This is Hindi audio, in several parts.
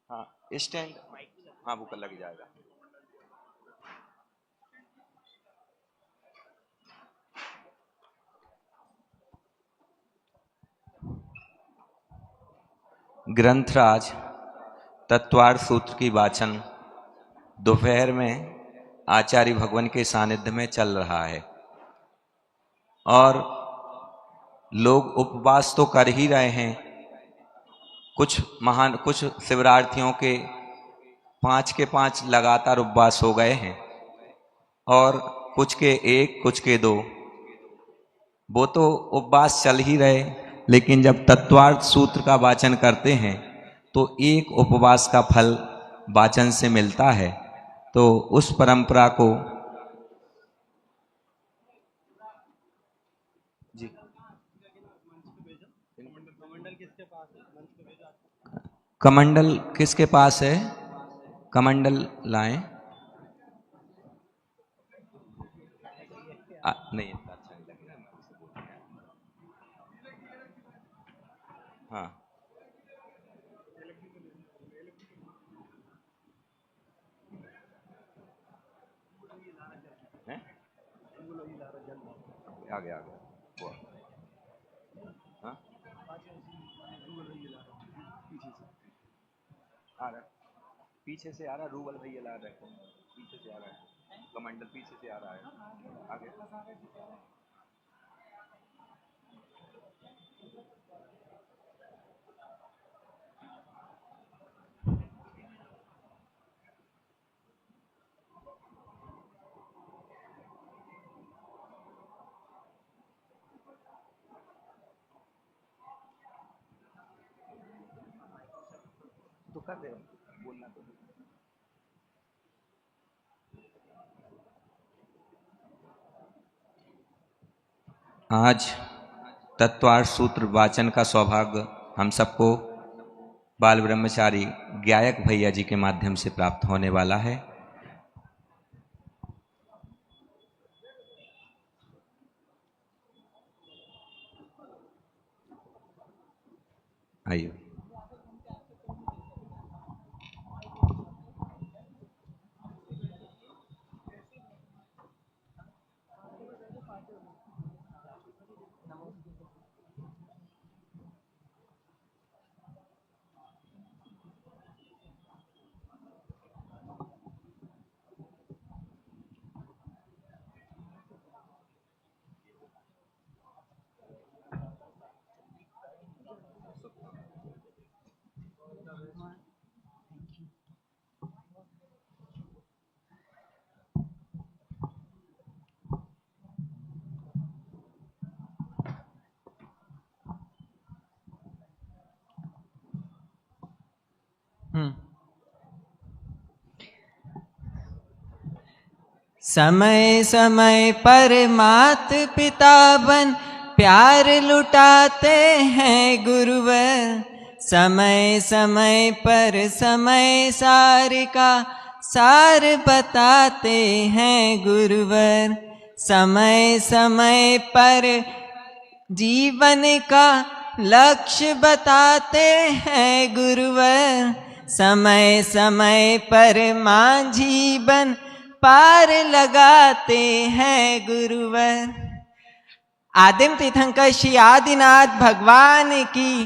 हाँ, स्टैंड। हाँ, वो कल लग जाएगा। ग्रंथराज तत्वार्थ सूत्र की वाचन दोपहर में आचार्य भगवान के सानिध्य में चल रहा है। और लोग उपवास तो कर ही रहे हैं। कुछ शिवरार्थियों के 5 के 5 लगातार उपवास हो गए हैं, और कुछ के 1, कुछ के 2। वो तो उपवास चल ही रहे, लेकिन जब तत्वार्थ सूत्र का वाचन करते हैं तो एक उपवास का फल वाचन से मिलता है। तो उस परंपरा को जी। कमंडल किसके पास है? कमंडल लाएं। नहीं, इतना अच्छा नहीं लगेगा, मैं उससे बोल रहा हूं। हाँ। हैं? आ गया, आ गया। वो हाँ, आ रहा है। पीछे से आ रहा, रूबल भैया ला रहे हैं। पीछे से आ रहा है, कमांडर पीछे से आ रहा है। आगे। तो कर दे, बोलना तो। आज तत्वार्थ सूत्र वाचन का सौभाग्य हम सबको बाल ब्रह्मचारी गायक भैया जी के माध्यम से प्राप्त होने वाला है। आइए। समय समय पर मात पिता बन प्यार लुटाते हैं गुरुवर। समय समय पर समय सार का सार बताते हैं गुरुवर। समय समय पर जीवन का लक्ष्य बताते हैं गुरुवर। समय समय पर मांझी बन पार लगाते हैं गुरुवर। आदिम तीर्थंकर श्री आदिनाथ भगवान की,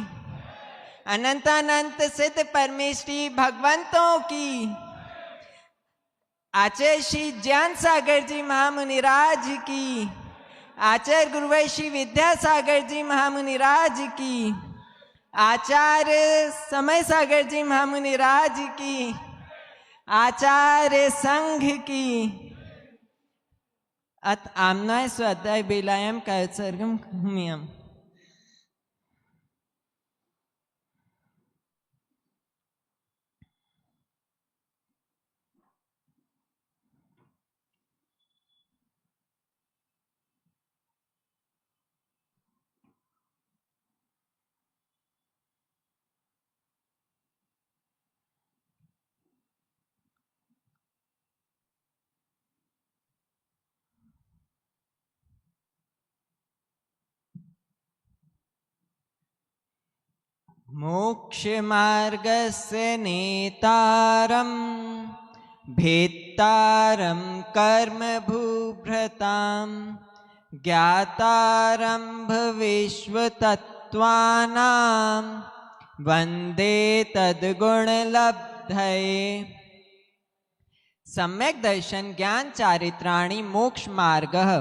अनंत अनंत सिद्ध परमेश्वरी भगवंतों की, आचार्य श्री ज्ञान सागर जी महामुनिराज की, आचार्य गुरुवर श्री विद्यासागर जी महामुनिराज की, आचार्य समय सागर जी महामुनिराज की, आचार्य संघ की। अत आमनाय स्वाध्याय बेलायम का उत्सर्गम भूमियम। मोक्षमार्गस्य नेतारं भेत्तारं कर्मभूभृतां ज्ञातारं भविष्यतत्त्वानां वन्दे तद्गुणलब्धये। सम्यक दर्शन ज्ञान चारित्राणि मोक्ष मार्गः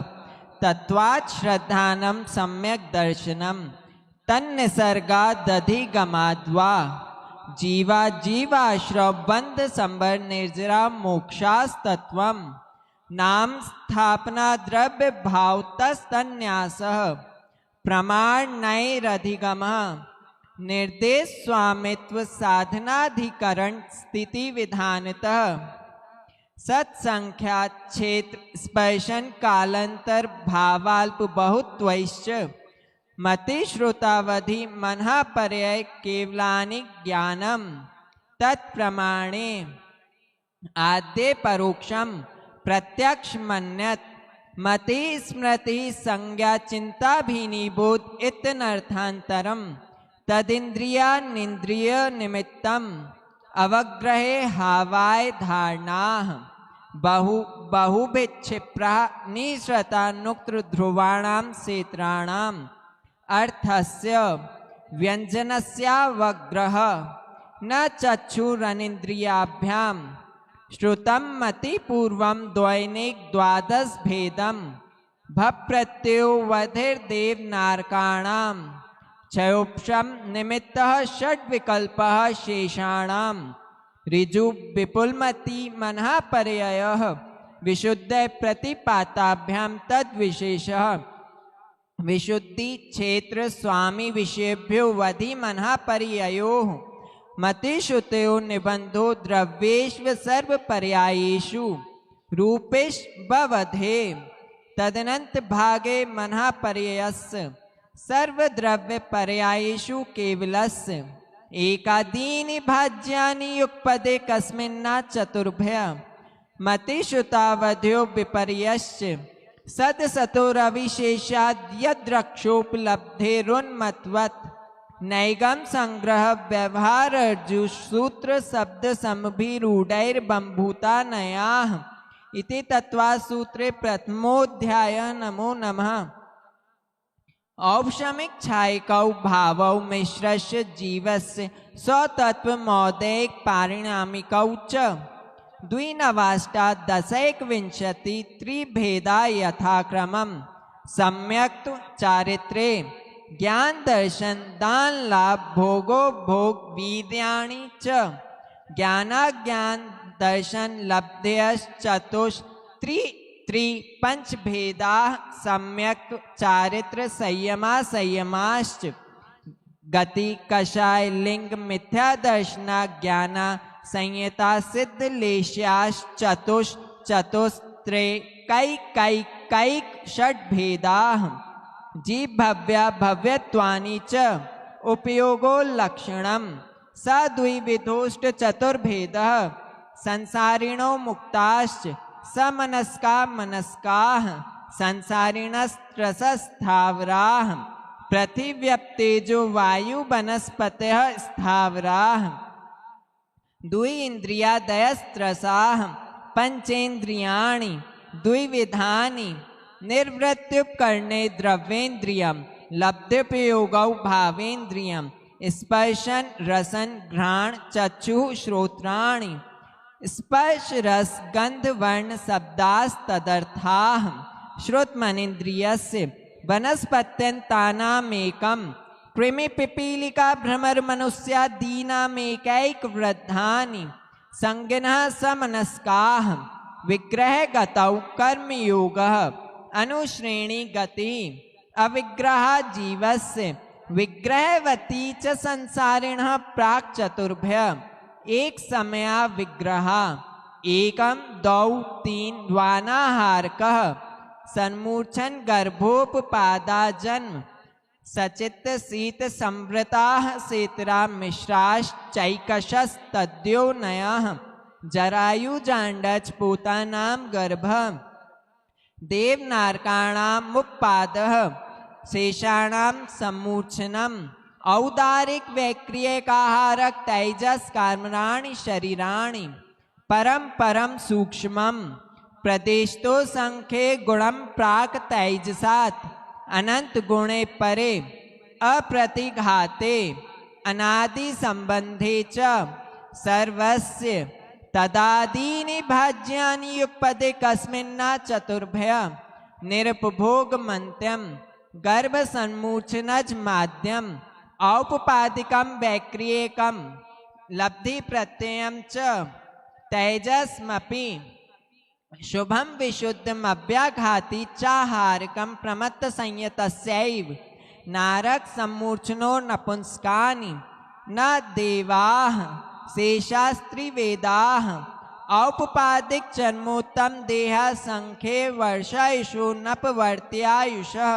तत्वात् श्रद्धानं सम्यक दर्शनम् तन्निसर्गादधिगमाद्वा जीवा जीवाश्रव बंध संबर निर्जरा मोक्षास्तत्वम् नाम स्थापना द्रव्य भावतस्तन्यासः प्रमाण नैरधिगमः निर्देश स्वामित्व साधनाधिकरण स्थिति विधानतः सत्संख्या क्षेत्र स्पर्शन कालांतर भावाल्प बहुत्वैश्च मति श्रुतावधि मनः पर्याय केवलानि ज्ञानम तत्प्रमाणे आद्य परोक्षम प्रत्यक्ष मन्यत मति स्मृति संज्ञा चिंता भीनिबोध इत्यनर्थांतरम तदिंद्रिया निंद्रिय निमित्तम अवग्रहे हावाय धारणा बहुभिक्षिप्रा निश्रता नुक्त ध्रुवाणां क्षेत्राणाम् अर्थस्य व्यंजनस्यावग्रह न चक्षुरनिन्द्रियाभ्यां श्रुतं मतिपूर्वं द्वैनिक द्वादश भेदं भप्रत्ययो वधिर्देवनारकाणां क्षयोपशम निमित्तः षड्विकल्पः शेषाणां ऋजु विपुलमति मनः पर्ययः विशुद्ध प्रतिपाताभ्यां तद्विशेषः विशुद्धि क्षेत्र स्वामी विषयेभ्यो वधि मनः पर्ययोः मतिश्रुतयो निबंधो द्रव्येष्व सर्व पर्यायेषु रूपेष्ववधे तदनंत भागे मनः पर्ययस्य सर्वद्रव्य पर्यायेषु केवलस्य एकादीनि भाज्यानि युगपदे कस्मिन्ना चतुर्भ्य मतिश्रुतावध्यो विपर्यश्च सदसतोरविशेषाद् यद्रक्षोपलब्धेरुन्मत्वत् नैगम संग्रह व्यवहार अर्जु सूत्र शब्द समभिरूढ़ैर्बम्भूता नयाः इति तत्त्वासूत्रे प्रथमोऽध्याय। नमो नमः। औपशमिक छायकौ भावौ मिश्रस्य जीवस्य स्वतत्वमौदैक पारिणामिकौ च द्विनवाष्टादशैकविंशति त्रिभेदा यथाक्रमं सम्यक् चारित्रे ज्ञान दर्शन दान लाभ भोगो भोग वीर्याणि च ज्ञानाज्ञान दर्शन लब्धयश्चतुष्त्री पंचभेदा सम्यक् चारित्र संयमा संयमाश्च गति कषाय लिंग मिथ्या दर्शना ज्ञाना संयता सिद्ध लेश्याश्चतुष्त्रे कैक षड्भेदा जीव भव्या भव्यत्वानि च उपयोगो लक्षणम स द्विविधोष्ट चतुर्भेदः संसारिणो मुक्ताश्च समनस्का मनस्काः संसारिणस्त्रसस्थावराः पृथिव्यप्तेजो वायु वनस्पतयः स्थावराः द्वि इंद्रियादयस्त्रसाः पंचेन्द्रियाणि द्विविधानि निर्वृत्त्युपकरणे द्रव्येन्द्रियं लब्धोपयोगौ भावेन्द्रियं स्पर्शन रसन घ्राण चक्षुः श्रोत्राणि स्पर्श रस गंध वर्ण शब्दास्तदर्थाः श्रुतमनीन्द्रियस्य वनस्पत्यन्तानामेकं कृमिपिपीलिका भ्रमर मनुष्यादीनामेकैक वृद्धानि संज्ञनः समनस्काः विग्रह गतौ कर्मयोगः अनुश्रेणी गति अविग्रह जीवस्य विग्रहवती च संसारिणः प्राक् चतुर्भ्य एक समया विग्रह एकम द्वौ तीन द्वानाहारकः सन्मूर्छन गर्भोपपादा जन्म सचित्त शीत संवृताः सेतरा मिश्राश्चैकशस्तद्यो नयः जरायुजाण्डच पूतानां गर्भः देवनारकाणां मुक्पादः शेषाणां सम्मूर्छनम् औदारिक वैक्रियकाहारक तैजस कर्मणानि शरीराणि परम परम सूक्ष्मम प्रदेशतो संख्ये गुणम प्राक तैजसात अनंत गुणे परे अप्रतिघाते अनादि संबंधे च सर्वस्य तदादीनि भाज्यानि युपदे कस्मिन्ना चतुर्भय निरुपभोग मंत्यम गर्भ सन्मूर्छनज माध्यम औपपादिकम वैक्रियकम लब्धि प्रत्ययम च तैजस्मपि शुभम विशुद्धम अव्याघाति चाहारकम प्रमत्त संयतस्यैव नारक सम्मूर्छनो नपुंसकानि न देवाः शेषास्त्री वेदाः औपपादिक चर्मोत्तम देह संख्ये वर्षायुषो नपवर्त्यायुषः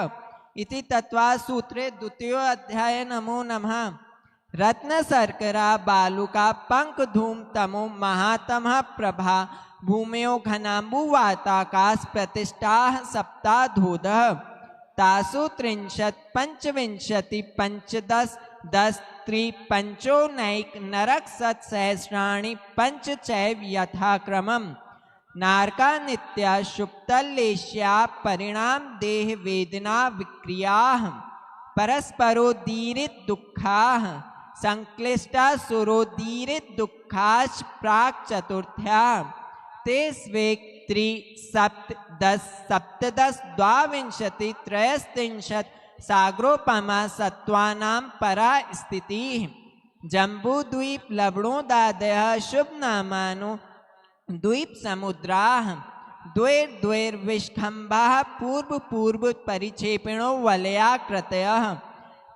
इति तत्वा सूत्रे द्वितीयो अध्याय। नमो नमः। रत्न शर्करा बालुका पंक धूम तमो महातमः प्रभा भूम्यो घनाम्बुवाताकाश प्रतिष्ठा सप्ताधोदः तासु 30 पंचविंशति पंचदश दश त्रि पंचोनैक नरक सत्सहस्राणि पंच चैव यथाक्रमम् नारका नित्या शुक्तलेश्या परिणाम देह वेदना विक्रियाः परस्परोदीरित दुःखाः संक्लिष्टा सुरोदीरित दुःखाश्च प्राक् चतुर्थ्या ते स्वेक त्रि सप्त दश सप्तदश द्वाविंशति त्रयस्त्रिंशत् सागरोपमा सत्त्वानां परा स्थितिः जम्बूद्वीप लवणोदादयः शुभ नामानो द्वीप समुद्राः द्वैर्द्वैर्विष्खम्बाः पूर्व पूर्व परिक्षेपिणो वलयाकृतयः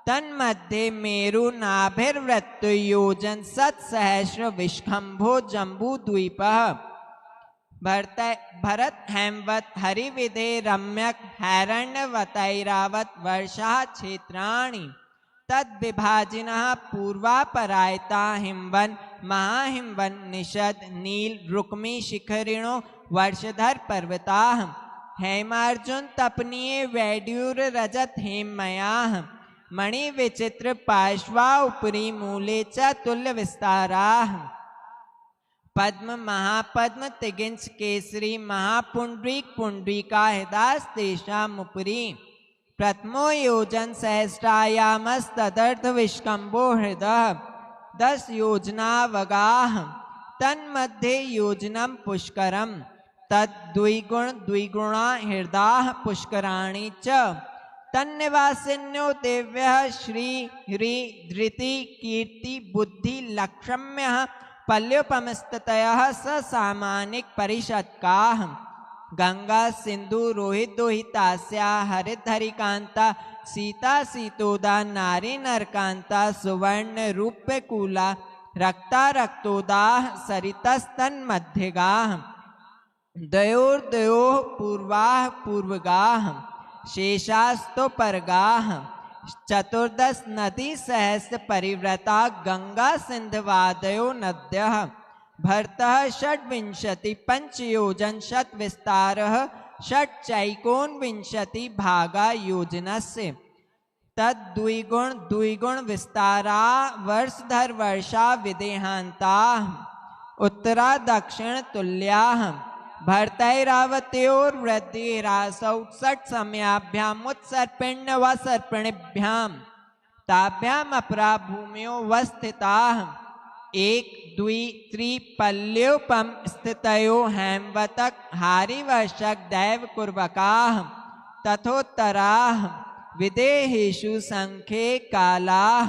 तन्मध्ये मेरु नाभिर्वृत्तो योजन सत्सहस्र विष्खम्भो जम्बूद्वीपः भरत हेमवत हरिविधे रम्यक हैरण्यवतैरावत वर्षा क्षेत्राणि तद्विभाजिनः पूर्वापरायता हिमवन महाहिमवन निषद नील रुक्मी शिखरिणो वर्षधर पर्वताः हेमार्जुन तपनीय वैड्यूर रजत हेममयाः मणि विचित्र पार्श्वा उपरि मूले च तुल्य विस्ताराः पद्म महापद्म तिगिंच केसरी महापुंडरीक पुंडरीका हृदास्तेषामुपरि प्रथमो योजन सहस्रायामस्तदर्थ विष्कम्भो हृदः 10 योजनावगाः तन्मध्ये योजनम पुष्करम तद्द्विगुण द्विगुणा हृदाः पुष्कराणि च तन्निवासिन्यो देव्यः श्री ह्री धृति कीर्ति बुद्धि लक्ष्म्यः पल्योपमस्ततयः ससामानिक परिषत्काः गंगा सिंधु रोहित दोहितास्या हरित हरिकांता सीता सीतोदा नारी नरकांता सुवर्ण रूप्यकूला रक्ता रक्तोदाः सरितस्तन्मध्यगाः द्वयोर्द्वयोः पूर्वाः पूर्वगाः शेषास्तो परगाः 14 नदी सहस्र परिव्रता गंगा सिंधवादयो नद्यः भरतः 26 पंचयोजन शत विस्तारः 6 भागा योजनस्य तद्द्विगुण द्विगुण विस्तारा वर्षधर वर्षा विदेहांताः उत्तरा दक्षिण तुल्याः भरतैरावत्योर्वृद्धिरासौ 60 समयाभ्याम उत्सर्पिण्य व सर्पिणीभ्यां ताभ्याम अपरा भूम्यो वस्थिताः 1 2 3 पल्योपम स्थितयो हेमवतक हारिवर्षक दैव कुर्वकाः तथोत्तराः विदेहेषु संख्ये कालाः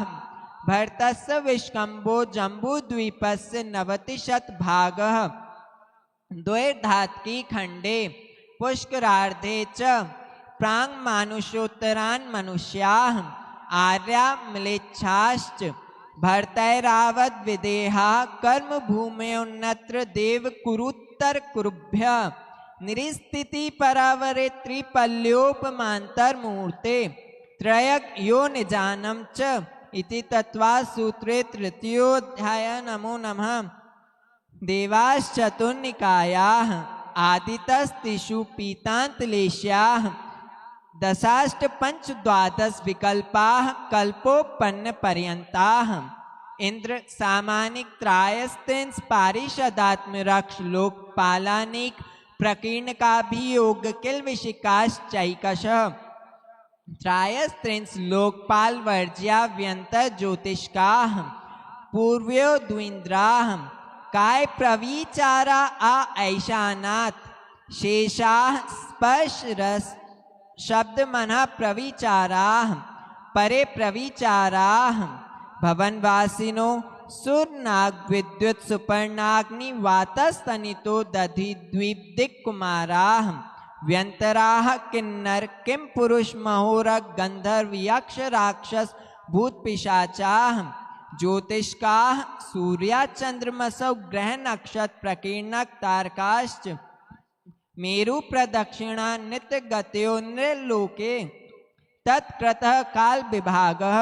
भरतस्य विष्कम्भो जम्बूद्वीपस्य 90 भागः द्वैर्धात्की खंडे पुष्करार्धे च प्रांग मानुषोत्तरान् मनुष्याः आर्या म्लेच्छाश्च भरतैरावत विदेहा कर्म भूम्योन्नत्र देव कुरुत्तर कुरुभ्य निरिस्थिति परावरे त्रिपल्योपमांतर मुहूर्ते त्रयक यो निजानम च इति तत्वा सूत्रे तृतीयोऽध्याय। नमो नमः। देवाश्चतुर्निकायाः आदितस्तिषु पीतान्तलेश्याः दशाष्ट पंच द्वादश विकल्पाः कल्पोपन्न पर्यन्ताः इंद्र सामानिक त्रायस्तेंस पारिषदात्म रक्ष लोकपालानिक प्रकीर्ण का भी योग किल विशिकाश चैकश त्रायस्त्रिंस लोकपाल वर्ज्या व्यंतर ज्योतिष्काः पूर्व्यो द्विन्द्राः काय प्रविचारा आ ऐशानात् शेषाः स्पर्श रस शब्द मना प्रविचाराः परे प्रविचाराः भवनवासिनो सुरनाग विद्युत सुपर्णाग्नि वातस्तनितो दधि द्वीप दिक् कुमाराः व्यंतराः किन्नर किम पुरुष महोरग गंधर्व यक्ष राक्षस भूत पिशाचाः ज्योतिष्काः सूर्या चंद्रमसौ ग्रह नक्षत्र प्रकीर्णक तारकाश्च मेरु प्रदक्षिणा नित्य गत्यो नृलोके तत्कृतः काल विभागः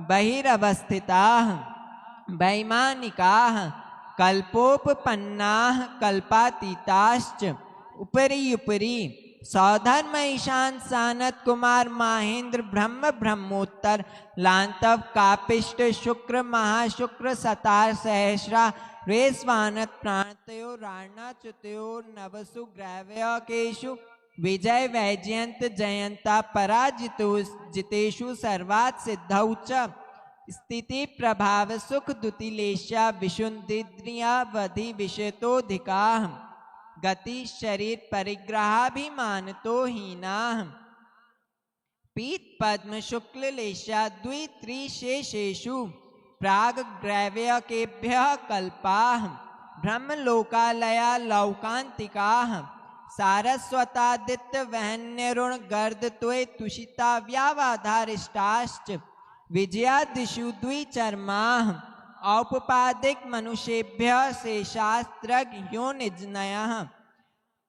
बहिरवस्थिताः वैमानिकाः कल्पोपपन्नाः कल्पातीताश्च उपरि उपरि सौधर्म ईशान सानत कुमार महेंद्र ब्रह्म ब्रह्मोत्तर लांतव कापिष्ट शुक्र महाशुक्र सतार सहस्रा रेस्वानत प्राणतयो राणा च्युतयो नवसु ग्रैव्यकेषु विजय वैजयंत जयंता पराजितो जितेषु सर्वात् सिद्धौ च स्थिति प्रभाव सुख दुतिलेशा विशुद्धिद्रियावधि विषयतोधिकाः गति शरीर परिग्रहाभिमानतो हीनाः पीत पद्म शुक्ल लेशा द्वित्रिशेषेषु प्राग ग्रैव्यकेभ्यः कल्पाः ब्रह्मलोकालया लौकान्तिकाः सारस्वतादित्य वहन्यरुण गर्द त्वे तुषिता व्यावाधारिष्टाश्च विजयादिषु द्विचर्माः औपपादिक मनुष्येभ्यः शेषास्त्रज्ञ योनिजनयः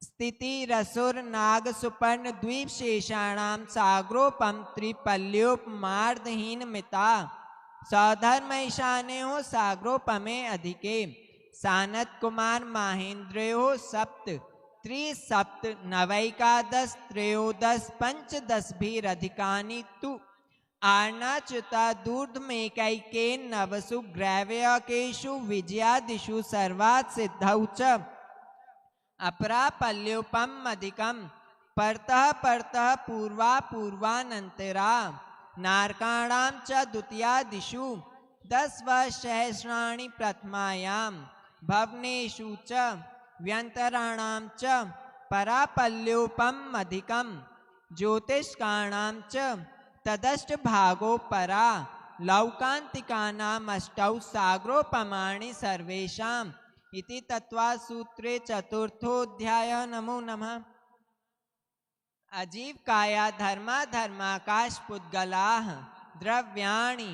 स्थिति रसुर नाग सुपर्ण द्वीप शेषाणाम सागरोपम त्रिपल्योपमार्दहीन मिता सौधर्म ईशान्यो सागरोपमे अधिके सानत कुमार महेंद्रयो सप्त त्रिसप्त नवैकादश त्रयोदश पंचदश भीरधिकानि तु आर्णाच्युता दूर्धमेकैके नवसु ग्रैव्यकेषु विजयादिषु सर्वात् सिद्धौ च अपरापल्योपम अधिकम परतः परतः पूर्वा पूर्वानंतरा नारकाणां च द्वितीयादिषु 10 सहस्राणि प्रथमायां भवनेषु च व्यंतराणां च परापल्योपम अधिकम ज्योतिष्काणां च तदष्ट भागो परा लौकान्तिकानाम् अष्टौ सागरोपमाणि सर्वेषाम् इति तत्वा सूत्रे चतुर्थोऽध्याय। नमो नमः। अजीव काया धर्मा धर्माकाश पुद्गलाः द्रव्याणि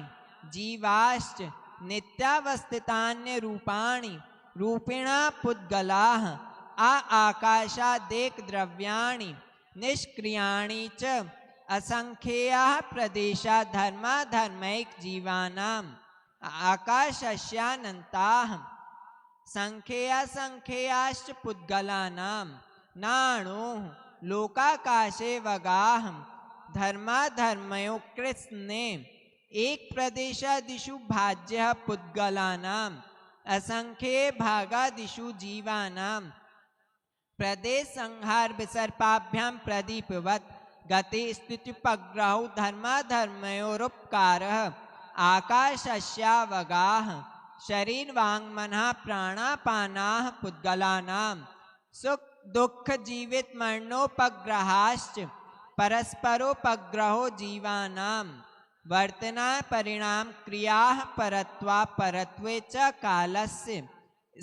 जीवाश्च नित्यावस्थितान्य रूपाणि रूपिणा पुद्गलाः आकाशादेक द्रव्याणि निष्क्रियाणि च असंख्याः प्रदेशा धर्मा धर्मैक जीवानाम् आकाशस्यानन्ताः संख्याश्च पुद्गलानां नाणोः लोकाकाशे वगाः धर्मा धर्मयो कृत्स्ने एक प्रदेशादिषु भाज्यः पुद्गलानाम् असंख्ये भागादिषु जीवानां प्रदेश संहार विसर्पाभ्यां प्रदीपवत् गति स्थित्युपग्रहौ धर्मा धर्मयोरुपकारः आकाशस्यावगाः शरीर वांग मनः प्राणापानाः पुद्गलानां सुख दुख जीवित मरणोपग्रहाश्च परस्परोपग्रहो जीवानां वर्तना परिणाम क्रियाः परत्वा परत्वे च कालस्य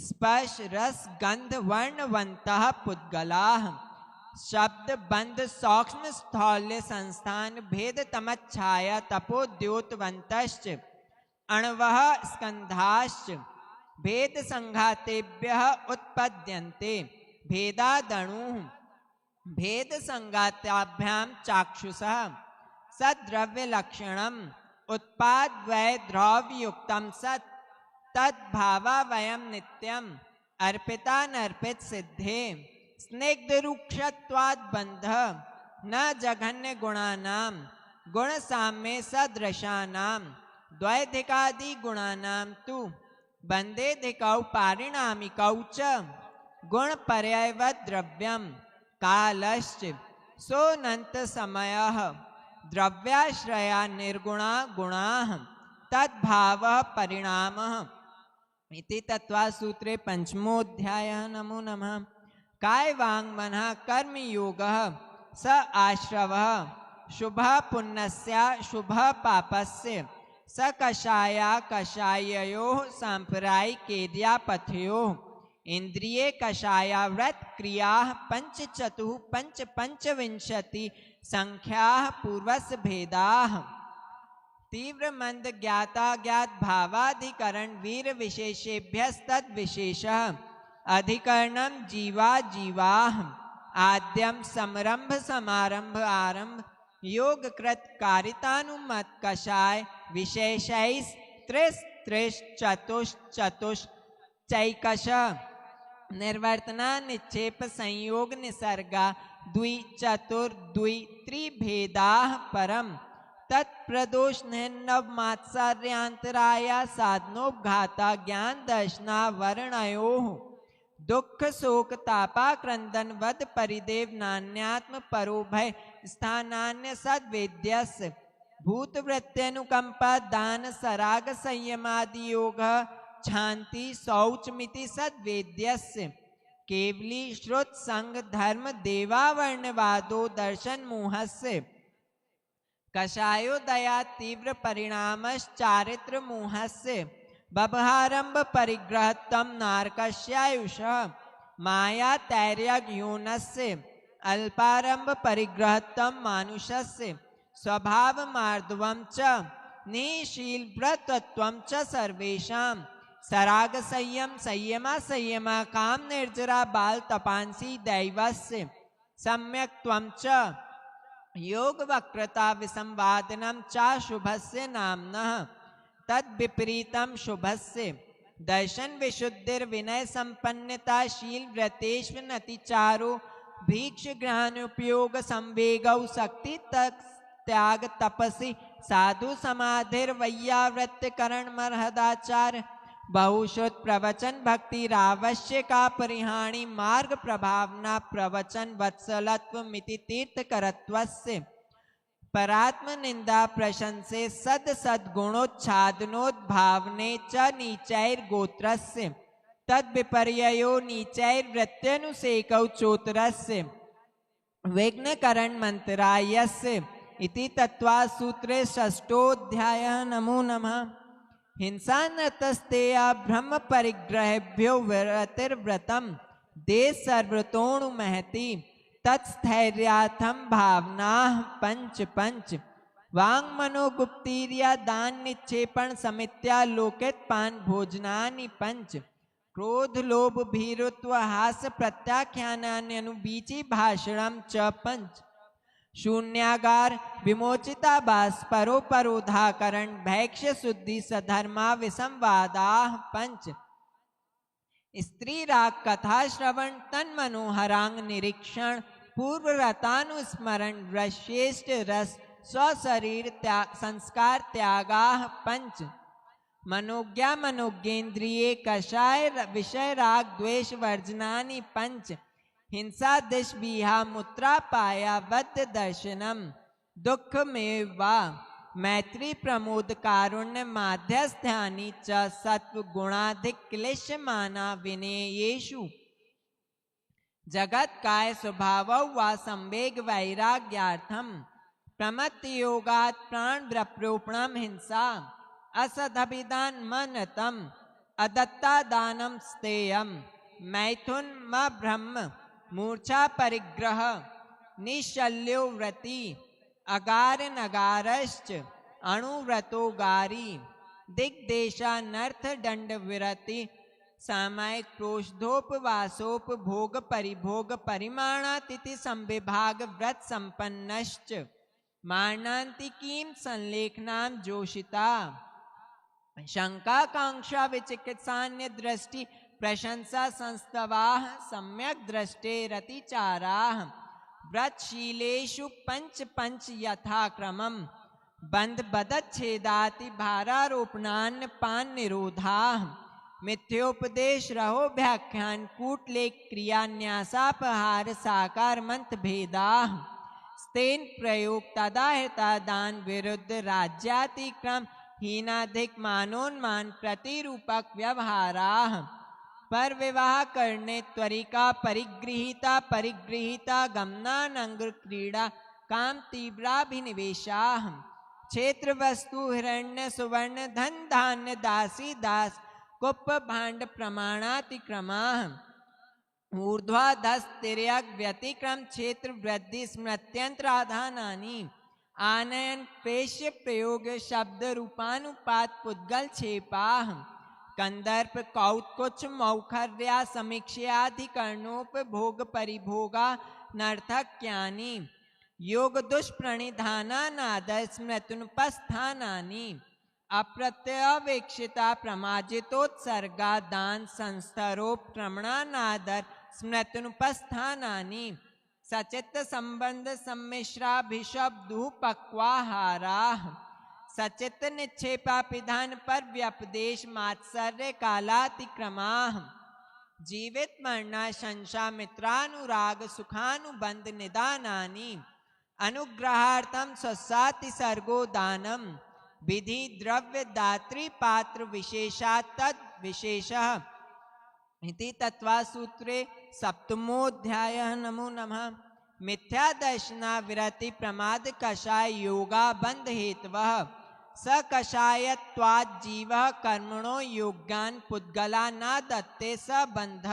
स्पर्श रस गंध वर्णवन्तः पुद्गलाः शब्द बंध सौक्ष्म स्थौल्य संस्थान भेद तमच्छाया तपोद्योतवन्तश्च अणवः स्कंधाश्च भेद संघातेभ्यः उत्पद्यन्ते भेदादणुः भेद संघाताभ्यां चाक्षुषः सद्द्रव्य लक्षणम् उत्पाद वै द्रव्ययुक्तं सत् तद्भावा वयं नित्यम् अर्पिता नर्पित सिद्धे स्निग्ध रुक्षत्वात् बंध न जघन्य गुणानां गुण साम्ये सदृशानां द्वैधिकादि गुणानां तु बंदेधिकौ पारिणामिकौ च गुण पर्यायवत् द्रव्यं कालश्च सोऽनंत समयः द्रव्याश्रया निर्गुणा गुणाः तद्भावः परिणामः इति तत्त्वसूत्रे पंचमोऽध्यायः। नमो नमः। काय वांग मनः कर्म योगः स आश्रवः शुभ पुण्यस्य शुभ पापस्य स कषाया कषाययोः सांप्रदायिकेद्यापथयोः इंद्रिये कषायाव्रत क्रियाः पंचचतुः पंचविंशति संख्याः पूर्वस्य भेदाः तीव्र मंद ज्ञाता ज्ञात भावाधिकरण वीर विशेषेभ्यस्तद विशेषः अधिकरणम जीवा जीवाः आद्यम समरंभ समारंभ आरंभ योग कृत कारितानुमत कषाय विशेषैः त्रिस त्रिश चतुष चतुष चैकश निर्वर्तना निक्षेप संयोग निसर्गा द्वि चतुर द्वि त्रिभेदाः परम तत्प्रदोष नव मात्सर्यांतराया साधनोपघाता ज्ञान दर्शना वर्णयोः दुख शोक तापाक्रंदन वद परिदेव नान्यात्म परो भय स्थानान्य सद्वेद्यस्य भूतवृत्त्यनुकंपा दान सराग संयमादि योग शांति शौचमिति सद्वेद्यस्य केवली श्रुत संग धर्म देवावर्णवादो दर्शन मोहस्य कषायो दया तीव्र परिणामश्चारित्र मोहस्य बभारंभ परिग्रहत्तम नारकस्यायुष माया तैर्यग्योनस्य अल्पारंभ परिग्रहत्तम मानुषस्य स्वभाव मार्दवम च निशील व्रतत्वम च सर्वेषां सराग संयम संयमा संयमा काम निर्जरा बाल तपांसी दैवस्य सम्यक्त्वम च योग वक्रता विसंवादनम चा शुभस्य नाम्नः तद विपरीतम शुभस्य दर्शन विशुद्धिर विनय संपन्नता शील व्रतेष्वनतिचारो भीक्ष ग्रहणोपयोग संवेगौ शक्ति त्याग तपसि साधु समाधिर वैयावृत्त करण मरहदाचार बहुश्रुत प्रवचन भक्ति रावश्यका परिहाणी मार्ग प्रभावना प्रवचन वत्सलत्व मिति तीर्थकरत्वस्य परात्म निंदा प्रशंसे सद सद्गुणोच्छादनोद्भावने च नीचैर गोत्रस्य तद विपर्ययो नीचैर वृत्त्यनुसेकौ चोतरस्य विघ्नकरण मंत्रायस्य इति तत्त्वसूत्रे षष्ठोऽध्यायः। नमो नमः। हिंसा नतस्तेया ब्रह्म परिग्रहेभ्यो विरतिर्व्रतम देश सर्वतोणु महति तत्स्थैर्याथम भावना पंच पंच वांग मनोगुप्तीर्या दान निक्षेपण समित्या लोकित पान भोजनानि पंच क्रोध लोभ भीरुत्व हास्य प्रत्याख्यानानि अनुबीची भाषणम च पंच शून्यागार विमोचिताभास परोपरोधाकरण भैक्ष्य शुद्धि सधर्मा विसंवादा पंच स्त्री राग कथा श्रवण तन मनोहरांग निरीक्षण पूर्व रतानुस्मरण श्रेष्ठ रस स्वशरीर संस्कार त्यागा पंच मनोज्ञा मनोज्ञेन्द्रिये कषाय विषय राग द्वेष वर्जनानि पंच हिंसा दिश बिहा मुत्रा पाया वद दर्शनम दुख में वा मैत्री प्रमोद कारुण्य माध्यस्थानी च सत्व गुणाधिक क्लेशमाना विनेयेषु जगत काय स्वभाव वा संवेग वैराग्यार्थम प्रमत्त योगात् प्राण व्रप्रोपणम हिंसा असदभिदान मनतम अदत्ता दानम स्तेयम मैथुन म ब्रह्म मूर्छा परिग्रह निशल्यो व्रति अगार नगारश्च अणुव्रतो गारी दिग्देशानर्थ दंड विरति सामायिक प्रोषधोपवासोपभोग परिभोग परिमाणातिथि संविभाग व्रत संपन्नश्च मारणांतिकीं संलेखनां जोषिता शंकाकांक्षा विचिकित्सान्य दृष्टि प्रशंसा संस्तवाः सम्यक दृष्टे रतिचाराः व्रतशीलेषु पंच पंच यथाक्रमम् बंध बदच्छेदाति भारारोपणान पान निरोधाः मिथ्योपदेश रहो व्याख्यान कूटलेख क्रिया न्यासापहार साकार मंत्र भेदाः स्तेन प्रयोग तदाहता दान विरुद्ध राज्यातिक्रम हीनाधिक मानोन्मान प्रतिरूपक व्यवहाराः पर विवाह करने त्वरिका परिगृहीता गमनानंग क्रीड़ा काम तीव्राभिनिवेशाः क्षेत्र वस्तु हिरण्य सुवर्ण धन धान्य दासी दास कुप भांड प्रमाणातिक्रमाः ऊर्ध्वाधस तिर्यक व्यतिक्रम क्षेत्र वृद्धि स्मृत्यंत्राधानानि आनयन पेश्य प्रयोग शब्द रूपानुपात पुद्गल छेपाः कंदर्प कौत्कुच मौखर्या समीक्षाधिकरणोपभोग परिभोगा नर्थक्यानि योग दुष्प्रणिधानानादर स्मृतुनुपस्थानानि अप्रत्यवेक्षिता प्रमाजितोत्सर्गा दान संस्थरोप्रमणानादर स्मृतुनुपस्थानानि सचित्त संबंध सम्मिश्राभिशब्दु पक्वाहाराः सचित्त निक्षेपापिधान पर व्यपदेश मात्सर्य कालातिक्रमाः जीवित मरना शंशा मित्रानुराग सुखानुबंध निदानानि अनुग्रहार्थम स्वसाति सर्गो दानम विधि द्रव्य दात्री पात्र विशेषा तद विशेषः इति तत्वासूत्रे सप्तमोऽध्यायः। नमो नमः। मिथ्या दर्शना विरति प्रमाद कषाय योगा बंध हेतवः स कषायत्वात् जीवः कर्मणो योग्यान पुद्गला न दत्ते स बंध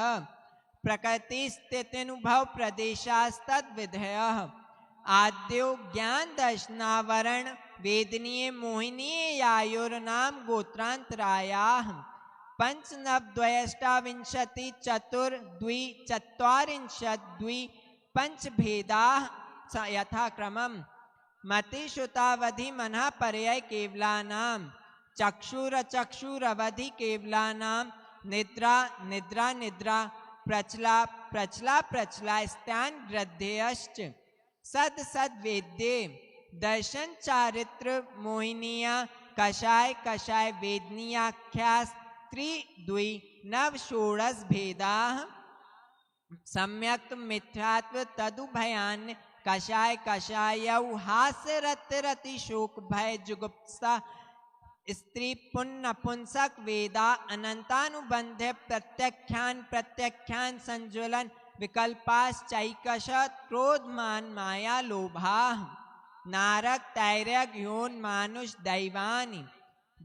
प्रकृति स्थित्यनुभव प्रदेशास्तद विधेयः आद्यो ज्ञान दर्शनावरण वेदनीय मोहिनीय यायोर्नाम गोत्रांतरायाः पंचनवद्वयष्टाविंशति चतुर्द्वि चत्वारिंशत् द्वि पंच भेदाः यथाक्रमम् मतिश्रुतावधि मनः पर्याय केवलानां चक्षुरचक्षुरवधि केवलानां निद्रा निद्रा निद्रा प्रचला प्रचला प्रचला स्त्यान वृद्धेयश्च सद सद वेद्ये दर्शन चारित्र मोहिनिया कषाय कषाय वेदनीयाख्यास त्रिद्वि नव षोडश भेदाः सम्यक्त मिथ्यात्व तदुभयान्य कषाय कषायौ हास्य रति शोक भय जुगुप्सा स्त्री पुण्य पुंसक वेदा अनंतानुबंध प्रत्याख्यान संज्वलन विकल्पाश्चैकश क्रोधमान माया लोभा नारक तैरक योन मानुष दैवानि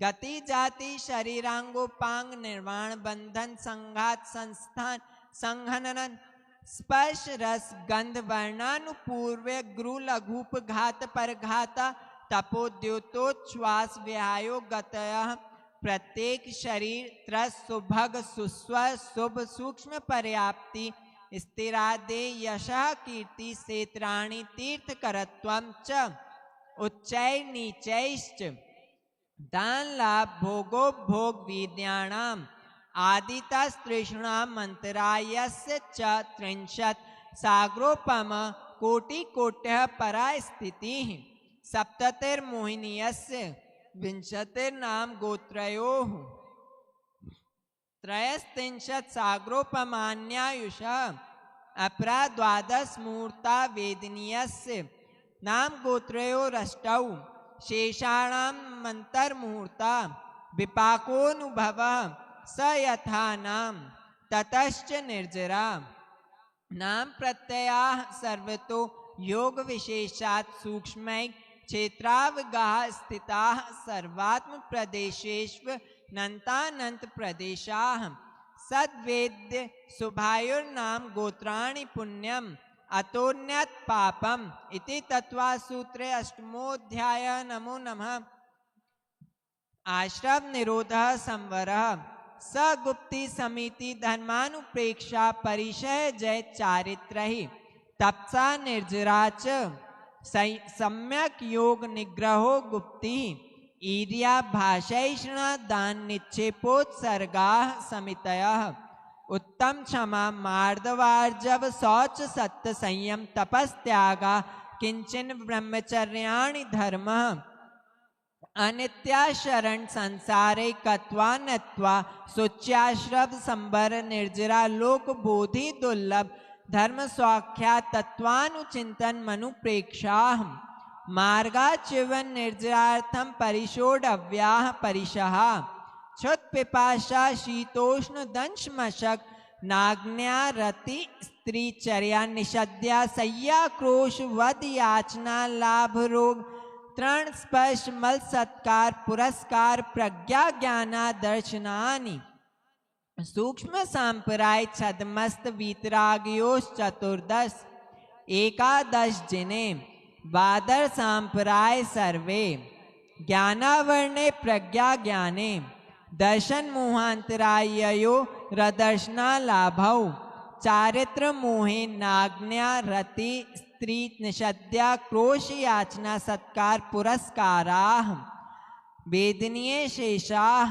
गति जाति शरीरांगोपांग निर्वाण बंधन संघात संस्थान संघनन स्पर्श रस गंध वर्णानुपूर्व गुरु लघुप घात परघाता तपोद्योतोच्छ्वास विहायो गतयः प्रत्येक शरीर त्रस सुभग सुस्वर शुभ सूक्ष्म पर्याप्ति स्थिरादे यशः कीर्ति सेत्राणि तीर्थकरत्वं च उच्चैः नीचैश्च दान लाभ भोगो भोग वीर्याणाम् आदितस्तृष्णां मंत्रायस्य च त्रिंशत् सागरोपम कोटिकोट्यः परा स्थितिः सप्ततिर्मोहिनीयस्य विंशतिर्नाम गोत्रयोः त्रयस्त्रिंशत् सागरोपमान्यायुषः अपरा द्वादश मूर्ता वेदनीयस्य नाम गोत्रयोरष्टौ शेषाणां मन्तर्मुहूर्ता विपाकोऽनुभवः स यथा नाम ततश्च निर्जरा नाम प्रत्ययाः सर्वतो योग विशेषात् सूक्ष्मै क्षेत्रावगाः स्थिताः सर्वात्म प्रदेशेष्व नन्तानंत प्रदेशाः सद्वेद्य शुभायुर्नाम गोत्राणि पुण्यम अतोन्यत पापम इति तत्वासूत्रे अष्टमोऽध्यायः। नमो नमः। आश्रव निरोधः संवरः स गुप्ति समिति धर्मानुप्रेक्षा परिचय जय चारित्रहि तपसा निर्जरा च सम्यक योग निग्रहो गुप्ति ईर्या भाषैषणा दान निक्षेपोत्सर्गाः समितयः उत्तम क्षमा मार्दवार्जव शौच सत्य संयम तपस्त्यागा किंचन ब्रह्मचर्याणि धर्म अनित्या शरण संसारे कत्वा नत्वा शुच्याश्रव संबर निर्जरा लोक बोधि दुर्लभ धर्म स्वाख्या तत्वानुचिंतन मनु प्रेक्षाह मार्गा चिवन निर्जरार्थम परिशोडव्याह परिशः क्षुत पिपाशा शीतोष्ण दंश मशक नाग्न्या रति स्त्री चर्या निषद्या सय्या क्रोश वद याचना लाभ रोग तृण स्पर्श मल सत्कार पुरस्कार प्रज्ञा ज्ञाना दर्शनानि सूक्ष्म सांपराय छदमस्त वीतरागयोश चतुर्दश एकादश जिने बादर सांपराय सर्वे ज्ञानावर्णे प्रज्ञा ज्ञाने दर्शन मोहांतरायो रदर्शना लाभौ चारित्र मोहे नाग्न्या रति स्त्री निषद्या क्रोश याचना सत्कार पुरस्काराः वेदनीय शेषाः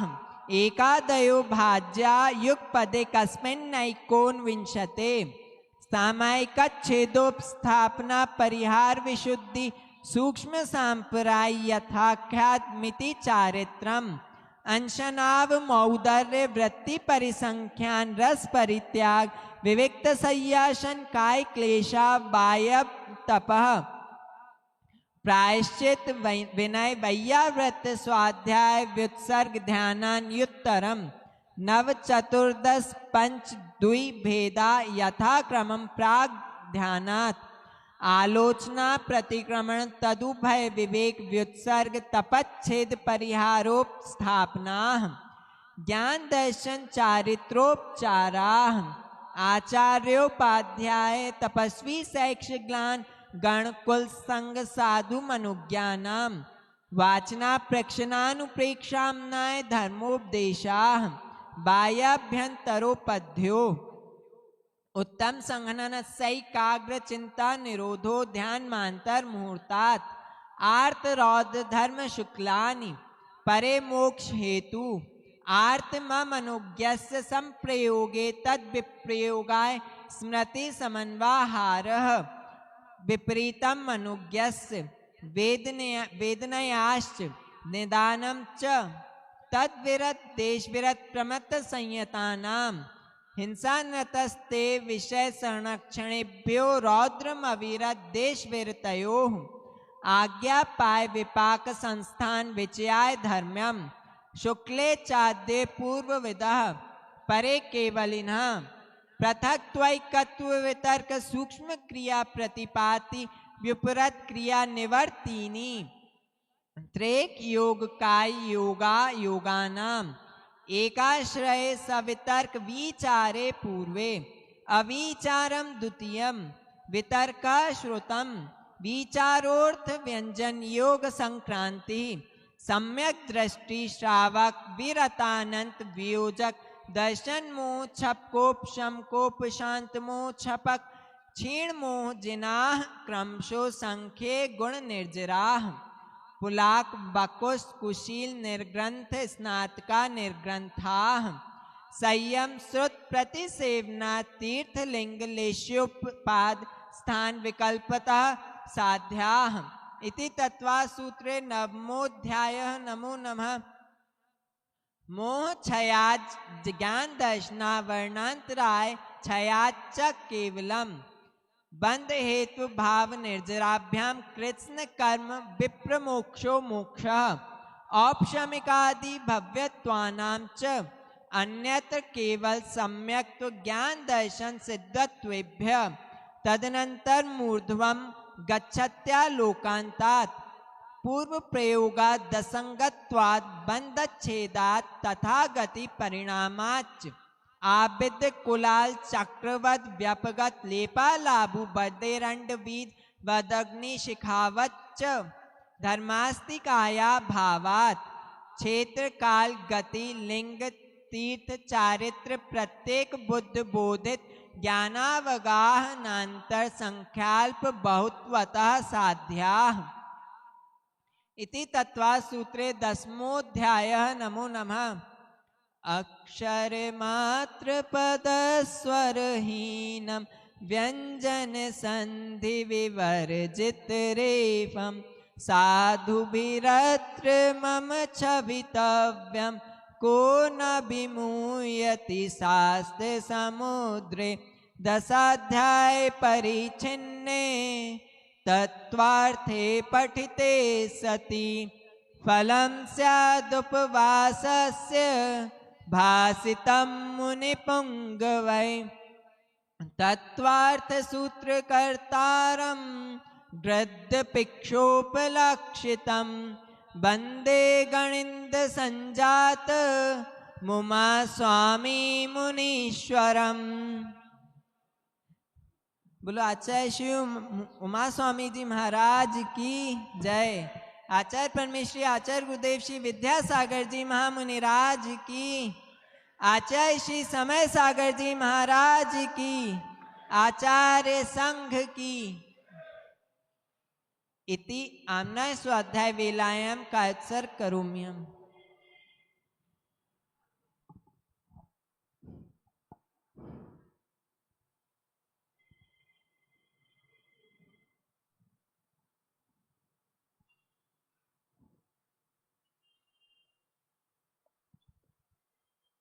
एकादयो भाज्या युगपदे कस्मिन्नैकोनविंशते सामायिकच्छेदोपस्थापना परिहार विशुद्धि सूक्ष्म सांपराय यथाख्यातमिति चारित्रम् अंशनाव मौदर्य वृत्ति परिसंख्यान रस परित्याग विविक्त सय्यासन काय क्लेशा वायव तपः प्रायश्चित विनय वैयाव्रत स्वाध्याय व्युत्सर्ग ध्यानान्युत्तरम नव चतुर्दश पंच द्वि भेदा यथाक्रमं प्राग ध्यानात् आलोचना प्रतिक्रमण तदुभय विवेक व्युत्सर्ग तपच्छेद परिहारोपस्थापना ज्ञान दर्शन चारित्रोपचारा आचार्योपाध्याय तपस्वी शैक्ष ज्ञान गण कुल संग साधु मनुज्ञानाम वाचना प्रक्षणानुप्रेक्षामनाय धर्मोपदेशा बाह्याभ्यंतरोपध्यो उत्तम संघनन सैकाग्र चिंता निरोधो ध्यान मांतर मुहूर्तात् आर्त रौद्र धर्म शुक्लानि परे मोक्ष हेतु आर्त मनुज्ञस्य संप्रयोगे तद विप्रयोगाय स्मृति समन्वाहारः विपरीतम मनुज्ञस्य वेदनयाश्च निदानं च तद्विरत देशविरत प्रमत्त संयतानां हिंसानतस्ते विषय संरक्षणेभ्यो रौद्रम अविरत देश विरतयोः आज्ञा पाय विपाक संस्थान विचयाय धर्म्यम शुक्ले चाद्ये पूर्वविदः परे केवलिनः पृथक्त्वैकत्व वितर्क सूक्ष्म क्रिया प्रतिपाति व्युपरत क्रिया निवर्तिनी त्रेक योग काय योगा योगानाम एकाश्रय सवितर्क विचारे पूर्वे अविचारम द्वितीयम वितर्क श्रुतम विचारोर्थ व्यंजन योग संक्रांति सम्यक दृष्टि श्रावक विरतानंत वियोजक दर्शन मोह छपकोप शमकोप शांत मोह छपक क्षीण मोह जिनाह क्रमशो संख्ये गुण निर्जराह पुलाक बकुश कुशील निर्ग्रंथ स्नातका निर्ग्रंथाः संयम श्रुत प्रतिसेवना तीर्थ लिंग लेश्योपाद स्थान विकल्पतः साध्याः इति तत्वा सूत्रे नवमोऽध्यायः नमो नमः मोह क्षयाज ज्ञान दर्शना वर्णांतराय क्षयाच केवलम बंध हेतु भाव निर्जराभ्याम कृत्स्न कर्म विप्र मोक्षो मोक्ष औपशमिकादि भव्यत्वानां च अन्यत्र केवल सम्यक्त्व ज्ञान दर्शन सिद्धत्वेभ्य तदनंतर मूर्ध्वम गच्छत्या लोकांतात् पूर्व प्रयोगात् दसंगत्वात् बंधच्छेदात् तथा गति परिणामाच्च आबिद कुलाल चक्रवद व्यापगत लेपालाभु बदेरंड वीद वदग्नि शिखावच्च धर्मास्तिकाया भावात् क्षेत्र काल गति लिंग तीर्थ चारित्र प्रत्येक बुद्ध बोधित ज्ञानावगाह नांतर संख्याल्प बहुत्वतः साध्याः इति तत्वा सूत्रे दशमोऽध्यायः नमो नमः अक्षरमात्रपदस्वरहीनं व्यञ्जनसन्धिविवर्जितरेफं साधुभिरत्र मम छवितव्यं को न विमुह्यति शास्त्रसमुद्रे दशाध्याय परिच्छिन्ने तत्त्वार्थे पठिते सति फलं स्यादुपवासस्य भासितं मुनिपुङ्गवै तत्त्वार्थसूत्रकर्तारं गद्यपिक्षोपलक्षितं वन्दे गणिन्दसञ्जात मुमा स्वामी मुनीश्वरम्। बोलो आचार्य श्री उमा स्वामी जी महाराज की जय। आचार्य परमेश्वरी आचार्य गुरुदेव श्री विद्यासागर जी महामुनिराज की, आचार्य श्री समय सागर जी महाराज की, आचार्य संघ की। इति आम्नाय स्वाध्याय वेलायां कायत्सर करोम्यम।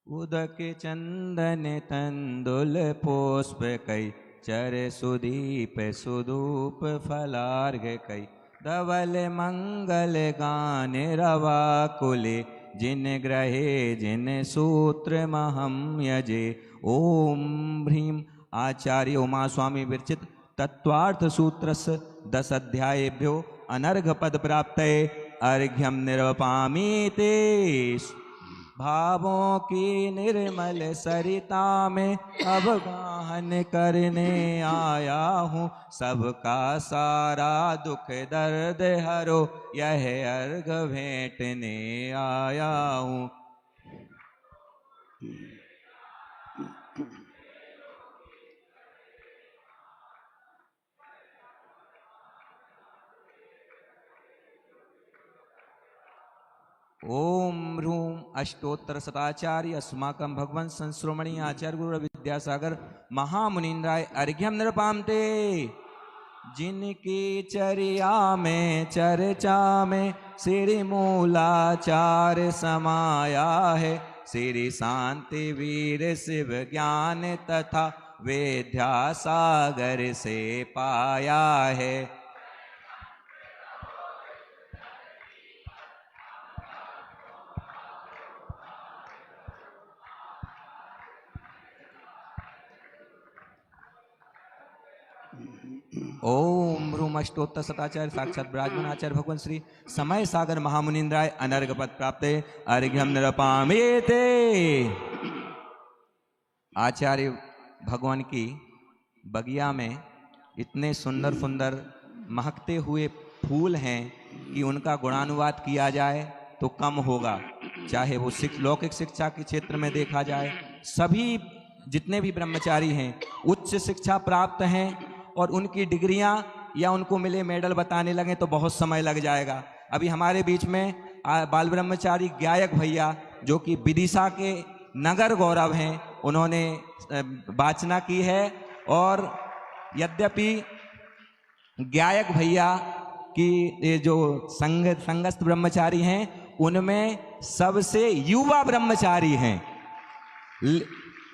उदक चंदन तंदुल पुष्प कई चर सुदीप सुदूप फलार्घ कई धवल मंगल गान रवा कुले जिन ग्रहे जिन सूत्र महम यजे। ओम ह्रीं आचार्य उमा स्वामी विरचित तत्वार्थ सूत्रस्य 10 अध्यायेभ्यो अनर्घ पद प्राप्तये अर्घ्यम निर्वपामि ते। भावों की निर्मल सरिता में अवगाहन करने आया हूँ, सबका सारा दुख दर्द हरो यह अर्घ भेंटने आया हूँ। ओम ह्रूं अष्टोत्तर शताचार्य अस्माकं भगवन् संश्रोमणी आचार्य गुरु विद्यासागर महामुनीन्द्राय अर्घ्यम निरपामते। जिनकी चर्या में चर्चा में श्री मूलाचार्य समाया है, श्री शांति वीर शिव ज्ञान तथा विद्यासागर से पाया है। ओम ह्रूम अष्टोत्तर शताचार्य साक्षात विराजमान आचार्य भगवान श्री समय सागर महामुनीन्द्राय अनर्घ पद प्राप्त अर्घ्यम निरपामेते। आचार्य भगवान की बगिया में इतने सुंदर सुंदर महकते हुए फूल हैं कि उनका गुणानुवाद किया जाए तो कम होगा। चाहे वो लौकिक शिक्षा के क्षेत्र में देखा जाए, सभी जितने भी ब्रह्मचारी हैं उच्च शिक्षा प्राप्त हैं और उनकी डिग्रियां या उनको मिले मेडल बताने लगे तो बहुत समय लग जाएगा। अभी हमारे बीच में बाल ब्रह्मचारी गायक भैया जो कि विदिशा के नगर गौरव हैं, उन्होंने वाचना की है। और यद्यपि गायक भैया की ये जो संगस्थ ब्रह्मचारी हैं उनमें सबसे युवा ब्रह्मचारी हैं।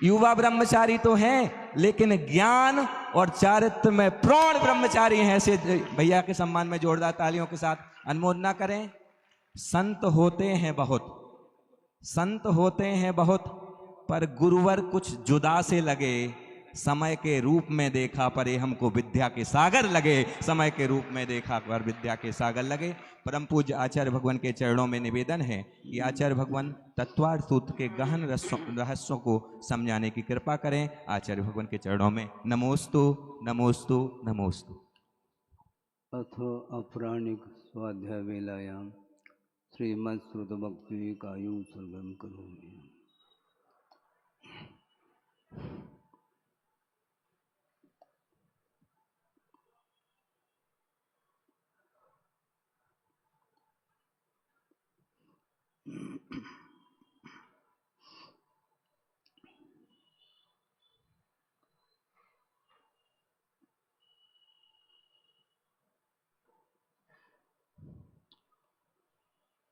युवा ब्रह्मचारी तो हैं लेकिन ज्ञान और चारित्र में प्रौढ़ ब्रह्मचारी हैं। ऐसे भैया के सम्मान में जोरदार तालियों के साथ अनुमोदना करें। संत होते हैं बहुत, संत होते हैं बहुत, पर गुरुवर कुछ जुदा से लगे। समय के रूप में देखा पर ये हमको विद्या के सागर लगे, समय के रूप में देखा पर विद्या के सागर लगे। परम पूज्य आचार्य भगवान के चरणों में निवेदन है कि आचार्य भगवान तत्वार्थ सूत्र के गहन रहस्यों को समझाने की कृपा करें। आचार्य भगवान के चरणों में नमोस्तु नमोस्तु नमोस्तु। अथो अपराणिक स्वाध्याय वेलायां श्रीमद् भक्ति कायु सर्वम करोमि।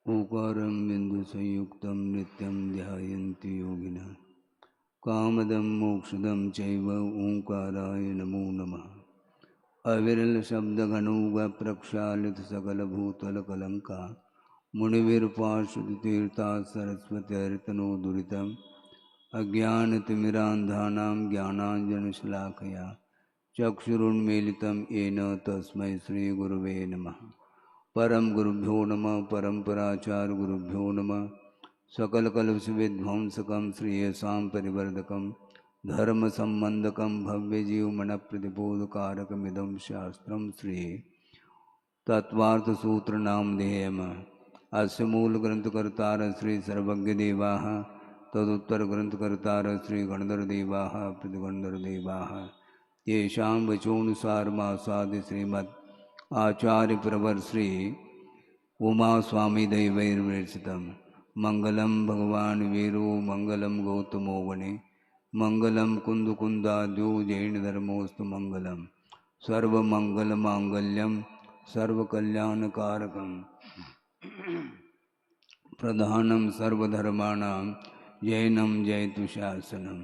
ओकारं बिन्दुसंयुक्तं नित्यं ध्यायन्ति योगिनः कामदं मोक्षदं चैव ओंकाराय नमो नमः। अविरल शब्द घनौघ प्रक्षालित सकल भूतल कलंका मुनिविर्पाशुद तीर्था सरस्वतीर्तनो दुरितम् अज्ञानतिमिरान्धानां ज्ञानाञ्जनशलाकया चक्षुरुन्मीलितं येन तस्मै श्रीगुरुवे नमः। परम गुरुभ्यो नमः। परम्पराचार्य गुरुभ्यो नमः। सकलकलुषविध्वंसकं श्रेयसां परिवर्धकं धर्म संबंधकं भव्य जीव मन प्रतिबोधकारकमिदं शास्त्रं श्री तत्वार्थ सूत्र नामधेयम्। अस्य मूल ग्रंथकर्तार श्री सर्वज्ञ देवाः तदुत्तर ग्रंथकर्तार श्री गणधर देवाः प्रतिगणधर देवाः येषां वचोनुसारमासादि श्रीमद् आचार्य प्रवर श्री उमा स्वामी दैवैर्विरचितं मंगलम भगवान वीरो मंगलम गौतमो वने मंगलम कुंदकुंदाद्यो जैन धर्मोस्तु मंगलम सर्वमंगल मांगल्यम सर्वकल्याणकारकम प्रधानम सर्वधर्माणां जैनम जयतु शासनम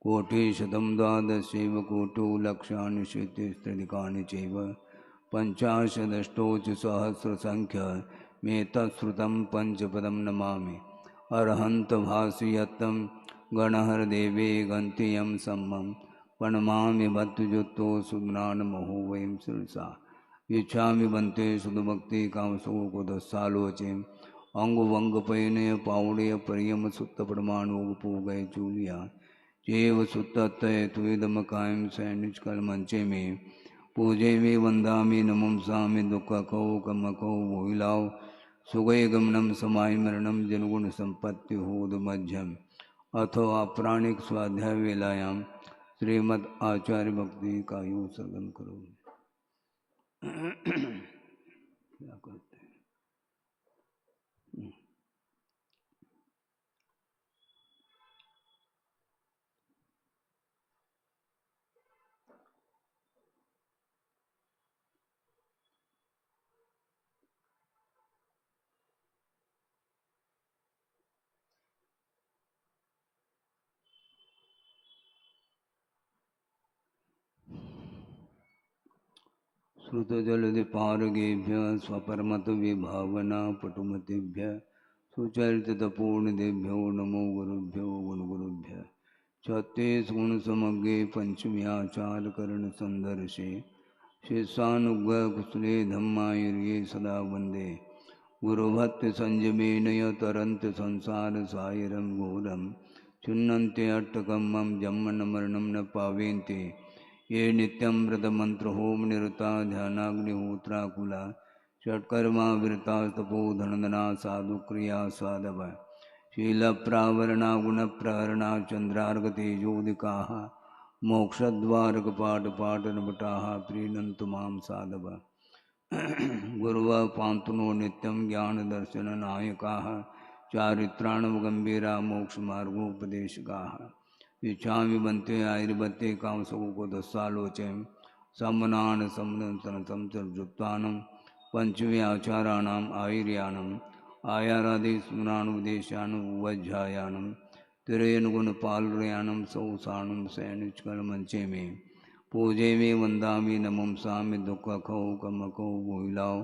कोटिशतं द्वादशैव कोटो लक्षाणि शेतिस्त्रिकानि चैव पंचाशदष्टोच सहस्रसंख्य मे तत्श्रुतं पंचपदं नमामि अरहंत भासयत्तं गणहरदेवे गन्त्यं सम्मं प्रणमामि भक्तजुक्तो सुज्ञानमहो वयं शिरसा इच्छामि बन्ते सुधभक्ति कामसुकोदसालोचें अंग वंग पयनय पावड़य परियम सुत्त प्रमाणोग पूगय चूलिया चेव सुत्तय तुदम कायम सैनिच कल मंचे में पूजे में वंदामि नमम सामि दुख कौ कम कौ भोइलाओ सुगय गमनम समाय मरणम जनगुण संपत्ति होद मध्यम अथो अपराणिक स्वाध्याय वेलायाम श्रीमद् आचार्य भक्ति का योग सर्गम करो। क्या करते हैं? श्रुतजलधिपारगेभ्य स्वपरमत विभावना पटुमतिभ्य सुचरितपूर्णदेभ्यो नमो गुरुभ्यो गुणगुरुभ्य छत्तीस गुण समग्रे पंचम्याचार करण संदर्शे शिष्यानुग्रह कुशले धम्मायुर्ये सदा वंदे गुरुभक्त संयमेनय तरंत संसार सायरम घोरम चुन्नन्ते अट्टकम मम जन्मन मरणम न पावेन्ते ये नित्यं व्रतमंत्र होम निरता ध्यानाग्निहोत्राकुला षट्कर्मा विरता तपो धनधना साधु क्रिया साधव शील प्रावरणा गुण प्रहरणा चंद्रार्गतेजोदिका मोक्षद्वार कपाट पाटनपटा प्रीणन्तु मां साधव गुरुव पांतुनो नित्यं ज्ञान दर्शन नायका चारित्राणवगंभीरा मोक्ष मार्गोपदेशका इच्छामि बन्ते आयुर्बते कामसुको दस्सालोचयं सम्मनान सम्मदंसनसंसर्जुत्वानं पंचमे आचाराणाम् आयुर्यानम् आयारादि स्मरानुपदेशानुवज्झायानं तिरयनुगुणपालुर्यानं सौसाणुं सैनिचकलमंचे में पूजे में वंदामि नमं सामि दुःखखौ कमखौ भूइलाओ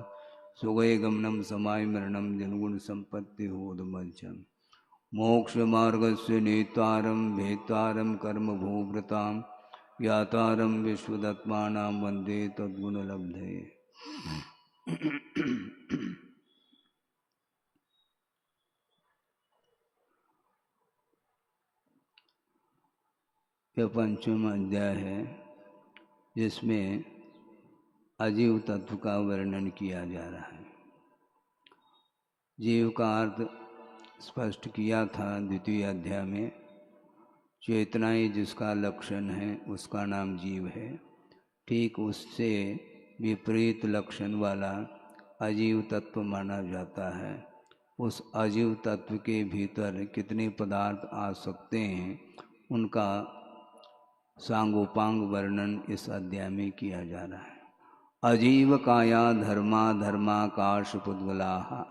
सुगय गमनम समाय मरणम जनगुण संपत्ति होदमध्यम मोक्ष मार्गस्य नेतारं भेतारं कर्म भूव्रतां ज्ञातारं विश्वदत्मानां वन्दे तद्गुणलब्धये। यह पंचम अध्याय है जिसमें अजीव तत्व का वर्णन किया जा रहा है। जीव का अर्थ स्पष्ट किया था द्वितीय अध्याय में। चेतनाएं जिसका लक्षण है उसका नाम जीव है। ठीक उससे विपरीत लक्षण वाला अजीव तत्व माना जाता है। उस अजीव तत्व के भीतर कितने पदार्थ आ सकते हैं उनका सांगोपांग वर्णन इस अध्याय में किया जा रहा है। अजीव काया धर्मा धर्माकाश पुद्गला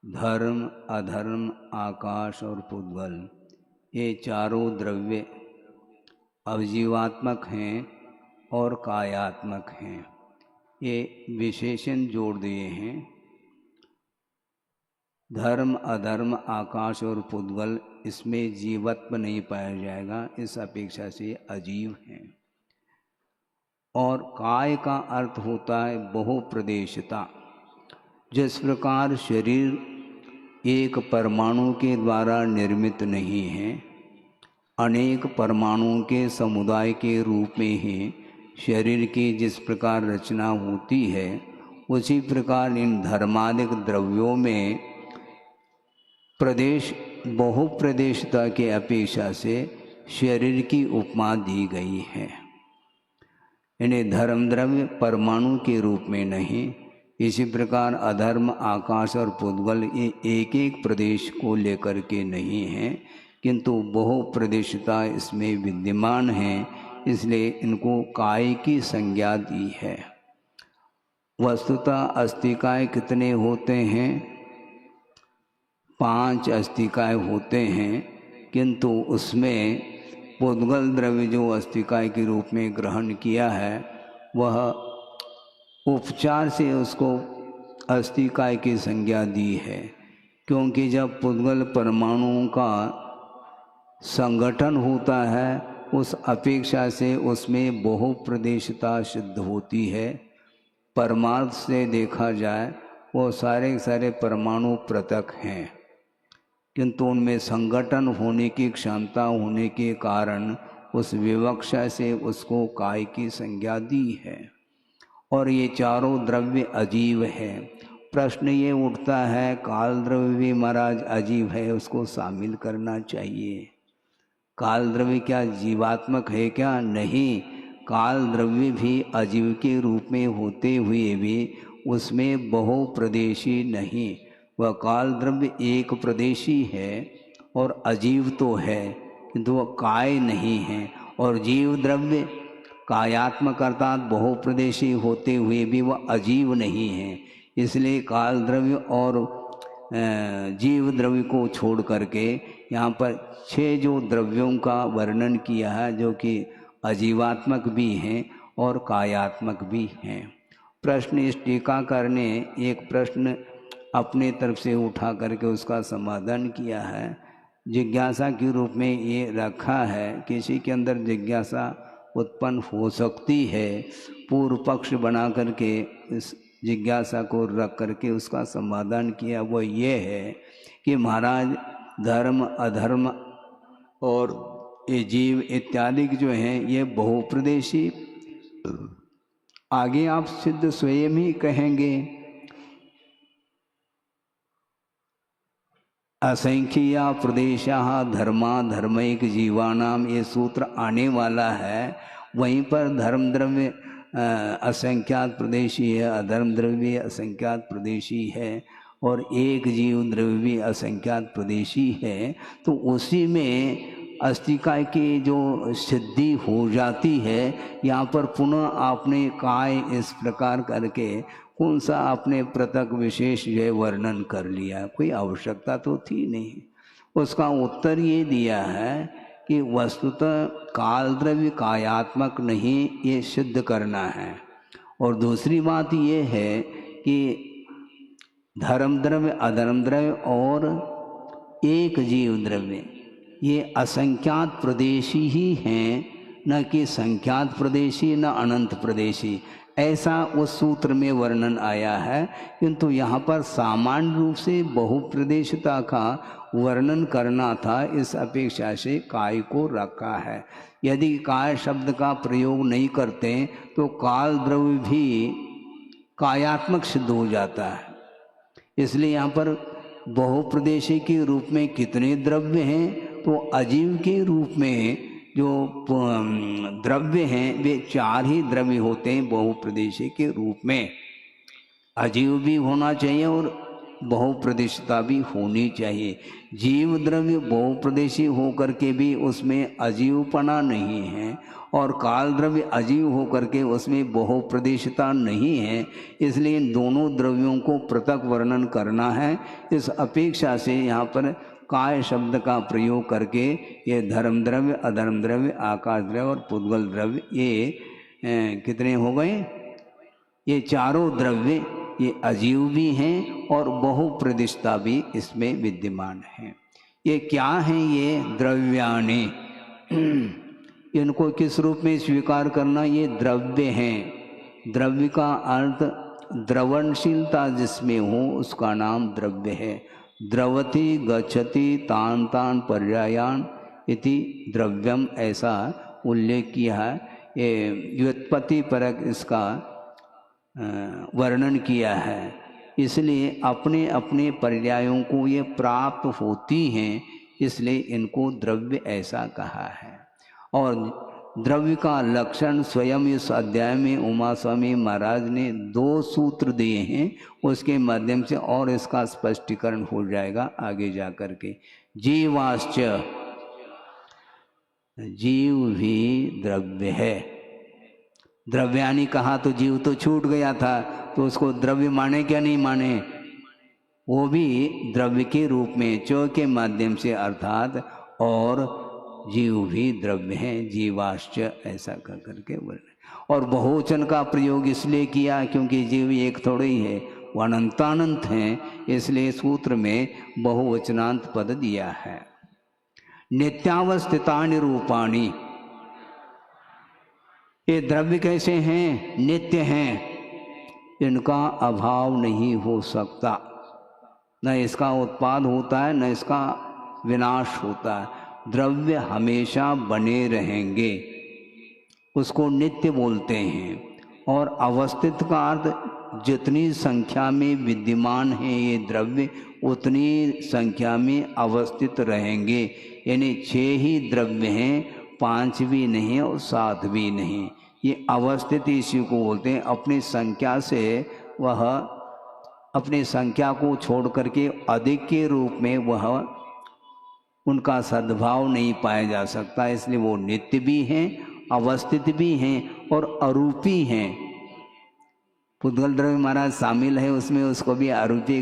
धर्म, अधर्म, आकाश और पुद्गल, ये चारों द्रव्य अवजीवात्मक हैं और कायात्मक हैं। ये विशेषण जोड़ दिए हैं। धर्म, अधर्म, आकाश और पुद्गल, इसमें जीवत्व नहीं पाया जाएगा, इस अपेक्षा से अजीव हैं। और काय का अर्थ होता है बहुप्रदेशता। जिस प्रकार शरीर एक परमाणु के द्वारा निर्मित नहीं है, अनेक परमाणुओं के समुदाय के रूप में ही शरीर की जिस प्रकार रचना होती है, उसी प्रकार इन धर्मादिक द्रव्यों में प्रदेश बहुप्रदेशता के अपेक्षा से शरीर की उपमा दी गई है। इन्हें धर्म द्रव्य परमाणु के रूप में नहीं, इसी प्रकार अधर्म, आकाश और पुद्गल ये एक एक प्रदेश को लेकर के नहीं हैं, किंतु बहुप्रदेशता इसमें विद्यमान है, इसलिए इनको काय की संज्ञा दी है। वस्तुतः अस्थिकाय कितने होते हैं? 5 अस्थिकाय होते हैं, किंतु उसमें पुद्गल द्रव्य जो अस्थिकाय के रूप में ग्रहण किया है, वह उपचार से उसको अस्थिकाय की संज्ञा दी है। क्योंकि जब पुद्गल परमाणुओं का संगठन होता है, उस अपेक्षा से उसमें बहुप्रदेशता सिद्ध होती है। परमार्थ से देखा जाए वो सारे सारे परमाणु पृथक हैं, किंतु उनमें संगठन होने की क्षमता होने के कारण उस विवक्षा से उसको काय की संज्ञा दी है। और ये चारों द्रव्य अजीव है। प्रश्न ये उठता है, काल द्रव्य भी महाराज अजीव है, उसको शामिल करना चाहिए। काल द्रव्य क्या जीवात्मक है क्या? नहीं, काल द्रव्य भी अजीव के रूप में होते हुए भी उसमें बहुप्रदेशी नहीं। वह काल द्रव्य एक प्रदेशी है और अजीव तो है, किंतु वह काय नहीं है। और जीव द्रव्य कायात्मक अर्थात बहुप्रदेशी होते हुए भी वह अजीव नहीं है। इसलिए काल द्रव्य और जीव द्रव्य को छोड़ करके यहाँ पर 6 जो द्रव्यों का वर्णन किया है, जो कि अजीवात्मक भी हैं और कायात्मक भी हैं। प्रश्न इस टीकाकार ने एक प्रश्न अपने तरफ से उठा करके उसका समाधान किया है। जिज्ञासा के रूप में ये रखा है, किसी के अंदर जिज्ञासा उत्पन्न हो सकती है, पूर्व पक्ष बना करके इस जिज्ञासा को रख करके उसका समाधान किया। वो ये है कि महाराज धर्म, अधर्म और ये जीव इत्यादि जो हैं ये बहुप्रदेशी, आगे आप सिद्ध स्वयं ही कहेंगे, असंख्या प्रदेशा धर्मा धर्मैक जीवानाम, ये सूत्र आने वाला है। वहीं पर धर्म द्रव्य असंख्यात प्रदेशी है, अधर्म द्रव्य असंख्यात प्रदेशी है और एक जीव द्रव्य भी असंख्यात प्रदेशी है। तो उसी में अस्थिकाय की जो सिद्धि हो जाती है, यहाँ पर पुनः आपने काय इस प्रकार करके कौन सा आपने पृथक विशेष जो वर्णन कर लिया? कोई आवश्यकता तो थी नहीं। उसका उत्तर ये दिया है कि वस्तुतः काल द्रव्य कायात्मक नहीं, ये सिद्ध करना है। और दूसरी बात ये है कि धर्म द्रव्य, अधर्म द्रव्य और एक जीव द्रव्य ये असंख्यात प्रदेशी ही हैं, न कि संख्यात प्रदेशी न अनंत प्रदेशी, ऐसा उस सूत्र में वर्णन आया है। किंतु यहाँ पर सामान्य रूप से बहुप्रदेशता का वर्णन करना था, इस अपेक्षा से काय को रखा है। यदि काय शब्द का प्रयोग नहीं करते तो काल द्रव्य भी कायात्मक सिद्ध हो जाता है। इसलिए यहाँ पर बहुप्रदेशी के रूप में कितने द्रव्य हैं? तो अजीव के रूप में जो द्रव्य हैं वे 4 ही द्रव्य होते हैं बहुप्रदेशी के रूप में। अजीव भी होना चाहिए और बहुप्रदेशता भी होनी चाहिए। जीव द्रव्य बहुप्रदेशी होकर के भी उसमें अजीवपना नहीं है, और काल द्रव्य अजीव होकर के उसमें बहुप्रदेशता नहीं है। इसलिए इन दोनों द्रव्यों को पृथक वर्णन करना है। इस अपेक्षा से यहाँ पर काय शब्द का प्रयोग करके ये धर्म द्रव्य, अधर्म द्रव्य, आकाश द्रव्य और पुद्गल द्रव्य, ये कितने हो गए? ये चारों द्रव्य ये अजीव भी हैं और बहुप्रदिष्टा भी इसमें विद्यमान है। ये क्या हैं? ये द्रव्याणि। इनको किस रूप में स्वीकार करना? ये द्रव्य हैं। द्रव्य का अर्थ द्रवणशीलता जिसमें हो उसका नाम द्रव्य है। द्रवति गच्छति तान तान पर्यायान इति द्रव्यम, ऐसा उल्लेख किया है। ये व्युत्पत्ति परक इसका वर्णन किया है। इसलिए अपने अपने पर्यायों को ये प्राप्त होती हैं, इसलिए इनको द्रव्य ऐसा कहा है। और द्रव्य का लक्षण स्वयं इस अध्याय में उमा स्वामी महाराज ने 2 सूत्र दिए हैं, उसके माध्यम से और इसका स्पष्टीकरण हो जाएगा आगे जा कर के। जीवाश्च, जीव भी द्रव्य है। द्रव्यानि कहा तो जीव तो छूट गया था, तो उसको द्रव्य माने क्या नहीं माने? वो भी द्रव्य के रूप में च के माध्यम से अर्थात, और जीव भी द्रव्य हैं। जीवाश्च ऐसा कर करके वर्णन। और बहुवचन का प्रयोग इसलिए किया क्योंकि जीव एक थोड़े ही है, वो अनंतानंत हैं, इसलिए सूत्र में बहुवचनांत पद दिया है। नित्यावस्थितानि रूपाणि, ये द्रव्य कैसे हैं? नित्य हैं, इनका अभाव नहीं हो सकता। न इसका उत्पाद होता है न इसका विनाश होता है। द्रव्य हमेशा बने रहेंगे, उसको नित्य बोलते हैं। और अवस्थित का अर्थ जितनी संख्या में विद्यमान है ये द्रव्य, उतनी संख्या में अवस्थित रहेंगे। यानी 6 ही द्रव्य हैं, 5 भी नहीं और 7 भी नहीं। ये अवस्थित इसी को बोलते हैं। अपनी संख्या से वह अपनी संख्या को छोड़ करके अधिक के रूप में वह उनका सद्भाव नहीं पाया जा सकता, इसलिए वो नित्य भी हैं, अवस्थित भी हैं और अरूपी हैं। पुद्गल द्रव्य महाराज शामिल है उसमें, उसको भी अरूपी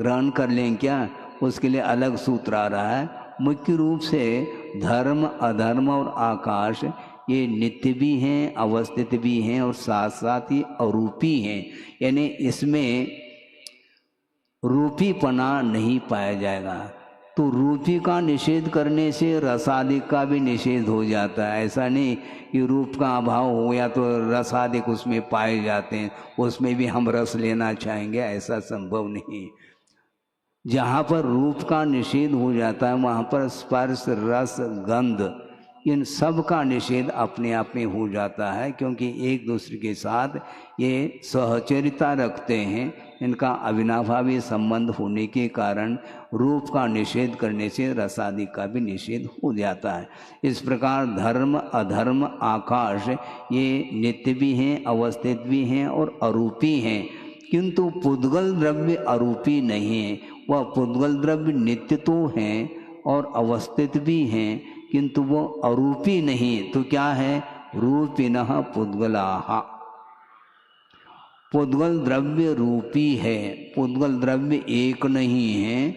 ग्रहण कर लें क्या? उसके लिए अलग सूत्र आ रहा है। मुख्य रूप से धर्म, अधर्म और आकाश ये नित्य भी हैं, अवस्थित भी हैं और साथ साथ ही अरूपी हैं। यानी इसमें रूपीपना नहीं पाया जाएगा। तो रूपी का निषेध करने से रसादिक का भी निषेध हो जाता है। ऐसा नहीं कि रूप का अभाव हो गया तो रसादिक उसमें पाए जाते हैं, उसमें भी हम रस लेना चाहेंगे, ऐसा संभव नहीं। जहाँ पर रूप का निषेध हो जाता है वहाँ पर स्पर्श, रस, गंध, इन सब का निषेध अपने आप में हो जाता है, क्योंकि एक दूसरे के साथ ये सहचरिता रखते हैं। इनका अविनाभावी संबंध होने के कारण रूप का निषेध करने से रसादि का भी निषेध हो जाता है। इस प्रकार धर्म, अधर्म, आकाश ये नित्य भी हैं, अवस्थित भी हैं और अरूपी हैं। किंतु पुद्गल द्रव्य अरूपी नहीं है। वह पुद्गल द्रव्य नित्य तो हैं और अवस्थित भी हैं, किंतु वो अरूपी नहीं। तो क्या है? रूपिणः पुद्गलाः। पुद्गल द्रव्य रूपी है, पुद्गल द्रव्य एक नहीं है,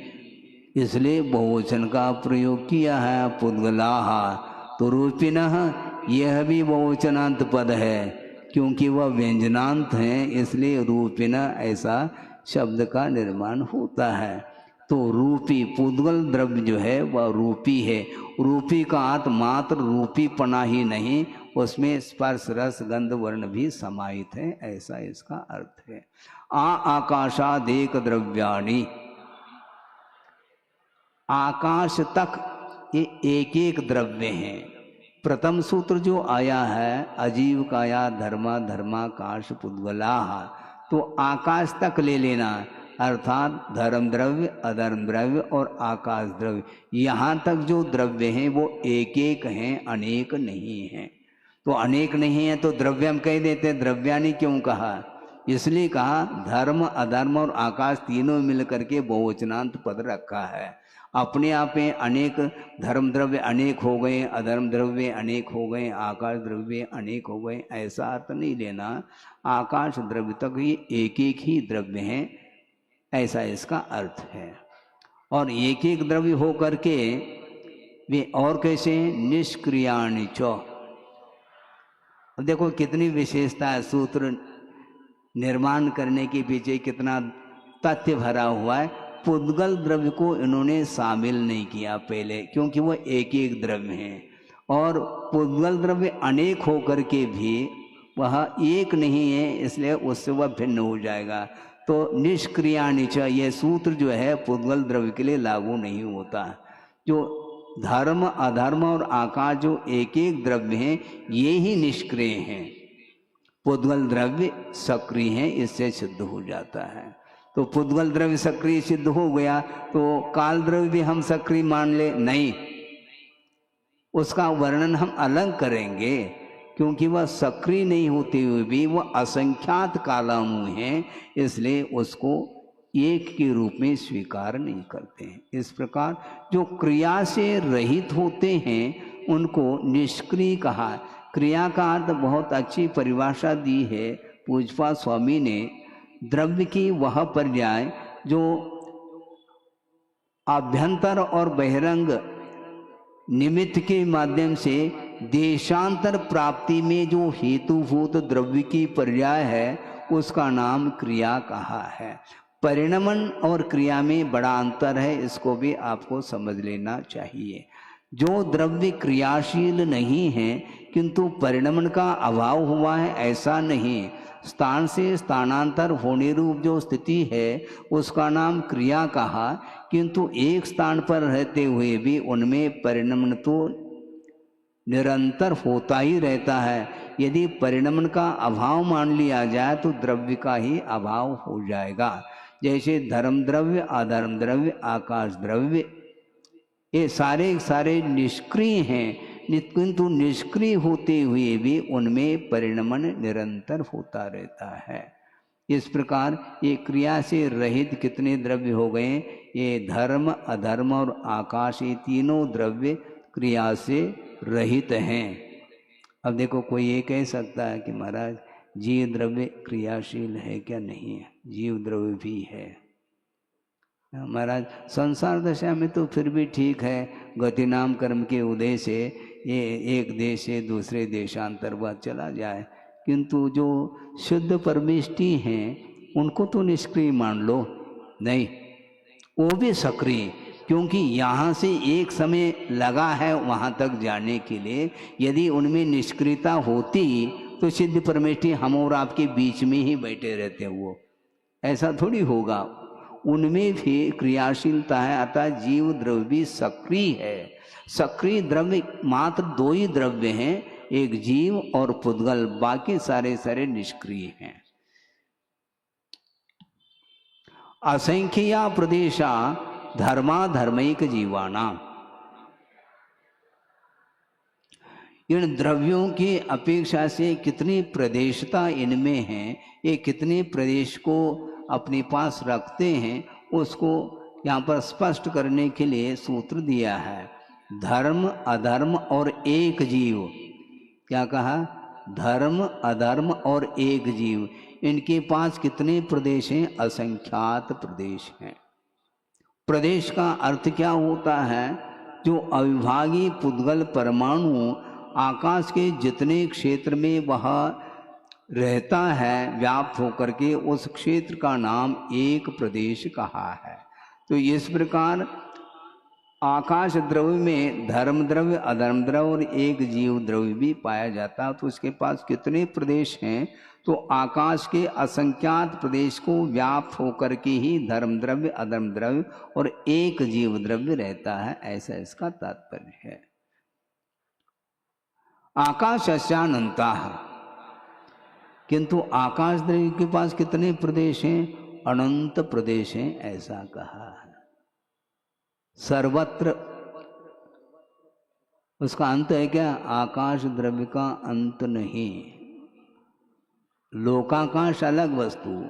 इसलिए बहुवचन का प्रयोग किया है, पुद्गलाः। तो रूपिणः यह भी बहुवचनांत पद है, क्योंकि वह व्यंजनांत हैं, इसलिए रूपिणः ऐसा शब्द का निर्माण होता है। तो रूपी पुद्गल द्रव्य जो है वह रूपी है। रूपी का अर्थ मात्र रूपीपना ही नहीं, उसमें स्पर्श, रस, गंध, वर्ण भी समाहित है, ऐसा इसका अर्थ है। आकाशादेक द्रव्याणि, आकाश तक ये एक एक द्रव्य हैं। प्रथम सूत्र जो आया है अजीव काया धर्मा धर्माकाश पुद्गलाः, तो आकाश तक ले लेना, अर्थात धर्म द्रव्य, अधर्म द्रव्य और आकाश द्रव्य, यहाँ तक जो द्रव्य हैं वो एक एक हैं, अनेक नहीं हैं। तो अनेक नहीं है तो द्रव्य हम कह देते हैं, द्रव्यानि क्यों कहा? इसलिए कहा धर्म अधर्म और आकाश तीनों मिलकर के बहुवचनांत पद रखा है। अपने आप में अनेक धर्म द्रव्य अनेक हो गए, अधर्म द्रव्य अनेक हो गए, आकाश द्रव्य अनेक हो गए, ऐसा अर्थ नहीं लेना। आकाश द्रव्य तक ही एक एक ही द्रव्य हैं, ऐसा इसका अर्थ है। और एक एक द्रव्य हो करके वे और कैसे निष्क्रियाणि च। देखो कितनी विशेषता है, सूत्र निर्माण करने के पीछे कितना तथ्य भरा हुआ है। पुद्गल द्रव्य को इन्होंने शामिल नहीं किया पहले, क्योंकि वो एक एक द्रव्य हैं, और पुद्गल द्रव्य अनेक होकर के भी वह एक नहीं है, इसलिए उससे वह भिन्न हो जाएगा। तो निष्क्रियाणि च यह सूत्र जो है पुद्गल द्रव्य के लिए लागू नहीं होता। जो धर्म अधर्म और आकाश जो एक एक द्रव्य हैं ये ही निष्क्रिय हैं, पुद्गल द्रव्य सक्रिय हैं, इससे सिद्ध हो जाता है। तो पुद्गल द्रव्य सक्रिय सिद्ध हो गया तो काल द्रव्य भी हम सक्रिय मान ले? नहीं, उसका वर्णन हम अलग करेंगे, क्योंकि वह सक्रिय नहीं होते हुए भी वह असंख्यात कालामु हैं, इसलिए उसको एक के रूप में स्वीकार नहीं करते हैं। इस प्रकार जो क्रिया से रहित होते हैं उनको निष्क्रिय कहा। क्रिया का अर्थ बहुत अच्छी परिभाषा दी है पूज्यपाद स्वामी ने। द्रव्य की वह पर्याय जो आभ्यंतर और बहिरंग निमित्त के माध्यम से देशांतर प्राप्ति में जो हेतुभूत द्रव्य की पर्याय है उसका नाम क्रिया कहा है। परिणमन और क्रिया में बड़ा अंतर है, इसको भी आपको समझ लेना चाहिए। जो द्रव्य क्रियाशील नहीं है किंतु परिणमन का अभाव हुआ है ऐसा नहीं, स्थान से स्थानांतर होने रूप जो स्थिति है उसका नाम क्रिया कहा, किंतु एक स्थान पर रहते हुए भी उनमें परिणमन तो निरंतर होता ही रहता है। यदि परिणमन का अभाव मान लिया जाए तो द्रव्य का ही अभाव हो जाएगा। जैसे धर्म द्रव्य अधर्म द्रव्य आकाश द्रव्य ये सारे निष्क्रिय हैं, किंतु निष्क्रिय होते हुए भी उनमें परिणमन निरंतर होता रहता है। इस प्रकार ये क्रिया से रहित कितने द्रव्य हो गए? ये धर्म अधर्म और आकाश ये तीनों द्रव्य क्रिया से रहित हैं। अब देखो कोई ये कह सकता है कि महाराज जीव द्रव्य क्रियाशील है क्या? नहीं है, जीव द्रव्य भी है महाराज। संसार दशा में तो फिर भी ठीक है, गति नाम कर्म के उदय से ये एक देश से दूसरे देशांतर्गत चला जाए, किंतु जो शुद्ध परमेष्टि हैं उनको तो निष्क्रिय मान लो। नहीं, वो भी सक्रिय, क्योंकि यहाँ से एक समय लगा है वहाँ तक जाने के लिए। यदि उनमें निष्क्रियता होती तो सिद्ध परमेष्टि हम और आपके बीच में ही बैठे रहते, वो ऐसा थोड़ी होगा। उनमें भी क्रियाशीलता है, अतः जीव द्रव्य भी सक्रिय है। सक्रिय द्रव्य मात्र दो ही द्रव्य हैं, एक जीव और पुद्गल, बाकी सारे निष्क्रिय हैं। असंख्या प्रदेशा धर्माधर्मैक जीवाना। इन द्रव्यों की अपेक्षा से कितनी प्रदेशता इनमें है, ये कितने प्रदेश को अपने पास रखते हैं, उसको यहाँ पर स्पष्ट करने के लिए सूत्र दिया है। धर्म अधर्म और एक जीव। क्या कहा? धर्म अधर्म और एक जीव। इनके पास कितने प्रदेश हैं? असंख्यात प्रदेश हैं। प्रदेश का अर्थ क्या होता है? जो अविभागी पुद्गल परमाणु आकाश के जितने क्षेत्र में वह रहता है व्याप्त होकर के, उस क्षेत्र का नाम एक प्रदेश कहा है। तो इस प्रकार आकाश द्रव्य में धर्म द्रव्य अधर्म द्रव्य और एक जीव द्रव्य भी पाया जाता है। तो उसके पास कितने प्रदेश हैं? तो आकाश के असंख्यात प्रदेश को व्याप्त होकर के ही धर्म द्रव्य अधर्म द्रव्य और एक जीव द्रव्य रहता है, ऐसा इसका तात्पर्य है। आकाशस्यानंता, किंतु आकाश द्रव्य के पास कितने प्रदेश हैं? अनंत प्रदेश हैं, ऐसा कहा है। सर्वत्र उसका अंत है क्या? आकाश द्रव्य का अंत नहीं। लोकाकाश अलग वस्तु,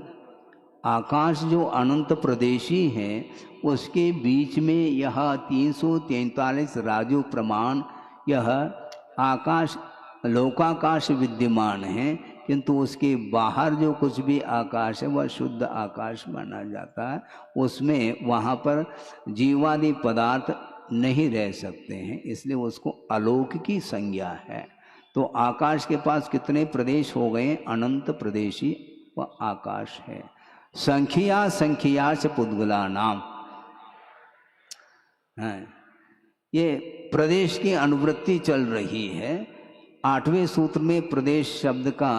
आकाश जो अनंत प्रदेशी है उसके बीच में यह 343 राजो प्रमाण यह आकाश लोकाकाश विद्यमान है, किंतु उसके बाहर जो कुछ भी आकाश है वह शुद्ध आकाश माना जाता है। उसमें वहाँ पर जीवादि पदार्थ नहीं रह सकते हैं, इसलिए उसको अलोक की संज्ञा है। तो आकाश के पास कितने प्रदेश हो गए? अनंत प्रदेशी वह आकाश है। संख्या संख्या से पुद्गला नाम है। ये प्रदेश की अनुवृत्ति चल रही है। 8वें सूत्र में प्रदेश शब्द का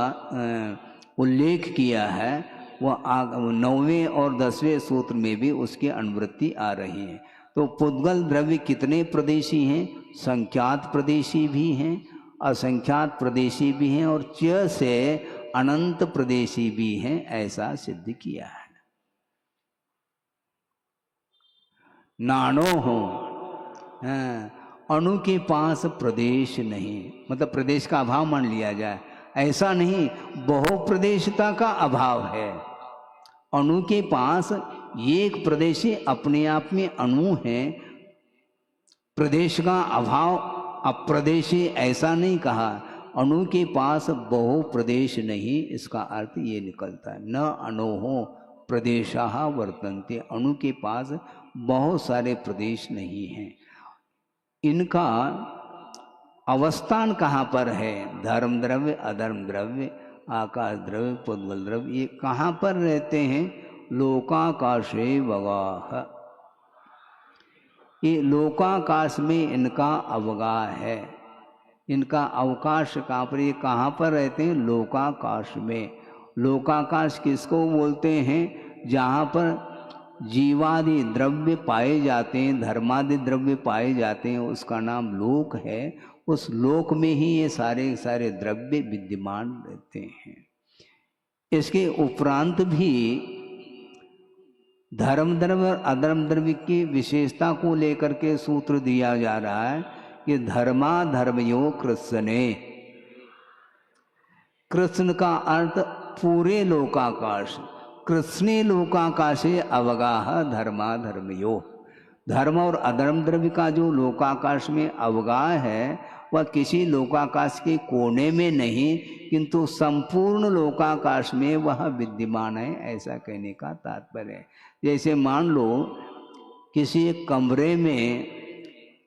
उल्लेख किया है, वह 9वें और 10वें सूत्र में भी उसकी अनुवृत्ति आ रही है। तो पुद्गल द्रव्य कितने प्रदेशी हैं? संख्यात प्रदेशी भी हैं, असंख्यात प्रदेशी भी हैं और च से अनंत प्रदेशी भी हैं, ऐसा सिद्ध किया है। नानो हो, अणु के पास प्रदेश नहीं, मतलब प्रदेश का अभाव मान लिया जाए, ऐसा नहीं, बहुप्रदेशता का अभाव है। अणु के पास एक प्रदेश अपने आप में अणु है, प्रदेश का अभाव अप्रदेशी ऐसा नहीं कहा। अणु के पास बहु प्रदेश नहीं, इसका अर्थ ये निकलता है न अणोहो प्रदेशाः वर्तन्ते, अणु के पास बहुत सारे प्रदेश नहीं हैं। इनका अवस्थान कहाँ पर है? धर्म द्रव्य, अधर्म द्रव्य, आकाश द्रव्य, पुद्गल द्रव्य, ये कहाँ पर रहते हैं? लोकाकाशे वगाह, ये लोकाकाश में इनका अवगाह है, इनका अवकाश कहाँ पर? ये कहाँ पर रहते हैं? लोकाकाश में। लोकाकाश किसको बोलते हैं? जहाँ पर जीवादि द्रव्य पाए जाते हैं, धर्मादि द्रव्य पाए जाते हैं, उसका नाम लोक है। उस लोक में ही ये सारे सारे द्रव्य विद्यमान रहते हैं। इसके उपरांत भी धर्म द्रव्य और अधर्म द्रव्य की विशेषता को लेकर के सूत्र दिया जा रहा है कि धर्मा धर्मयो कृष्णे। कृष्ण का अर्थ पूरे लोकाकाश, कृष्णे लोकाकाशे अवगाह धर्मा धर्मयो। धर्म और अधर्म द्रव्य का जो लोकाकाश में अवगाह है वह किसी लोकाकाश के कोने में नहीं, किंतु संपूर्ण लोकाकाश में वह विद्यमान है, ऐसा कहने का तात्पर्य है। जैसे मान लो किसी एक कमरे में,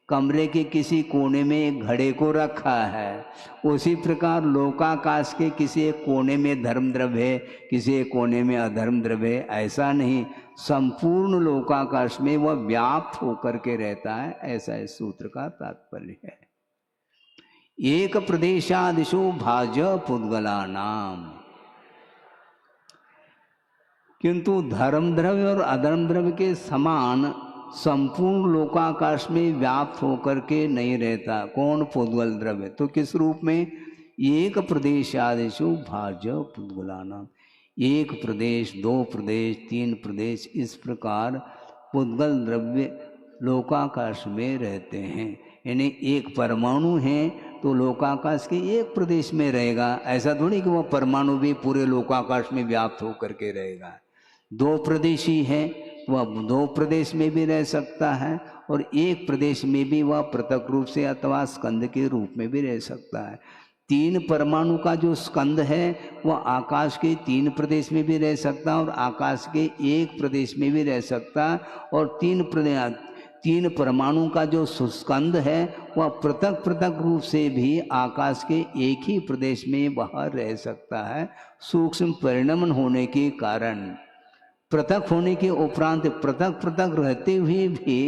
कमरे के किसी कोने में एक घड़े को रखा है, उसी प्रकार लोकाकाश के किसी एक कोने में धर्म द्रव्य है, किसी एक कोने में अधर्म द्रव्य है, ऐसा नहीं, संपूर्ण लोकाकाश में वह व्याप्त होकर के रहता है, ऐसा इस सूत्र का तात्पर्य है। एक प्रदेशादिशो भाज पुद्गला नाम, किंतु धर्म द्रव्य और अधर्म द्रव्य के समान संपूर्ण लोकाकाश में व्याप्त होकर के नहीं रहता। कौन? पुद्गल द्रव्य। तो किस रूप में? एक प्रदेशादिशो भाज पुद्गला नाम, एक प्रदेश, दो प्रदेश, तीन प्रदेश, इस प्रकार पुद्गल द्रव्य लोकाकाश में रहते हैं। यानी एक परमाणु है तो लोकाकाश के एक प्रदेश में रहेगा, ऐसा थोड़ी कि वह परमाणु भी पूरे लोकाकाश में व्याप्त होकर के रहेगा। दो प्रदेशी है, वह दो प्रदेश में भी रह सकता है और एक प्रदेश में भी वह पृथक रूप से अथवा स्कंद के रूप में भी रह सकता है। तीन परमाणु का जो स्कंद है वह आकाश के तीन प्रदेश में भी रह सकता है और आकाश के एक प्रदेश में भी रह सकता है, और तीन परमाणु का जो स्कंद है वह पृथक पृथक रूप से भी आकाश के एक ही प्रदेश में बाहर रह सकता है। सूक्ष्म परिणमन होने के कारण, पृथक होने के उपरांत पृथक पृथक रहते हुए भी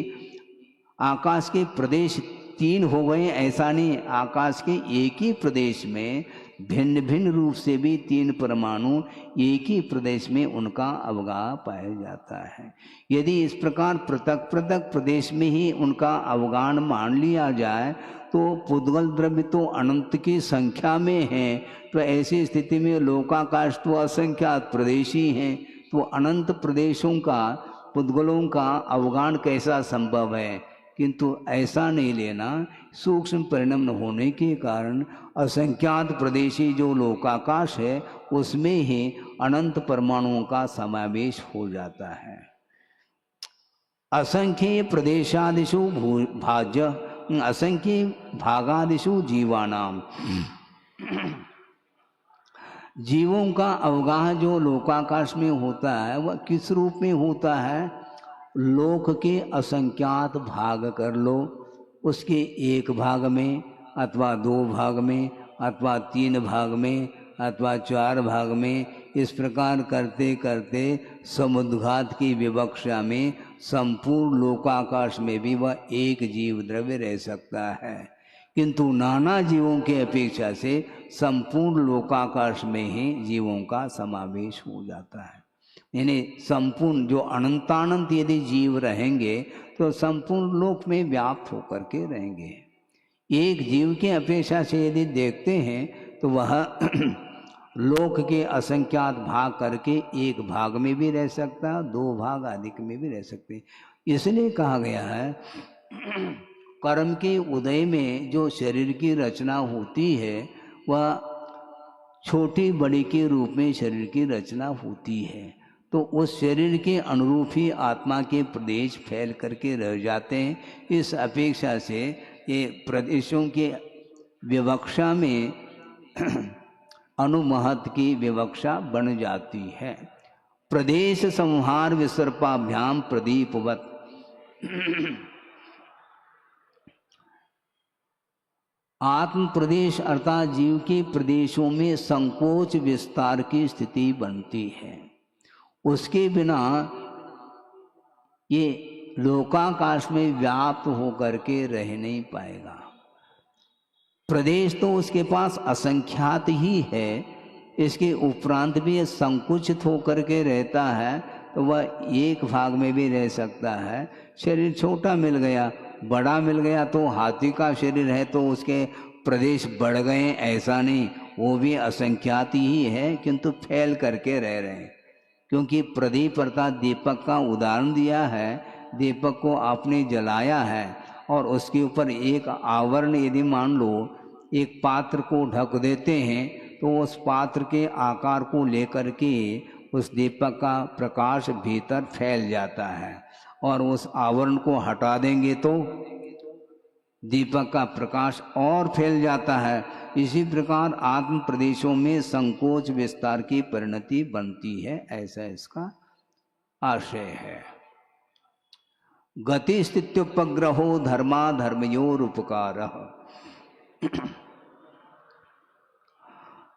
आकाश के प्रदेश तीन हो गए, ऐसा नहीं, आकाश के एक ही प्रदेश में भिन्न भिन्न रूप से भी तीन परमाणु एक ही प्रदेश में उनका अवगाह पाया जाता है। यदि इस प्रकार पृथक पृथक प्रदेश में ही उनका अवगाहन मान लिया जाए तो पुद्गल द्रव्य तो अनंत की संख्या में है, तो ऐसी स्थिति में लोकाकाश तो असंख्यात प्रदेशी हैं, तो अनंत प्रदेशों का, पुद्गलों का अवगाहन कैसा संभव है? किंतु ऐसा नहीं लेना। सूक्ष्म परिणाम होने के कारण असंख्यात प्रदेशी जो लोकाकाश है उसमें ही अनंत परमाणुओं का समावेश हो जाता है। असंख्य प्रदेशादिषु भाज्य असंख्य भागादिषु जीवानाम, जीवों का अवगाह जो लोकाकाश में होता है वह किस रूप में होता है? लोक के असंख्यात भाग कर लो, उसके एक भाग में अथवा दो भाग में अथवा तीन भाग में अथवा चार भाग में, इस प्रकार करते करते समुद्घात की विवक्षा में संपूर्ण लोकाकाश में भी वह एक जीव द्रव्य रह सकता है। किंतु नाना जीवों के अपेक्षा से संपूर्ण लोकाकाश में ही जीवों का समावेश हो जाता है। यानी संपूर्ण जो अनंतानंत यदि जीव रहेंगे तो संपूर्ण लोक में व्याप्त होकर के रहेंगे। एक जीव के अपेक्षा से यदि देखते हैं तो वह लोक के असंख्यात भाग करके एक भाग में भी रह सकता, दो भाग अधिक में भी रह सकते। इसलिए कहा गया है कर्म के उदय में जो शरीर की रचना होती है वह छोटी बड़ी के रूप में शरीर की रचना होती है, तो उस शरीर के अनुरूप ही आत्मा के प्रदेश फैल करके रह जाते हैं। इस अपेक्षा से ये प्रदेशों के विवक्षा में अनुमहत की विवक्षा बन जाती है। प्रदेश संहार विसर्पाभ्याम प्रदीपवत, आत्म प्रदेश अर्थात जीव के प्रदेशों में संकोच विस्तार की स्थिति बनती है। उसके बिना ये लोकाकाश में व्याप्त होकर के रह नहीं पाएगा। प्रदेश तो उसके पास असंख्यात ही है, इसके उपरांत भी ये संकुचित होकर के रहता है, तो वह एक भाग में भी रह सकता है। शरीर छोटा मिल गया, बड़ा मिल गया तो हाथी का शरीर है तो उसके प्रदेश बढ़ गए, ऐसा नहीं, वो भी असंख्यात ही है किंतु फैल करके रह रहे हैं। क्योंकि प्रदीप अर्थात दीपक का उदाहरण दिया है, दीपक को आपने जलाया है और उसके ऊपर एक आवरण यदि मान लो एक पात्र को ढक देते हैं तो उस पात्र के आकार को लेकर के उस दीपक का प्रकाश भीतर फैल जाता है, और उस आवरण को हटा देंगे तो दीपक का प्रकाश और फैल जाता है। इसी प्रकार आत्म प्रदेशों में संकोच विस्तार की परिणति बनती है, ऐसा इसका आशय है। गति स्थित्युपग्रहो धर्मा धर्मयोर उपकारः,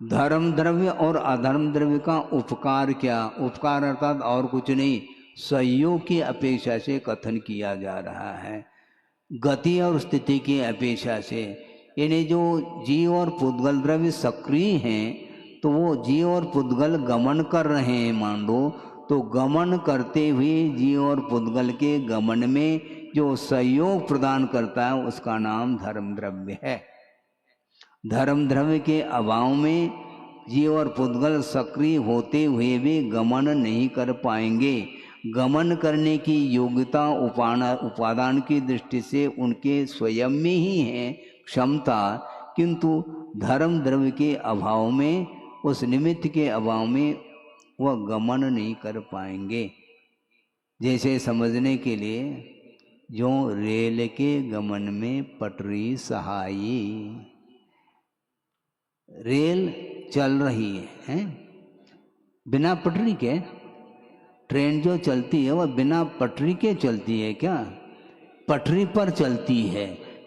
धर्म द्रव्य और अधर्म द्रव्य का उपकार क्या? उपकार अर्थात और कुछ नहीं, सहयोग की अपेक्षा से कथन किया जा रहा है। गति और स्थिति की अपेक्षा से, यानी जो जीव और पुद्गल द्रव्य सक्रिय हैं तो वो जीव और पुद्गल गमन कर रहे हैं मान लो, तो गमन करते हुए जीव और पुद्गल के गमन में जो सहयोग प्रदान करता है उसका नाम धर्म द्रव्य है। धर्म द्रव्य के अभाव में जीव और पुद्गल सक्रिय होते हुए भी गमन नहीं कर पाएंगे। गमन करने की योग्यता उपादान की दृष्टि से उनके स्वयं में ही है क्षमता, किंतु धर्म द्रव्य के अभाव में, उस निमित्त के अभाव में वह गमन नहीं कर पाएंगे। जैसे समझने के लिए, जो रेल के गमन में पटरी सहाई, रेल चल रही है बिना पटरी के, ट्रेन जो चलती है वह बिना पटरी के चलती है क्या? पटरी पर चलती है,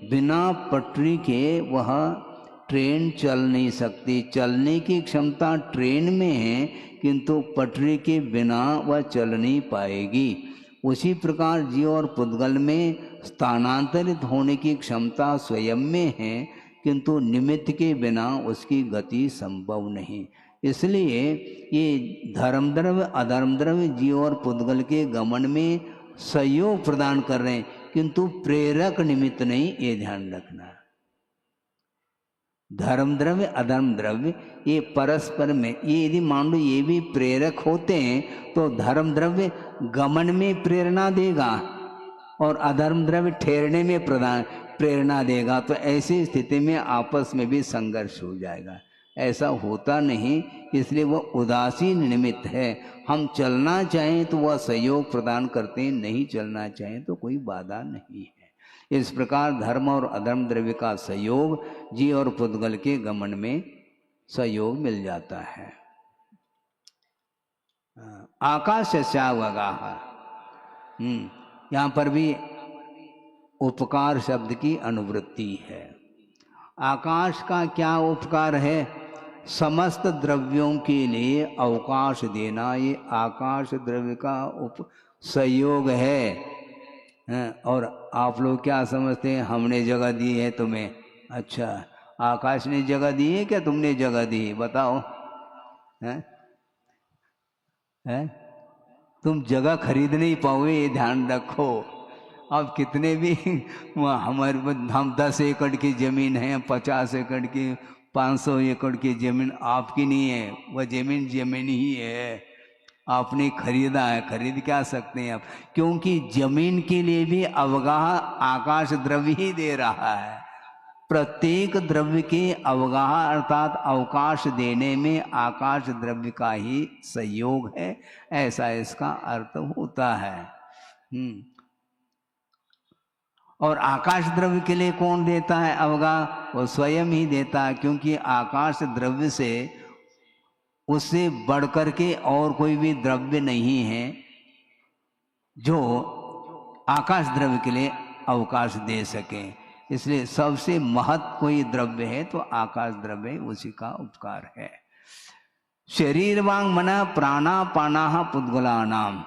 बिना पटरी के वह ट्रेन चल नहीं सकती। चलने की क्षमता ट्रेन में है किंतु पटरी के बिना वह चल नहीं पाएगी। उसी प्रकार जीव और पुद्गल में स्थानांतरित होने की क्षमता स्वयं में है किंतु निमित्त के बिना उसकी गति संभव नहीं। इसलिए ये धर्म द्रव्य अधर्म द्रव्य जीव और पुद्गल के गमन में सहयोग प्रदान कर रहे हैं किंतु प्रेरक निमित्त नहीं, ये ध्यान रखना। धर्म द्रव्य अधर्म द्रव्य ये परस्पर में, ये यदि मान लो ये भी प्रेरक होते हैं तो धर्म द्रव्य गमन में प्रेरणा देगा, और अधर्म द्रव्य ठहरने में प्रेरणा देगा, तो ऐसी स्थिति में आपस में भी संघर्ष हो जाएगा। ऐसा होता नहीं, इसलिए वह उदासीन निमित्त है। हम चलना चाहें तो वह सहयोग प्रदान करते हैं, नहीं चलना चाहें तो कोई बाधा नहीं है। इस प्रकार धर्म और अधर्म द्रव्य का सहयोग जीव और पुद्गल के गमन में सहयोग मिल जाता है। आकाश श्यावगाह, यहाँ पर भी उपकार शब्द की अनुवृत्ति है। आकाश का क्या उपकार है? समस्त द्रव्यों के लिए अवकाश देना, ये आकाश द्रव्य का सहयोग है। और आप लोग क्या समझते हैं, हमने जगह दी है तुम्हें? अच्छा, आकाश ने जगह दी है क्या तुमने जगह दी? बताओ। हैं? तुम जगह खरीद नहीं पाओगे, ये ध्यान रखो। अब कितने भी हम 10 एकड़ की जमीन है, 50 एकड़ की, 500 एकड़ की जमीन आपकी नहीं है, वह जमीन जमीन ही है, आपने खरीदा है। खरीद क्या सकते हैं आप? क्योंकि जमीन के लिए भी अवगाह आकाश द्रव्य ही दे रहा है। प्रत्येक द्रव्य के अवगाह अर्थात अवकाश देने में आकाश द्रव्य का ही सहयोग है, ऐसा इसका अर्थ होता है। और आकाश द्रव्य के लिए कौन देता है अवगाह? वो स्वयं ही देता है, क्योंकि आकाश द्रव्य से उससे बढ़कर के और कोई भी द्रव्य नहीं है जो आकाश द्रव्य के लिए अवकाश दे सके। इसलिए सबसे महत्व कोई द्रव्य है तो आकाश द्रव्य, उसी का उपकार है। शरीर वांग मना प्राणा पाना पुद्गलानाम,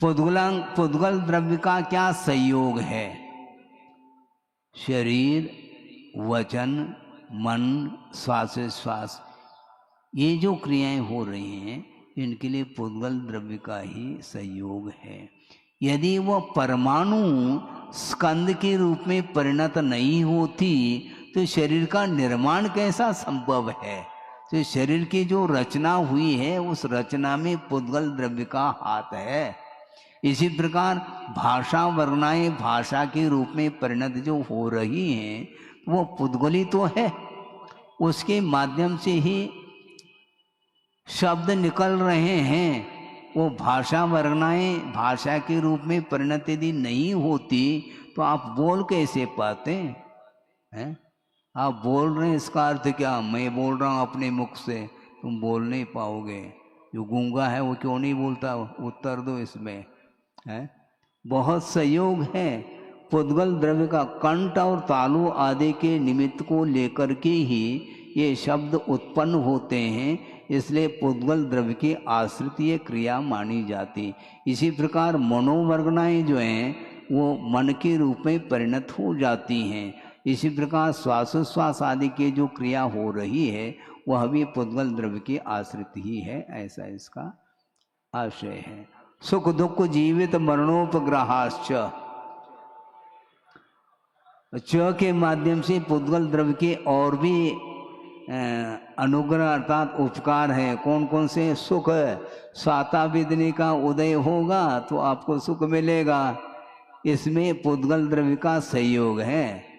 पुद्गल द्रव्य का क्या संयोग है? शरीर, वचन, मन, श्वास श्वास, ये जो क्रियाएं हो रही हैं इनके लिए पुद्गल द्रव्य का ही संयोग है। यदि वह परमाणु स्कंद के रूप में परिणत नहीं होती तो शरीर का निर्माण कैसा संभव है? तो शरीर की जो रचना हुई है उस रचना में पुद्गल द्रव्य का हाथ है। इसी प्रकार भाषा वर्णाएं भाषा के रूप में परिणत जो हो रही हैं वो पुद्गली तो है, उसके माध्यम से ही शब्द निकल रहे हैं। वो भाषा वर्णाएं भाषा के रूप में परिणत यदि नहीं होती तो आप बोल कैसे पाते हैं? आप बोल रहे हैं, इसका अर्थ क्या? मैं बोल रहा हूँ अपने मुख से, तुम बोल नहीं पाओगे। जो गूंगा है वो क्यों नहीं बोलता? उत्तर दो इसमें। बहुत संयोग है पुद्गल द्रव्य का। कंठ और तालु आदि के निमित्त को लेकर के ही ये शब्द उत्पन्न होते हैं, इसलिए पुद्गल द्रव्य की आश्रित ये क्रिया मानी जाती। इसी प्रकार मनोवर्गनाएं जो हैं वो मन के रूप में परिणत हो जाती हैं। इसी प्रकार श्वासोश्वास आदि की जो क्रिया हो रही है वह भी पुद्गल द्रव्य की आश्रित ही है, ऐसा इसका आशय है। सुख दुख जीवित मरणोपग्रहाश्च, च के माध्यम से पुद्गल द्रव्य के और भी अनुग्रह अर्थात उपकार है। कौन कौन से? सुख, साता वेदनी का उदय होगा तो आपको सुख मिलेगा, इसमें पुद्गल द्रव्य का सहयोग है।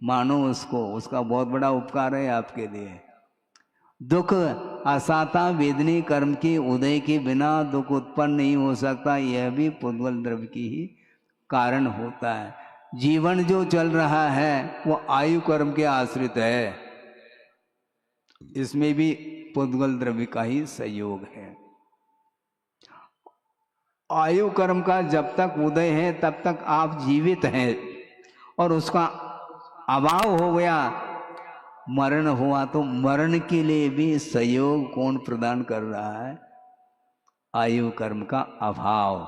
मानो उसको, उसका बहुत बड़ा उपकार है आपके लिए। दुख, असाता वेदनी कर्म के उदय के बिना दुख उत्पन्न नहीं हो सकता, यह भी पुद्गल द्रव्य की ही कारण होता है। जीवन जो चल रहा है वो आयु कर्म के आश्रित है, इसमें भी पुद्गल द्रव्य का ही सहयोग है। आयु कर्म का जब तक उदय है तब तक आप जीवित हैं, और उसका अभाव हो गया, मरण हुआ, तो मरण के लिए भी सहयोग कौन प्रदान कर रहा है? आयु कर्म का अभाव।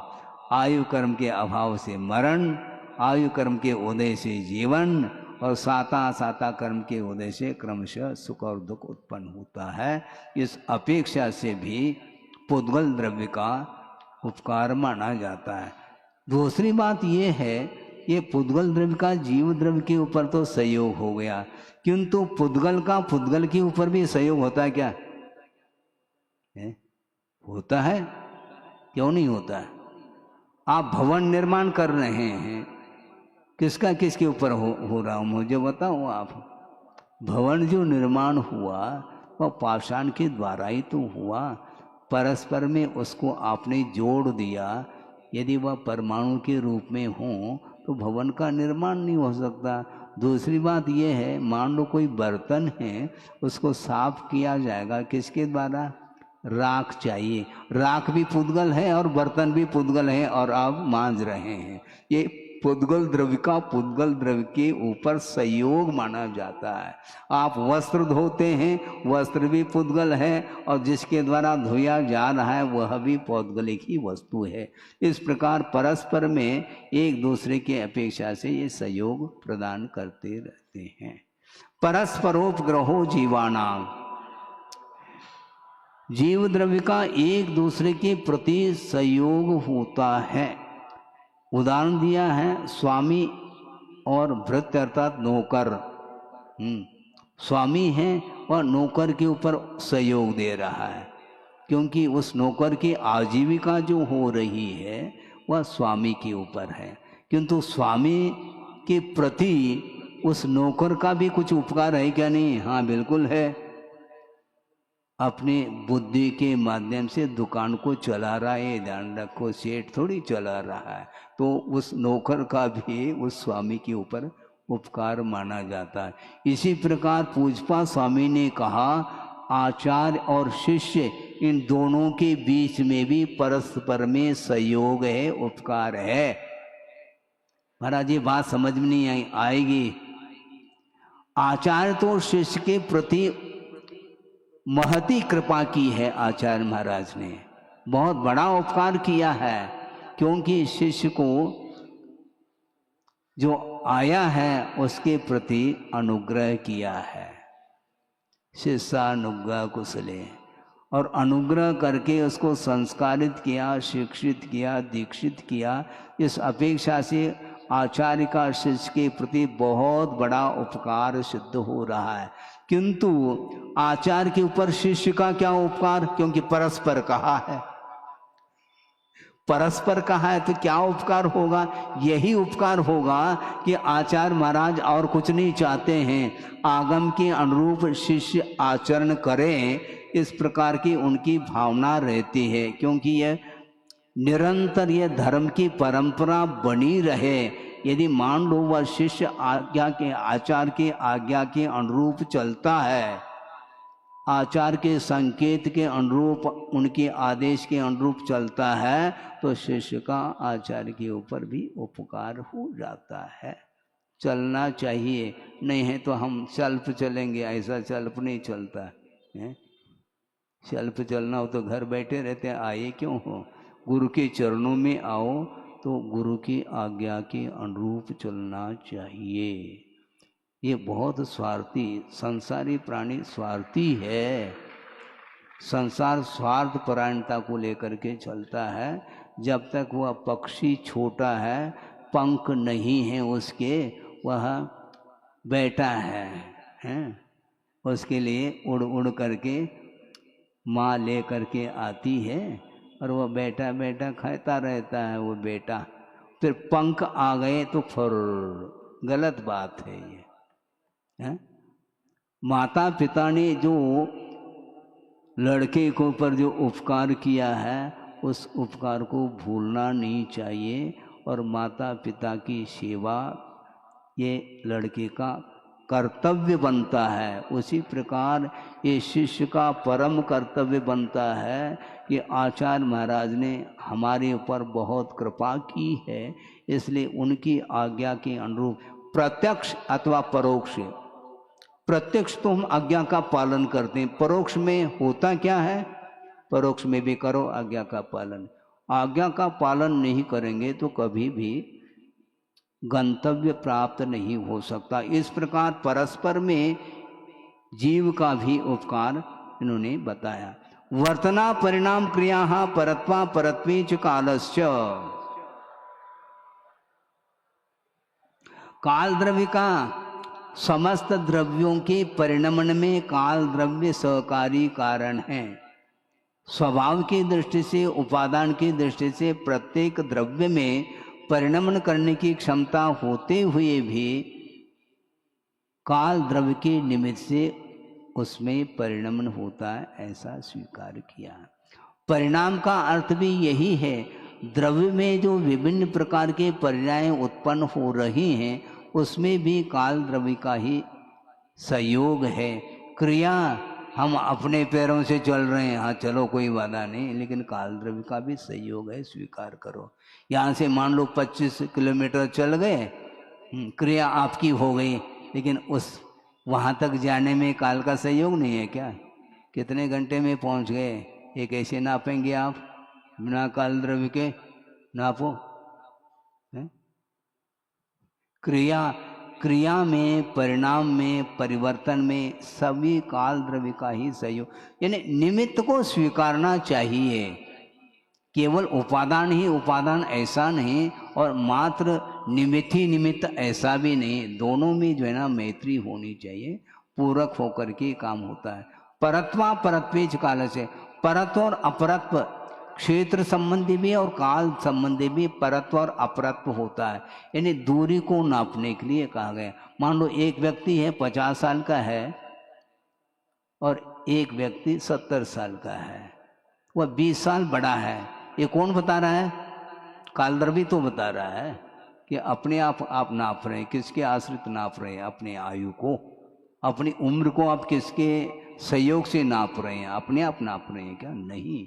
आयु कर्म के अभाव से मरण, आयु कर्म के उदय से जीवन, और साता कर्म के उदय से क्रमशः सुख और दुख उत्पन्न होता है। इस अपेक्षा से भी पुद्गल द्रव्य का उपकार माना जाता है। दूसरी बात ये है, ये पुद्गल द्रव्य का जीव द्रव्य के ऊपर तो सहयोग हो गया, किंतु पुद्गल का पुद्गल के ऊपर भी सहयोग होता है क्या? होता है? क्यों नहीं होता है? आप भवन निर्माण कर रहे हैं, किसका किसके ऊपर हो रहा हूँ मुझे बताओ आप। भवन जो निर्माण हुआ वह पाषाण के द्वारा ही तो हुआ, परस्पर में उसको आपने जोड़ दिया। यदि वह परमाणु के रूप में हो तो भवन का निर्माण नहीं हो सकता। दूसरी बात यह है, मान लो कोई बर्तन है, उसको साफ किया जाएगा किसके द्वारा? राख चाहिए। राख भी पुद्गल है और बर्तन भी पुद्गल है और आप मांज रहे हैं। ये पुद्गल द्रव्य का पुद्गल द्रव्य के ऊपर संयोग माना जाता है। आप वस्त्र धोते हैं, वस्त्र भी पुद्गल है और जिसके द्वारा धोया जा रहा है वह भी पौद्गलिक ही वस्तु है। इस प्रकार परस्पर में एक दूसरे के अपेक्षा से ये सहयोग प्रदान करते रहते हैं। परस्परोपग्रहो जीवानाम, जीव द्रव्य का एक दूसरे के प्रति सहयोग होता है। उदाहरण दिया है स्वामी और भृत्य अर्थात नौकर। स्वामी है और नौकर के ऊपर सहयोग दे रहा है, क्योंकि उस नौकर की आजीविका जो हो रही है वह स्वामी के ऊपर है। किंतु स्वामी के प्रति उस नौकर का भी कुछ उपकार है क्या? नहीं, हाँ बिल्कुल है। अपने बुद्धि के माध्यम से दुकान को चला रहा है, ध्यान रखो, सेठ थोड़ी चला रहा है। तो उस नौकर का भी उस स्वामी के ऊपर उपकार माना जाता है। इसी प्रकार पूजपा स्वामी ने कहा आचार्य और शिष्य इन दोनों के बीच में भी परस्पर में सहयोग है, उपकार है। महाराज ये बात समझ में नहीं आएगी। आचार्य तो शिष्य के प्रति महती कृपा की है, आचार्य महाराज ने बहुत बड़ा उपकार किया है, क्योंकि शिष्य को जो आया है उसके प्रति अनुग्रह किया है। शिष्यानुग्रह कुशले, और अनुग्रह करके उसको संस्कारित किया, शिक्षित किया, दीक्षित किया। इस अपेक्षा से आचार्य का शिष्य के प्रति बहुत बड़ा उपकार सिद्ध हो रहा है। किंतु आचार्य के ऊपर शिष्य का क्या उपकार? क्योंकि परस्पर कहा है, परस्पर कहा है तो क्या उपकार होगा? यही उपकार होगा कि आचार्य महाराज और कुछ नहीं चाहते हैं, आगम के अनुरूप शिष्य आचरण करें, इस प्रकार की उनकी भावना रहती है। क्योंकि यह निरंतर यह धर्म की परंपरा बनी रहे। यदि मान लो वह शिष्य आज्ञा के आचार्य के आज्ञा के अनुरूप चलता है, आचार्य के संकेत के अनुरूप, उनके आदेश के अनुरूप चलता है, तो शिष्य का आचार्य के ऊपर भी उपकार हो जाता है। चलना चाहिए, नहीं है तो हम चल्प चलेंगे, ऐसा चल्प नहीं चलता है। चल्प चलना हो तो घर बैठे रहते हैं, आए क्यों हो? गुरु के चरणों में आओ तो गुरु की आज्ञा के अनुरूप चलना चाहिए। ये बहुत स्वार्थी, संसारी प्राणी स्वार्थी है। संसार स्वार्थ परायणता को लेकर के चलता है। जब तक वह पक्षी छोटा है, पंख नहीं है उसके, वह बैठा है, उसके लिए उड़ उड़ करके माँ ले करके आती है और वह बैठा बैठा खाता रहता है वो बेटा। फिर पंख आ गए तो फर, गलत बात है ये है? माता पिता ने जो लड़के के ऊपर जो उपकार किया है उस उपकार को भूलना नहीं चाहिए, और माता पिता की सेवा ये लड़के का कर्तव्य बनता है। उसी प्रकार ये शिष्य का परम कर्तव्य बनता है कि आचार्य महाराज ने हमारे ऊपर बहुत कृपा की है, इसलिए उनकी आज्ञा के अनुरूप प्रत्यक्ष अथवा परोक्ष, प्रत्यक्ष तो हम आज्ञा का पालन करते हैं, परोक्ष में होता क्या है? परोक्ष में भी करो आज्ञा का पालन। आज्ञा का पालन नहीं करेंगे तो कभी भी गंतव्य प्राप्त नहीं हो सकता। इस प्रकार परस्पर में जीव का भी उपकार इन्होंने बताया। वर्तना परिणाम क्रिया परत्वा परत्वे च कालश्च, काल द्रव्य का समस्त द्रव्यों के परिणमन में काल द्रव्य सहकारी कारण है। स्वभाव की दृष्टि से, उपादान की दृष्टि से प्रत्येक द्रव्य में परिणमन करने की क्षमता होते हुए भी काल द्रव्य के निमित्त से उसमें परिणमन होता है, ऐसा स्वीकार किया। परिणाम का अर्थ भी यही है, द्रव्य में जो विभिन्न प्रकार के पर्याय उत्पन्न हो रही हैं उसमें भी काल द्रव्य का ही सहयोग है। क्रिया हम अपने पैरों से चल रहे हैं, हाँ चलो कोई बाधा नहीं, लेकिन काल द्रव्य का भी सहयोग है, स्वीकार करो। यहाँ से मान लो 25 किलोमीटर चल गए, क्रिया आपकी हो गई, लेकिन उस वहाँ तक जाने में काल का सहयोग नहीं है क्या? कितने घंटे में पहुँच गए, ये कैसे नापेंगे आप? बिना काल द्रव्य के नापो है? क्रिया में, परिणाम में, परिवर्तन में सभी काल द्रव्य का ही सहयोग, यानी निमित्त को स्वीकारना चाहिए। केवल उपादान ही उपादान ऐसा नहीं, और मात्र निमित्त ही निमित्त ऐसा भी नहीं, दोनों में जो है ना मैत्री होनी चाहिए, पूरक होकर के काम होता है। परत्वा परत्वेच काल से, परत्व और अपरत्व क्षेत्र संबंधी भी और काल संबंधी भी परत्व और अपरत्व होता है, यानी दूरी को नापने के लिए कहा गया। मान लो एक व्यक्ति है 50 साल का है और एक व्यक्ति 70 साल का है, वह 20 साल बड़ा है, ये कौन बता रहा है? काल द्रव्य तो बता रहा है कि अपने आप नाप रहे हैं, किसके आश्रित नाप रहे हैं? अपने आयु को, अपनी उम्र को आप किसके सहयोग से नाप रहे हैं? अपने आप नाप रहे हैं क्या? नहीं,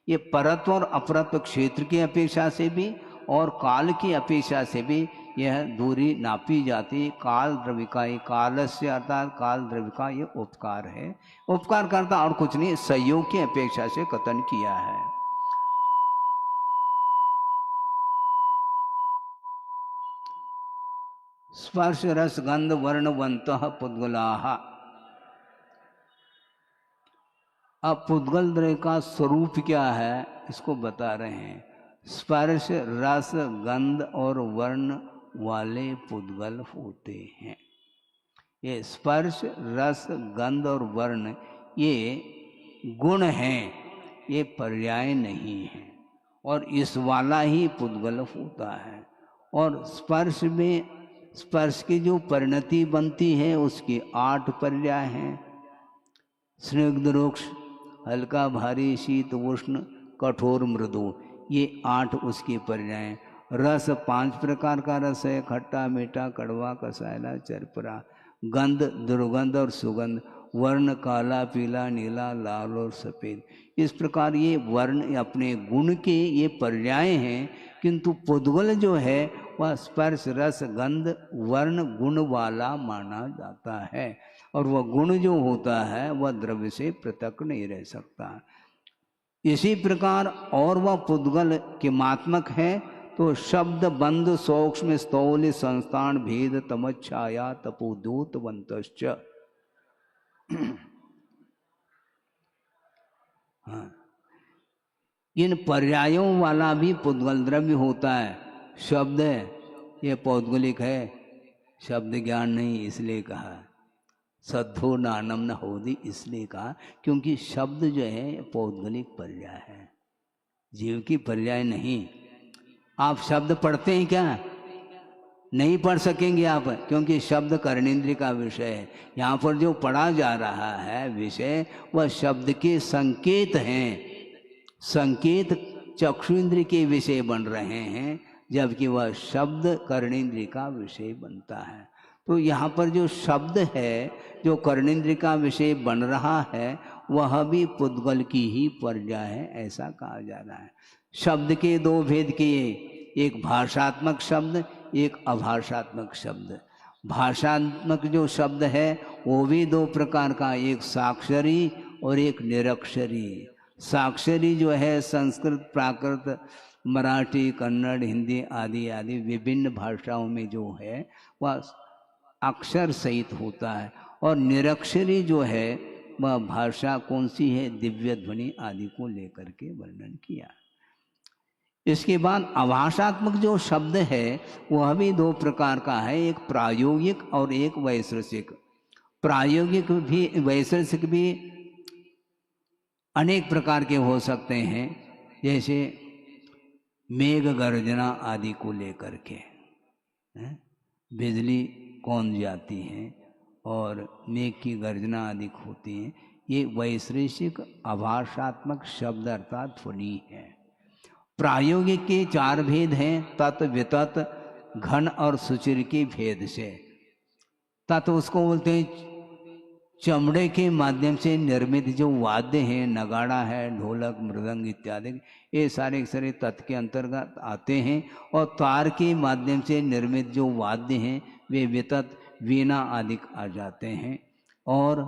ये परत्व और अपरत्व क्षेत्र की अपेक्षा से भी और काल की अपेक्षा से भी यह दूरी नापी जाती। काल द्रव्य का ही, काल से अर्थात काल द्रव्य का ये उपकार है, उपकार करता और कुछ नहीं, सहयोग की अपेक्षा से कथन किया है। स्पर्श रस गंध वर्णवंतः पुद्गलाः। अब पुद्गल द्रव्य का स्वरूप क्या है इसको बता रहे हैं। स्पर्श रस गंध और वर्ण वाले पुद्गल होते हैं। ये स्पर्श रस गंध और वर्ण ये गुण हैं, ये पर्याय नहीं है, और इस वाला ही पुद्गल होता है। और स्पर्श में, स्पर्श की जो परिणति बनती है उसकी 8 पर्याय हैं। स्निग्ध रुक्ष, हल्का भारी, शीत उष्ण, कठोर मृदु, ये 8 उसके पर्याय। रस 5 प्रकार का रस है, खट्टा मीठा कड़वा कसायला चरपरा। गंध दुर्गंध और सुगंध। वर्ण काला पीला नीला लाल और सफ़ेद। इस प्रकार ये वर्ण अपने गुण के ये पर्याय हैं, किंतु पुद्गल जो है वह स्पर्श रस गंध वर्ण गुण वाला माना जाता है, और वह गुण जो होता है वह द्रव्य से पृथक नहीं रह सकता। इसी प्रकार और वह पुद्गल किमात्मक है तो शब्द बंध सूक्ष्म स्थूल संस्थान भेद तमच्छाया तपोद्योत वंतश्च। हाँ, इन पर्यायों वाला भी पुद्गल द्रव्य होता है। शब्द है ये पौद्गलिक है, शब्द ज्ञान नहीं इसलिए कहा। सद्धो नानम न होदी इसलिए कहा क्योंकि शब्द जो है पौद्गलिक पर्याय है, जीव की पर्याय नहीं। आप शब्द पढ़ते हैं क्या? नहीं पढ़ सकेंगे आप, क्योंकि शब्द कर्णेंद्रिय का विषय है। यहाँ पर जो पढ़ा जा रहा है विषय वह शब्द के संकेत हैं। संकेत चक्षुन्द्रिय के विषय बन रहे हैं, जबकि वह शब्द कर्णेंद्रिय का विषय बनता है। तो यहाँ पर जो शब्द है जो कर्णेंद्रिय का विषय बन रहा है वह भी पुद्गल की ही पर्याय है, ऐसा कहा जा रहा है। शब्द के 2 भेद किए, एक भाषात्मक शब्द, एक अभाषात्मक शब्द। भाषात्मक जो शब्द है वो भी 2 प्रकार का, एक साक्षरी और एक निरक्षरी। साक्षरी जो है संस्कृत प्राकृत मराठी कन्नड़ हिंदी आदि आदि विभिन्न भाषाओं में जो है वह अक्षर सहित होता है, और निरक्षरी जो है वह भाषा कौन सी है, दिव्य ध्वनि आदि को लेकर के वर्णन किया। इसके बाद अभाषात्मक जो शब्द है वह भी 2 प्रकार का है, एक प्रायोगिक और एक वैशेषिक। प्रायोगिक भी वैशेषिक भी अनेक प्रकार के हो सकते हैं, जैसे मेघ गर्जना आदि को लेकर के बिजली कौन जाती है और मेघ की गर्जना आदि होती है, ये वैश्रेषिक आभासात्मक शब्द अर्थात ध्वनि है। प्रायोगिक के 4 भेद हैं, तत् वितत घन और सुचिर के भेद से। तत् उसको बोलते हैं चमड़े के माध्यम से निर्मित जो वाद्य हैं, नगाड़ा है, ढोलक, मृदंग इत्यादि, ये सारे सारे तत् के अंतर्गत आते हैं। और तार के माध्यम से निर्मित जो वाद्य हैं वे वितत वीणा आदि आ जाते हैं। और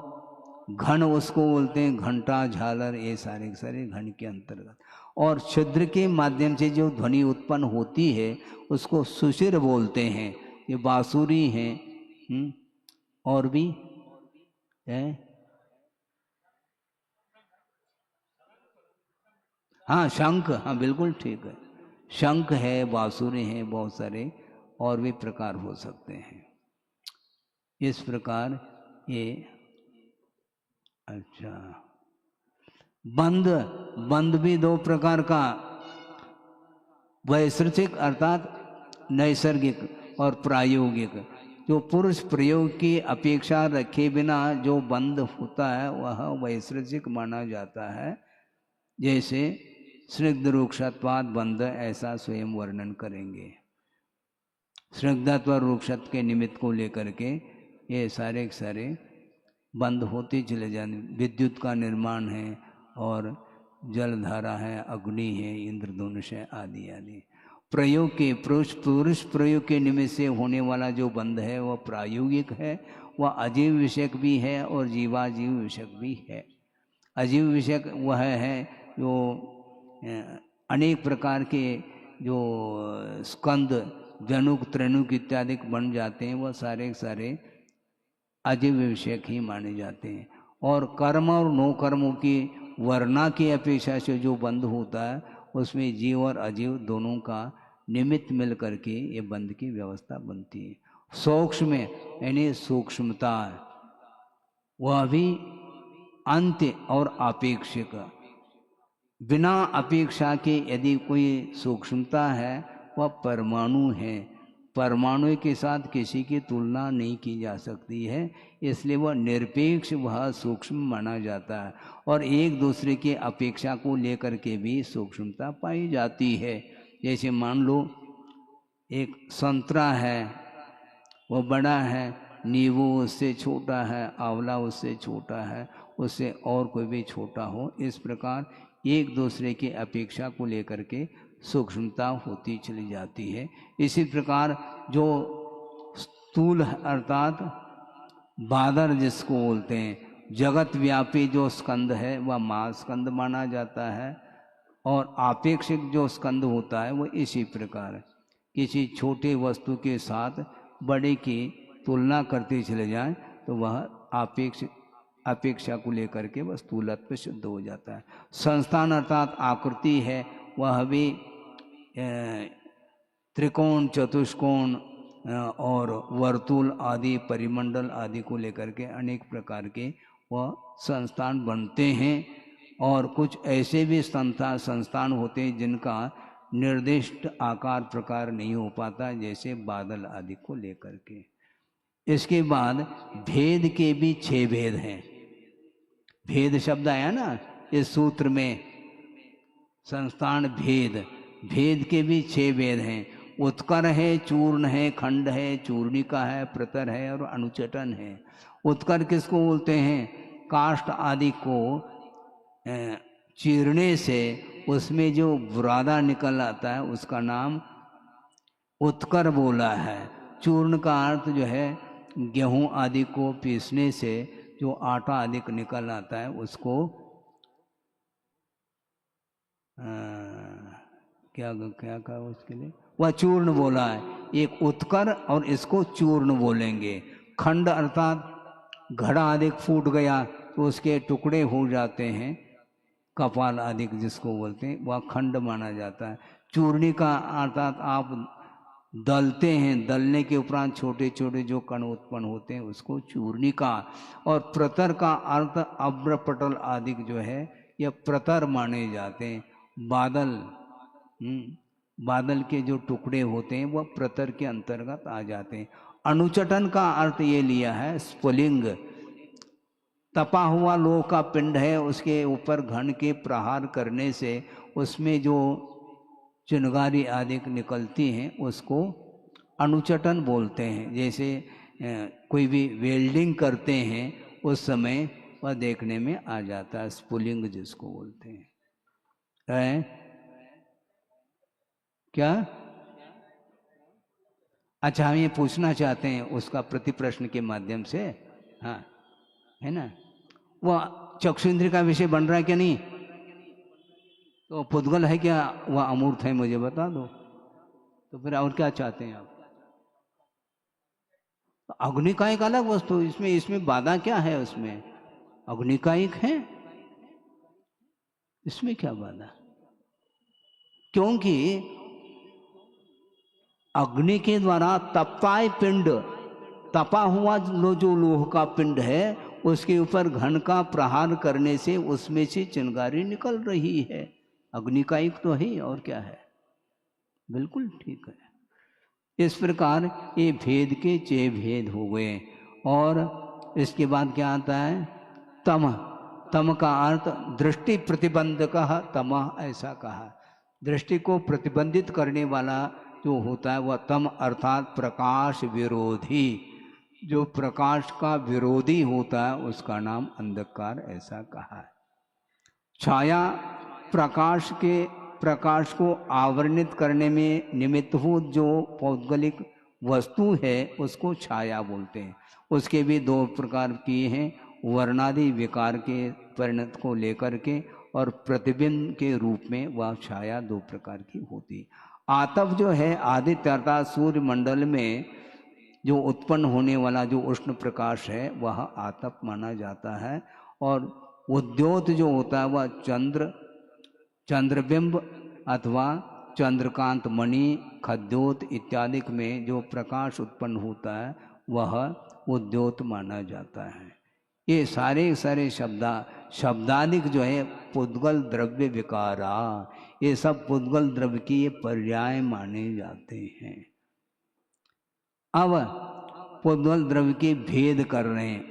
घन उसको बोलते हैं घंटा, झालर, ये सारे सारे घन के अंतर्गत। और छिद्र के माध्यम से जो ध्वनि उत्पन्न होती है उसको सुशिर बोलते हैं। ये बांसुरी हैं और भी है, हाँ शंख, हाँ बिल्कुल ठीक है, शंख है, बांसुरी हैं, बहुत सारे और भी प्रकार हो सकते हैं। इस प्रकार ये अच्छा बंद भी 2 प्रकार का, वैश्रेषिक अर्थात नैसर्गिक और प्रायोगिक। जो पुरुष प्रयोग की अपेक्षा रखे बिना जो बंद होता है वह वैश्रेषिक माना जाता है। जैसे स्निग्ध रूक्षत्वाद बंद, ऐसा स्वयं वर्णन करेंगे। स्निग्धत्व रूक्षत्व के निमित्त को लेकर के ये सारे सारे बंद होते चले जाने। विद्युत का निर्माण है और जलधारा है, अग्नि है, इंद्रधनुष है, आदि आदि। प्रयोग के पुरुष प्रयोग के निमित्त से होने वाला जो बंध है वह प्रायोगिक है, वह अजीव विषयक भी है और जीवाजीव विषयक भी है। अजीव विषयक वह है जो अनेक प्रकार के जो स्कंद, जनुक, त्रेणुक इत्यादि बन जाते हैं, वह सारे सारे अजीव विषयक ही माने जाते हैं। और कर्म और नो कर्मों की वर्णा की अपेक्षा से जो बंध होता है उसमें जीव और अजीव दोनों का निमित्त मिल करके ये बंध की व्यवस्था बनती है। सूक्ष्म यानी सूक्ष्मता, वह भी अंत्य और अपेक्षिक। बिना अपेक्षा के यदि कोई सूक्ष्मता है वह परमाणु है। परमाणु के साथ किसी की तुलना नहीं की जा सकती है, इसलिए वह निरपेक्ष, वह सूक्ष्म माना जाता है। और एक दूसरे की अपेक्षा को लेकर के भी सूक्ष्मता पाई जाती है। जैसे मान लो एक संतरा है, वो बड़ा है, नींबू उससे छोटा है, आंवला उससे छोटा है, उससे और कोई भी छोटा हो। इस प्रकार एक दूसरे की अपेक्षा को लेकर के सूक्ष्मता होती चली जाती है। इसी प्रकार जो स्थूल अर्थात बादर जिसको बोलते हैं, जगत व्यापी जो स्कंद है वह महास्कंद माना जाता है। और आपेक्षिक जो स्कंद होता है वो इसी प्रकार किसी छोटे वस्तु के साथ बड़े की तुलना करते चले जाएं तो वह अपेक्षा को लेकर के वह स्थूलत्व सिद्ध हो जाता है। संस्थान अर्थात आकृति है, वह भी त्रिकोण, चतुष्कोण और वर्तुल आदि, परिमंडल आदि को लेकर के अनेक प्रकार के वह संस्थान बनते हैं। और कुछ ऐसे भी संस्थान होते हैं जिनका निर्दिष्ट आकार प्रकार नहीं हो पाता, जैसे बादल आदि को लेकर के। इसके बाद भेद के भी 6 भेद हैं। भेद शब्द आया ना इस सूत्र में, संस्थान भेद, भेद के भी 6 भेद हैं। उत्कर है, चूर्ण है, खंड है, चूर्णिका है, प्रतर है और अनुचटन है। उत्कर किसको बोलते हैं? काष्ठ आदि को चीरने से उसमें जो बुरादा निकल आता है उसका नाम उत्कर बोला है। चूर्ण का अर्थ जो है गेहूं आदि को पीसने से जो आटा आदि निकल आता है उसको क्या कहा उसके लिए, वह चूर्ण बोला है। एक उत्कर और इसको चूर्ण बोलेंगे। खंड अर्थात घड़ा आदि फूट गया तो उसके टुकड़े हो जाते हैं, कपाल आदि जिसको बोलते हैं, वह खंड माना जाता है। चूर्णी का अर्थात आप दलते हैं, दलने के उपरांत छोटे छोटे जो कण उत्पन्न होते हैं उसको चूर्णी का। और प्रतर का अर्थ अब्रपटल आदि जो है या प्रतर माने जाते हैं। बादल, बादल के जो टुकड़े होते हैं वह प्रतर के अंतर्गत आ जाते हैं। अनुचटन का अर्थ ये लिया है स्फुलिंग। तपा हुआ लोह का पिंड है, उसके ऊपर घन के प्रहार करने से उसमें जो चिनगारी आदि निकलती हैं उसको अनुचटन बोलते हैं। जैसे कोई भी वेल्डिंग करते हैं उस समय वह देखने में आ जाता है, स्फुलिंग जिसको बोलते हैं। क्या? अच्छा, हम ये पूछना चाहते हैं उसका प्रति प्रश्न के माध्यम से, हाँ है ना। वह चक्षुंद्र का विषय बन रहा है क्या? नहीं तो पुद्गल है क्या? वह अमूर्त है, मुझे बता दो। तो फिर और क्या चाहते हैं आप? अग्नि का एक अलग वस्तु, इसमें बाधा क्या है? उसमें अग्नि का एक है, इसमें क्या बाधा? क्योंकि अग्नि के द्वारा तपाए पिंड, तपा हुआ जो लोह का पिंड है उसके ऊपर घन का प्रहार करने से उसमें से चिंगारी निकल रही है। अग्नि का एक तो है, और क्या है? बिल्कुल ठीक है। इस प्रकार ये भेद के 6 भेद हो गए। और इसके बाद क्या आता है? तम। तम का अर्थ दृष्टि प्रतिबंधक तम, ऐसा कहा। दृष्टि को प्रतिबंधित करने वाला जो होता है वह तम, अर्थात प्रकाश विरोधी। जो प्रकाश का विरोधी होता है उसका नाम अंधकार, ऐसा कहा है। छाया प्रकाश को आवरणित करने में निमित्तभूत जो पौद्गलिक वस्तु है उसको छाया बोलते हैं। उसके भी 2 प्रकार किए हैं, वर्णादि विकार के परिणत को लेकर के और प्रतिबिंब के रूप में वह छाया 2 प्रकार की होती। आतप जो है आदित्य अर्थात सूर्य मंडल में जो उत्पन्न होने वाला जो उष्ण प्रकाश है वह आतप माना जाता है। और उद्योत जो होता है वह चंद्रबिंब अथवा चंद्रकांत मणि, खद्योत इत्यादि में जो प्रकाश उत्पन्न होता है वह उद्योत माना जाता है। ये सारे शब्दादिक जो है पुद्गल द्रव्य विकारा, ये सब पुद्गल द्रव्य की ये पर्याय माने जाते हैं। अब पुद्गल द्रव्य के भेद कर रहे हैं।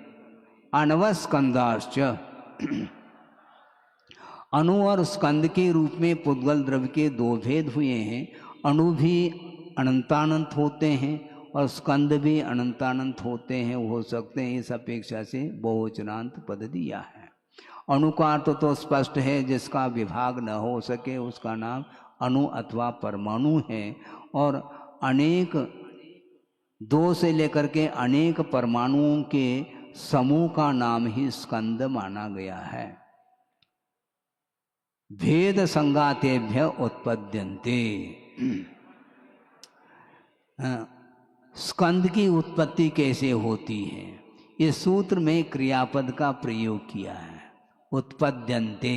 अनवस्कंदाश्च, अणु और स्कंद के रूप में पुद्गल द्रव्य के 2 भेद हुए हैं। अणु भी अनंतानंत होते हैं और स्कंद भी अनंतानंत होते हैं, हो सकते हैं। इस अपेक्षा से बहुवचनांत पद दिया है। अणु का अर्थ तो स्पष्ट है, जिसका विभाग न हो सके उसका नाम अणु अथवा परमाणु है। और अनेक 2 से लेकर के अनेक परमाणुओं के समूह का नाम ही स्कंद माना गया है। भेद संगातेभ्य उत्पद्यन्ते। स्कंद की उत्पत्ति कैसे होती है? इस सूत्र में क्रियापद का प्रयोग किया है, उत्पद्यन्ते।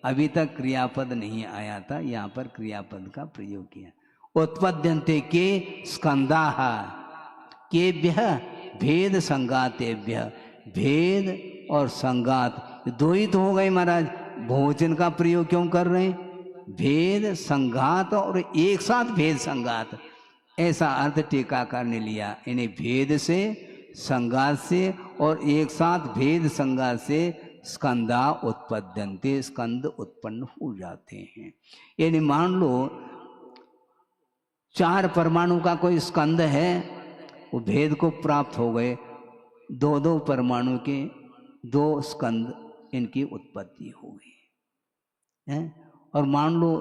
अभी तक क्रियापद नहीं आया था, यहाँ पर क्रियापद का प्रयोग किया। उत्पद्यन्ते के स्कंदाः केभ्य भेद संगातेभ्य। भेद और संगात 2 ही तो हो गए महाराज, बहुवचन का प्रयोग क्यों कर रहे हैं? भेद संघात और एक साथ भेद संघात, ऐसा अर्थ टीकाकार ने लिया। इन्हें भेद से, संघात से और एक साथ भेद संघात से स्कंदा उत्पद्यन्ते, स्कंद उत्पन्न हो जाते हैं। यानी मान लो 4 परमाणु का कोई स्कंद है, वो भेद को प्राप्त हो गए। 2 परमाणु के 2 स्कंद, इनकी उत्पत्ति हो गई है। और मान लो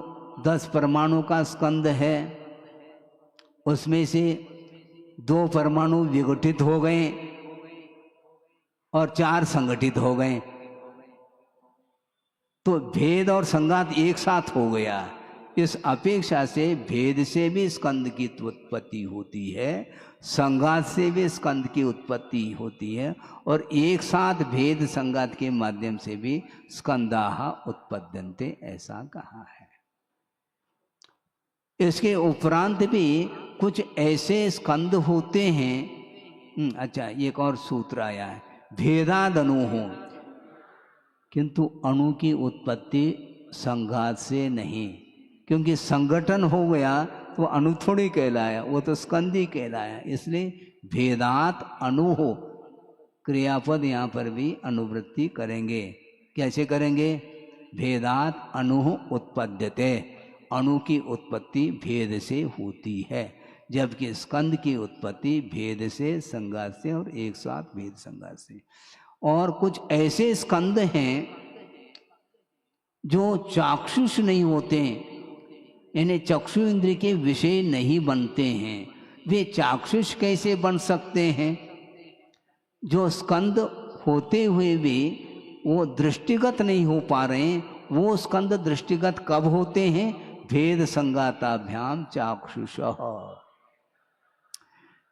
10 परमाणु का स्कंद है, उसमें से 2 परमाणु विघटित हो गए और 4 संगठित हो गए, तो भेद और संघात एक साथ हो गया। इस अपेक्षा से भेद से भी स्कंद की उत्पत्ति होती है, संघात से भी स्कंद की उत्पत्ति होती है, और एक साथ भेद संघात के माध्यम से भी स्कंदाः उत्पद्यन्ते, ऐसा कहा है। इसके उपरांत भी कुछ ऐसे स्कंद होते हैं। अच्छा, एक और सूत्र आया है, भेदादनु हो। किंतु अणु की उत्पत्ति संघात से नहीं, क्योंकि संगठन हो गया तो अणु थोड़ी कहलाया, वो तो स्कंद ही कहलाया। इसलिए भेदात अणु हो, क्रियापद यहाँ पर भी अनुवृत्ति करेंगे। कैसे करेंगे? भेदात अणु उत्पद्यते, अणु की उत्पत्ति भेद से होती है, जबकि स्कंद की उत्पत्ति भेद से, संघात से और एक साथ भेद संघात से। और कुछ ऐसे स्कंद हैं जो चाक्षुष नहीं होते, यानी चक्षु इंद्र के विषय नहीं बनते हैं। वे चाक्षुष कैसे बन सकते हैं? जो स्कंद होते हुए भी वो दृष्टिगत नहीं हो पा रहे हैं, वो स्कंद दृष्टिगत कब होते हैं? भेद संगाताभ्याम चाक्षुष।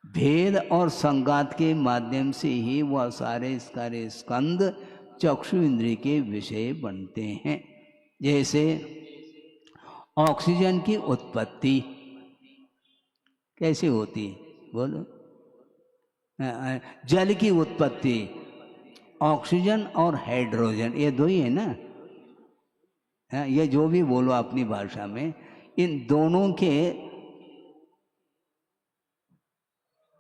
भेद और संगात के माध्यम से ही वह सारे स्कंद चक्षु इंद्रिय के विषय बनते हैं। जैसे ऑक्सीजन की उत्पत्ति कैसे होती है? बोलो। जल की उत्पत्ति, ऑक्सीजन और हाइड्रोजन, ये दो ही है ना, ये जो भी बोलो अपनी भाषा में, इन दोनों के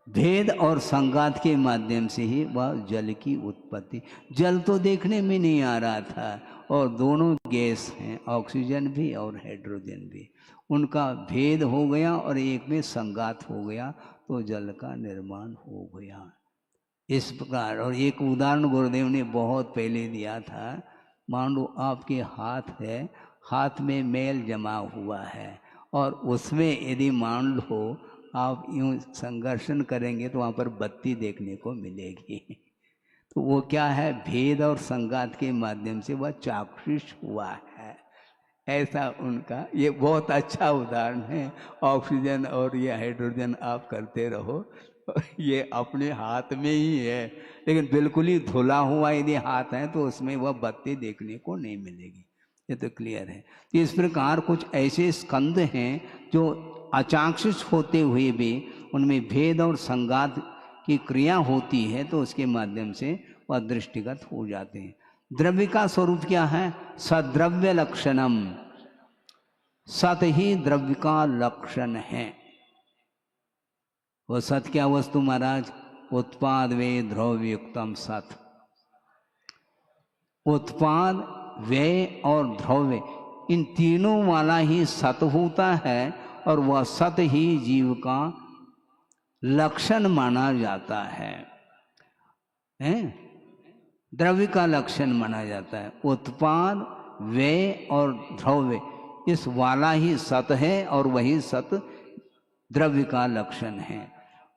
भेद और संगात के माध्यम से ही वह जल की उत्पत्ति। जल तो देखने में नहीं आ रहा था, और दोनों गैस हैं, ऑक्सीजन भी और हाइड्रोजन भी, उनका भेद हो गया और एक में संगात हो गया तो जल का निर्माण हो गया। इस प्रकार। और एक उदाहरण गुरुदेव ने बहुत पहले दिया था। मान लो आपके हाथ है, हाथ में मैल जमा हुआ है, और उसमें यदि मान लो आप यूं संघर्षण करेंगे तो वहाँ पर बत्ती देखने को मिलेगी। तो वो क्या है? भेद और संगात के माध्यम से वह चाक्षुष हुआ है। ऐसा उनका ये बहुत अच्छा उदाहरण है। ऑक्सीजन और ये हाइड्रोजन आप करते रहो, ये अपने हाथ में ही है, लेकिन बिल्कुल ही धुला हुआ यदि हाथ है तो उसमें वह बत्ती देखने को नहीं मिलेगी। ये तो क्लियर है। इस प्रकार कुछ ऐसे स्कंद हैं जो अचाक्षुष होते हुए भी उनमें भेद और संगात की क्रिया होती है, तो उसके माध्यम से वह दृष्टिगत हो जाते हैं। द्रव्य का स्वरूप क्या है? सद्रव्य लक्षणम, सत ही द्रव्य का लक्षण है। वो सत क्या वस्तु महाराज? उत्पाद व्यय द्रव्य युक्तम सत। उत्पाद व्यय और द्रव्य इन तीनों वाला ही सत होता है, और वह सत ही जीव का लक्षण माना जाता है, द्रव्य का लक्षण माना जाता है। उत्पाद व्यय और द्रव्य इस वाला ही सत है, और वही सत द्रव्य का लक्षण है।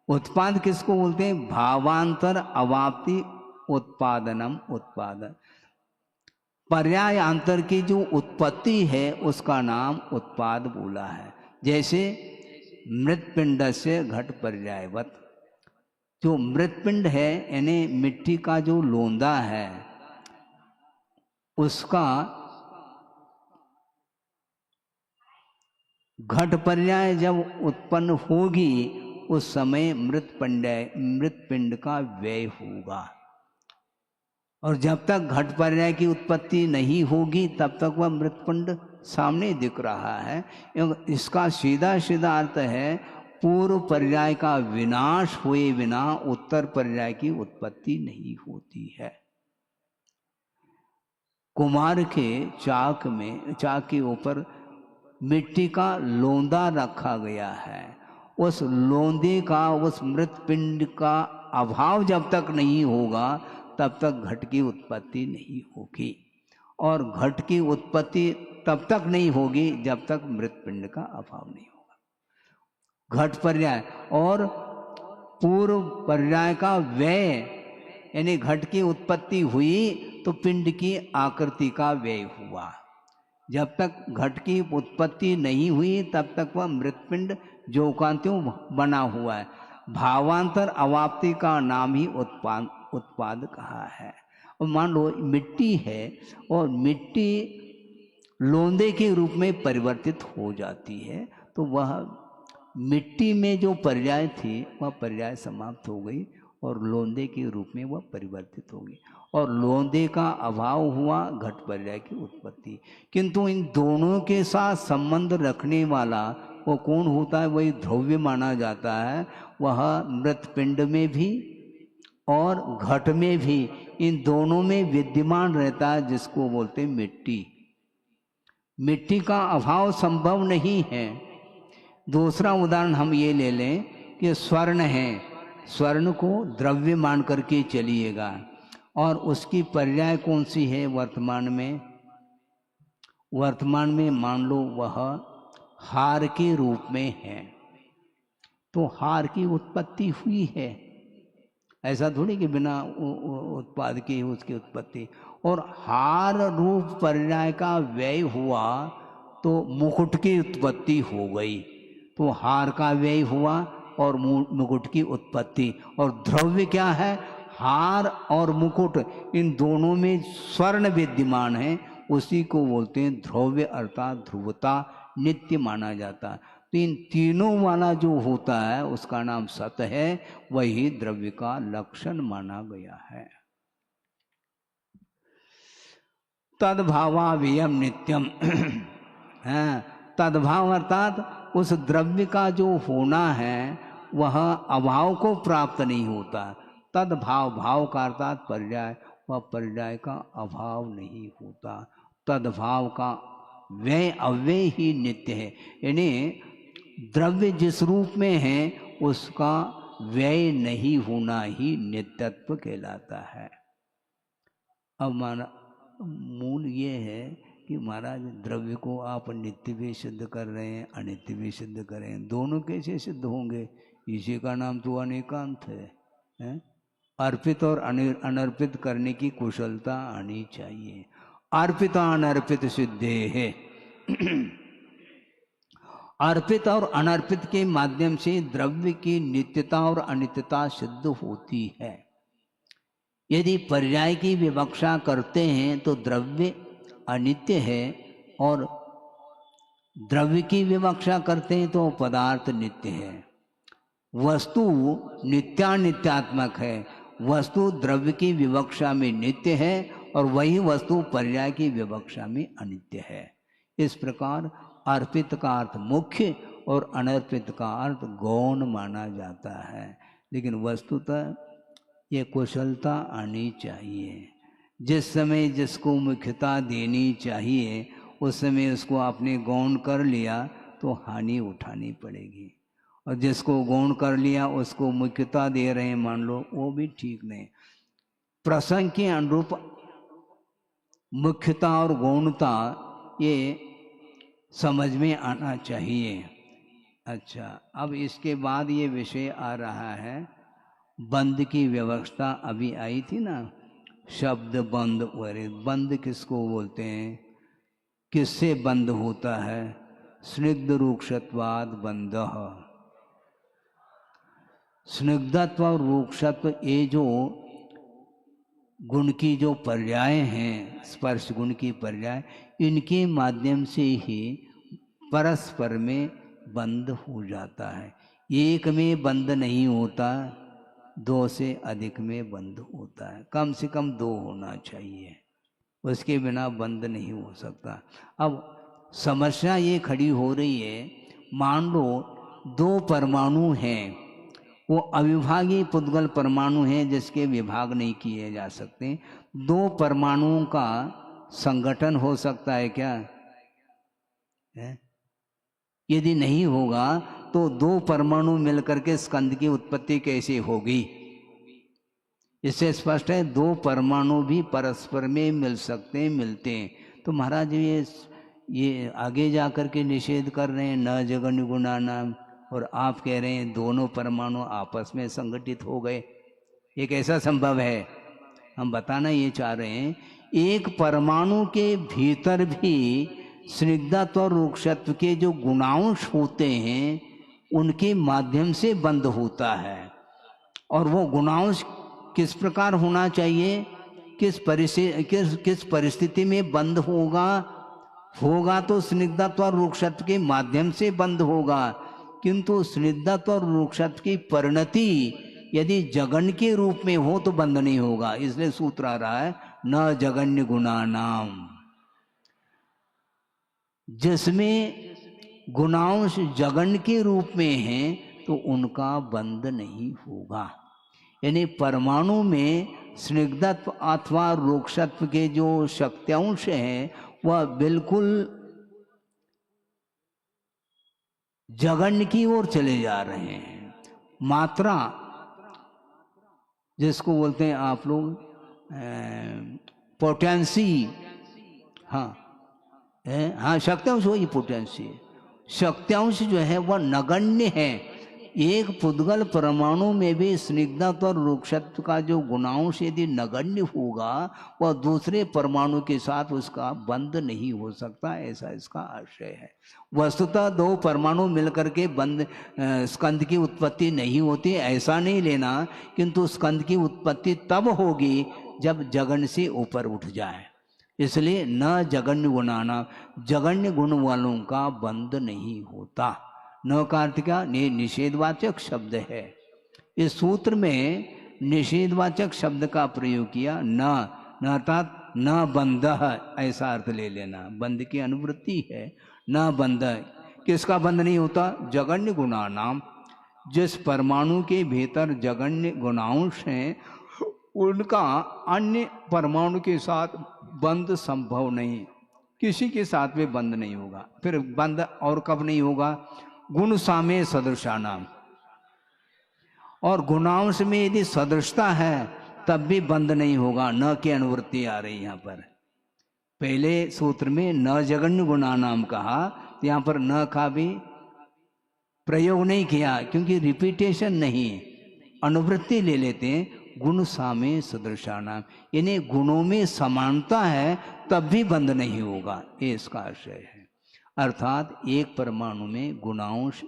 उत्पाद किसको बोलते हैं? भावांतर अवाप्ति उत्पादनम उत्पादन। पर्याय अंतर की जो उत्पत्ति है उसका नाम उत्पाद बोला है। जैसे मृतपिंड से घट पर्यायवत, जो मृतपिंड है यानी मिट्टी का जो लोंदा है, उसका घट पर्याय जब उत्पन्न होगी उस समय मृतपिंड का व्यय होगा। और जब तक घट पर्याय की उत्पत्ति नहीं होगी तब तक वह मृतपिंड सामने दिख रहा है। इसका सीधा सीधा अर्थ है पूर्व पर्याय का विनाश हुए बिना उत्तर पर्याय की उत्पत्ति नहीं होती है। कुम्हार के चाक के ऊपर मिट्टी का लोंदा रखा गया है। उस लोंदे का, उस मृतपिंड का अभाव जब तक नहीं होगा तब तक घट की उत्पत्ति नहीं होगी, और घट की उत्पत्ति तब तक नहीं होगी जब तक मृतपिंड का अभाव नहीं होगा। घट पर्याय और पूर्व पर्याय का व्यय, यानी घट की उत्पत्ति हुई तो पिंड की आकृति का व्यय हुआ। जब तक घट की उत्पत्ति नहीं हुई तब तक वह मृतपिंड जो का त्यों बना हुआ है। भावांतर अवाप्ति का नाम ही उत्पाद कहा है। और मान लो मिट्टी है, और मिट्टी लोंदे के रूप में परिवर्तित हो जाती है, तो वह मिट्टी में जो पर्याय थी वह पर्याय समाप्त हो गई, और लोंदे के रूप में वह परिवर्तित होगी, और लोंदे का अभाव हुआ घट पर्याय की उत्पत्ति। किंतु इन दोनों के साथ संबंध रखने वाला वो कौन होता है? वही द्रव्य माना जाता है। वह मृत पिंड में भी और घट में भी, इन दोनों में विद्यमान रहता है, जिसको बोलते हैं मिट्टी। मिट्टी का अभाव संभव नहीं है। दूसरा उदाहरण हम ये ले लें कि स्वर्ण है, स्वर्ण को द्रव्य मान करके चलिएगा, और उसकी पर्याय कौन सी है वर्तमान में? वर्तमान में मान लो वह हार के रूप में है, तो हार की उत्पत्ति हुई है। ऐसा थोड़ी कि बिना उत्पाद के उसकी उत्पत्ति। और हार रूप पर्याय का व्यय हुआ तो मुकुट की उत्पत्ति हो गई। तो हार का व्यय हुआ और मुकुट की उत्पत्ति। और द्रव्य क्या है? हार और मुकुट, इन दोनों में स्वर्ण विद्यमान है, उसी को बोलते हैं द्रव्य, अर्थात ध्रुवता, नित्य माना जाता है। तो इन तीनों वाला जो होता है उसका नाम सत है, वही द्रव्य का लक्षण माना गया है। तद्भावाभियम नित्यम है। तद्भाव अर्थात उस द्रव्य का जो होना है वह अभाव को प्राप्त नहीं होता। तद्भाव, भाव का अर्थात पर्याय, वह पर्याय का अभाव नहीं होता। तद्भाव का व्यय अव्यय ही नित्य है, यानी द्रव्य जिस रूप में है उसका व्यय नहीं होना ही नित्यत्व कहलाता है। अब हमारा मूल ये है कि महाराज द्रव्य को आप नित्य भी सिद्ध कर रहे हैं, अनित्य भी सिद्ध कर रहे हैं, दोनों कैसे सिद्ध होंगे? इसी का नाम तो अनेकांत है? अर्पित और अनर्पित करने की कुशलता आनी चाहिए। अर्पित अनर्पित सिद्धे है। अर्पित और अनर्पित के माध्यम से द्रव्य की नित्यता और अनित्यता सिद्ध होती है। यदि पर्याय की विवक्षा करते हैं तो द्रव्य अनित्य है, और द्रव्य की विवक्षा करते हैं तो पदार्थ नित्य है। वस्तु नित्यानित्यात्मक है। वस्तु द्रव्य की विवक्षा में नित्य है और वही वस्तु पर्याय की विवक्षा में अनित्य है। इस प्रकार अर्पित का अर्थ मुख्य और अनर्पित का अर्थ गौण माना जाता है। लेकिन वस्तुतः ये कुशलता आनी चाहिए। जिस समय जिसको मुख्यता देनी चाहिए उस समय उसको आपने गौण कर लिया तो हानि उठानी पड़ेगी, और जिसको गौण कर लिया उसको मुख्यता दे रहे हैं मान लो, वो भी ठीक नहीं। प्रसंग के अनुरूप मुख्यता और गौणता ये समझ में आना चाहिए। अच्छा, अब इसके बाद ये विषय आ रहा है बंद की व्यवस्था। अभी आई थी ना, शब्द बंद। बंद किसको बोलते हैं? किससे बंद होता है? स्निग्ध रूक्षत्वाद बंध। स्निग्धत्व और रूक्षत्व ये जो गुण की जो पर्याय हैं, स्पर्श गुण की पर्याय, इनके माध्यम से ही परस्पर में बंध हो जाता है। एक में बंध नहीं होता, दो से अधिक में बंध होता है। कम से कम दो होना चाहिए, उसके बिना बंध नहीं हो सकता। अब समस्या ये खड़ी हो रही है, मान लो दो परमाणु हैं, वो अविभागी पुद्गल परमाणु हैं जिसके विभाग नहीं किए जा सकते। दो परमाणुओं का संगठन हो सकता है क्या? यदि नहीं होगा तो दो परमाणु मिलकर के स्कंद की उत्पत्ति कैसे होगी? इससे स्पष्ट है दो परमाणु भी परस्पर में मिल सकते हैं, मिलते हैं। तो महाराज ये आगे जा कर के निषेध कर रहे हैं न जगन गुणा नाम, और आप कह रहे हैं दोनों परमाणु आपस में संगठित हो गए। ये कैसा संभव है? हम बताना ये चाह रहे हैं, एक परमाणु के भीतर भी स्निग्धत्व और रूक्षत्व के जो गुणांश होते हैं उनके माध्यम से बंध होता है। और वो गुणांश किस प्रकार होना चाहिए? किस परिस्थिति में बंद होगा तो स्निग्धत्व और रूक्षत्व के माध्यम से बंद होगा। किंतु स्निग्धत्व और रूक्षत्व की परिणति यदि जगन के रूप में हो तो बंध नहीं होगा। इसलिए सूत्र आ रहा है न जगन्य गुणा नाम। जिसमें गुणांश जगन के रूप में हैं तो उनका बंध नहीं होगा। यानी परमाणु में स्निग्धत्व अथवा रोक्षत्व के जो शक्त्यांश हैं वह बिल्कुल जगन की ओर चले जा रहे हैं। मात्रा जिसको बोलते हैं आप लोग पोटेंसी, हाँ शक्त्यांश वही पोटेंसी है। शक्त्यांश जो है वह नगण्य है। एक पुद्गल परमाणु में भी स्निग्धत्व और रुक्षत्व का जो गुणांश यदि नगण्य होगा वह दूसरे परमाणु के साथ उसका बंध नहीं हो सकता, ऐसा इसका आशय है। वस्तुतः दो परमाणु मिलकर के बंध स्कंद की उत्पत्ति नहीं होती, ऐसा नहीं लेना, किंतु स्कंद की उत्पत्ति तब होगी जब जगन से ऊपर उठ जाए। इसलिए न जगन्य गुणाना, जगन्य गुण वालों का बंध नहीं होता। न का अर्थ क्या? निषेधवाचक शब्द है। इस सूत्र में निषेधवाचक शब्द का प्रयोग किया। न अर्थात न बंध, ऐसा अर्थ ले लेना। बंध की अनुवृत्ति है, न बंध। किसका बंध नहीं होता? जगन्य गुणा नाम। जिस परमाणु के भीतर जगन्य गुणांश हैं उनका अन्य परमाणु के साथ बंध संभव नहीं, किसी के साथ में बंध नहीं होगा। फिर बंध और कब नहीं होगा? गुण सामे सदृशानाम। और गुणांश में यदि सदृशता है तब भी बंध नहीं होगा। न की अनुवृत्ति आ रही यहाँ पर। पहले सूत्र में न जगन्य गुणानाम कहा, तो यहाँ पर न का भी प्रयोग नहीं किया क्योंकि रिपीटेशन नहीं, अनुवृत्ति ले लेते हैं। गुण सामे सदृशानाम, यानी गुणों में समानता है तब भी बंध नहीं होगा, ये इसका आशय है। अर्थात एक परमाणु में गुणांश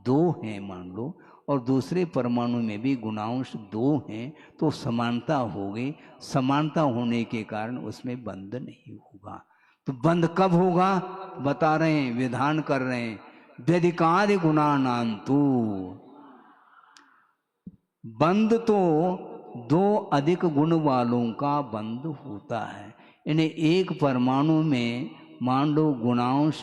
2 हैं मान लो, और दूसरे परमाणु में भी गुणांश 2 हैं, तो समानता हो गई। समानता होने के कारण उसमें बंध नहीं होगा। तो बंध कब होगा बता रहे हैं, विधान कर रहे हैं। व्यधिकादि गुणानांतु, बंध तो 2 अधिक गुण वालों का बंध होता है। यानी एक परमाणु में मान लो गुणांश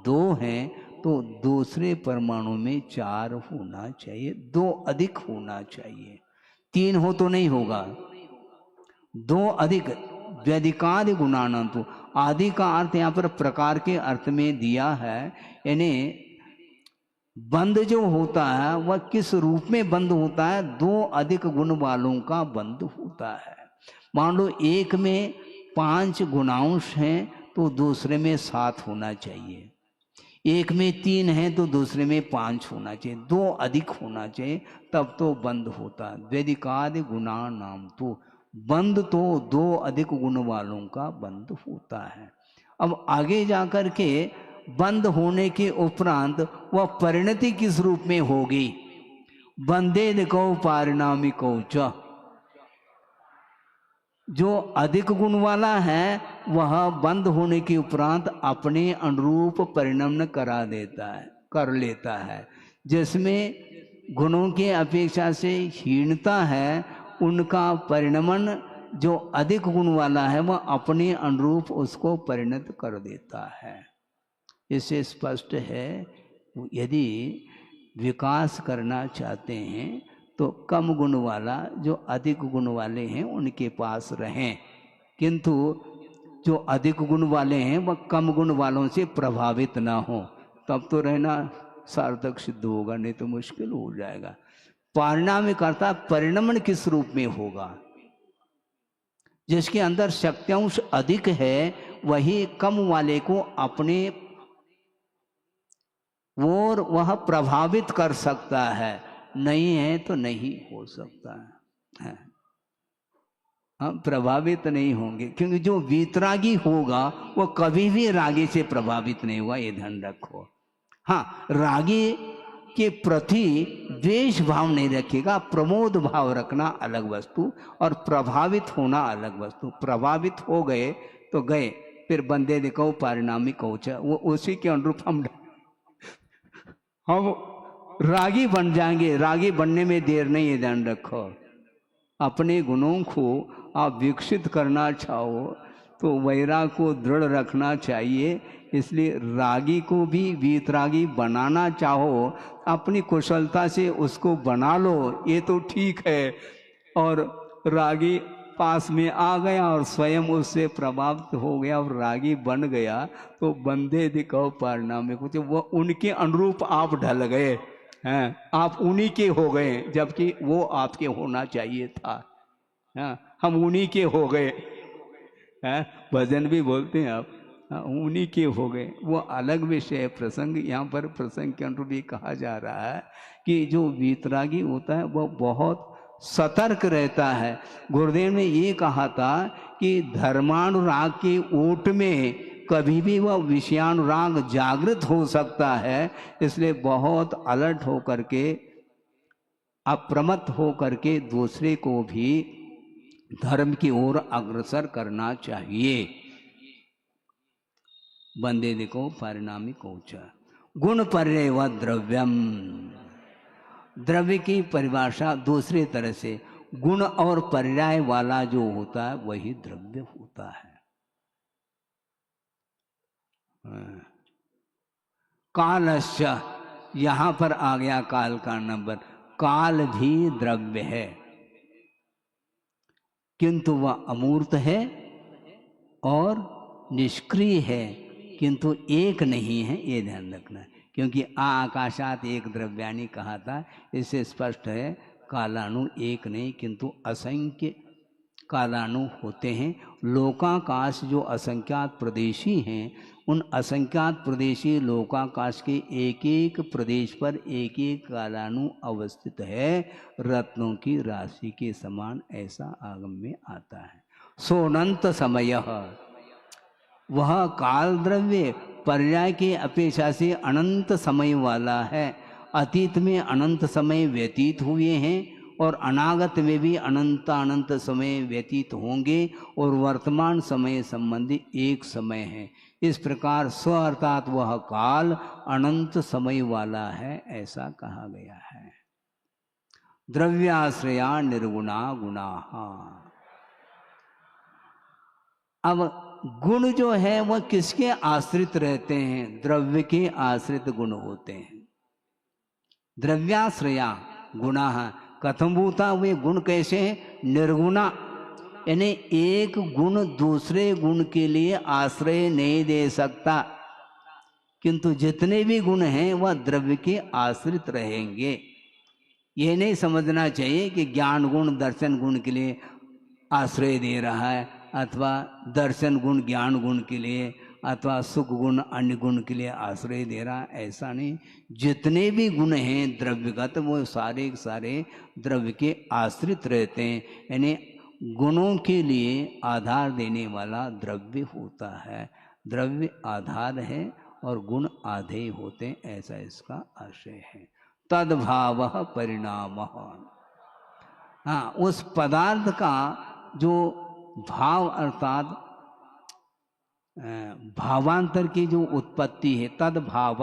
2 हैं तो दूसरे परमाणु में 4 होना चाहिए, 2 अधिक होना चाहिए। 3 हो तो नहीं होगा, 2 अधिक। व्यधिकादि गुणानांतु, आदि का अर्थ यहाँ पर प्रकार के अर्थ में दिया है। यानी बंध जो होता है वह किस रूप में बंध होता है? 2 अधिक गुण वालों का बंध होता है। मान लो एक में 5 गुणांश हैं तो दूसरे में 7 होना चाहिए। एक में 3 है तो दूसरे में 5 होना चाहिए, 2 अधिक होना चाहिए, तब तो बंध होता है। व्यधिकादि गुणा नाम, तो बंध तो 2 अधिक गुण वालों का बंध होता है। अब आगे जाकर के बंध होने के उपरांत वह परिणति किस रूप में होगी? बंधे दिको पारिणामिको च, जो अधिक गुण वाला है वह बंद होने के उपरांत अपने अनुरूप परिणमन कर लेता है। जिसमें गुणों के अपेक्षा से हीनता है उनका परिणमन जो अधिक गुण वाला है वह अपने अनुरूप उसको परिणत कर देता है। इससे स्पष्ट है यदि विकास करना चाहते हैं तो कम गुण वाला जो अधिक गुण वाले हैं उनके पास रहें, किंतु जो अधिक गुण वाले हैं वह कम गुण वालों से प्रभावित ना हो, तब तो रहना सार्थक सिद्ध होगा, नहीं तो मुश्किल हो जाएगा। पारिणामिकर्ता परिणमन किस रूप में होगा? जिसके अंदर शक्त्यांश अधिक है वही कम वाले को अपने और वह प्रभावित कर सकता है, नहीं है तो नहीं हो सकता है। हम प्रभावित नहीं होंगे क्योंकि जो वीतरागी होगा वो कभी भी रागी से प्रभावित नहीं हुआ, ये ध्यान रखो। हाँ, रागी के प्रति द्वेष भाव नहीं रखेगा, प्रमोद भाव रखना अलग वस्तु और प्रभावित होना अलग वस्तु। प्रभावित हो गए तो गए, फिर बंदे देखो परिणामी कौच, वो उसी के अनुरूप हम रागी बन जाएंगे। रागी बनने में देर नहीं है, ध्यान रखो। अपने गुणों को आप विकसित करना चाहो तो वैराग को दृढ़ रखना चाहिए। इसलिए रागी को भी वीतरागी बनाना चाहो, अपनी कुशलता से उसको बना लो, ये तो ठीक है। और रागी पास में आ गया और स्वयं उससे प्रभावित हो गया और रागी बन गया, तो बंदे दिखाओ परिणाम में कुछ, वो उनके अनुरूप आप ढल गए हैं, आप उन्हीं के हो गए, जबकि वो आपके होना चाहिए था। हाँ, हम उन्हीं के हो गए हैं, भजन भी बोलते हैं आप। हाँ, उन्हीं के हो गए, वो अलग विषय है। प्रसंग यहाँ पर प्रसंग के अनुरूप भी कहा जा रहा है कि जो वीतरागी होता है वह बहुत सतर्क रहता है। गुरुदेव ने ये कहा था कि धर्मानुराग के ओट में कभी भी वह विषयानुराग जागृत हो सकता है, इसलिए बहुत अलर्ट होकर के, अप्रमत्त होकर के दूसरे को भी धर्म की ओर अग्रसर करना चाहिए। बंदे देखो परिणामी कोच गुण पर्य व द्रव्यम। द्रव्य की परिभाषा दूसरी तरह से, गुण और पर्याय वाला जो होता है वही द्रव्य होता है। कालश्च, यहां पर आ गया काल का नंबर। काल भी द्रव्य है, किंतु वह अमूर्त है और निष्क्रिय है, किंतु एक नहीं है, ये ध्यान रखना। क्योंकि आकाशात एक द्रव्यानी कहा था, इससे स्पष्ट है कालाणु एक नहीं किंतु असंख्य कालाणु होते हैं। लोकाकाश जो असंख्यात प्रदेशी हैं, उन असंख्यात प्रदेशी लोकाकाश के एक एक प्रदेश पर एक एक कालाणु अवस्थित है, रत्नों की राशि के समान, ऐसा आगम में आता है। सोनंत समय, वह काल द्रव्य पर्याय की अपेक्षा से अनंत समय वाला है। अतीत में अनंत समय व्यतीत हुए हैं और अनागत में भी अनंत अनंत समय व्यतीत होंगे, और वर्तमान समय संबंधी एक समय है। इस प्रकार स्व अर्थात वह काल अनंत समय वाला है, ऐसा कहा गया है। द्रव्याश्रया निर्गुणा गुणाः। अब गुण जो है वह किसके आश्रित रहते हैं? द्रव्य के आश्रित गुण होते हैं। द्रव्याश्रया गुणाः कथम भूता, वे गुण कैसे हैं? निर्गुणा, यानी एक गुण दूसरे गुण के लिए आश्रय नहीं दे सकता, किंतु जितने भी गुण हैं वह द्रव्य के आश्रित रहेंगे। ये नहीं समझना चाहिए कि ज्ञान गुण दर्शन गुण के लिए आश्रय दे रहा है, अथवा दर्शन गुण ज्ञान गुण के लिए, अथवा सुख गुण अन्य गुण के लिए आश्रय दे रहा है, ऐसा नहीं। जितने भी गुण हैं द्रव्यगत, वो सारे सारे द्रव्य के आश्रित रहते हैं, यानी गुणों के लिए आधार देने वाला द्रव्य होता है। द्रव्य आधार है और गुण आधेय होते हैं, ऐसा इसका आशय है। तद्भाव परिणाम, हाँ, उस पदार्थ का जो भाव अर्थात भावांतर की जो उत्पत्ति है, तद्भाव,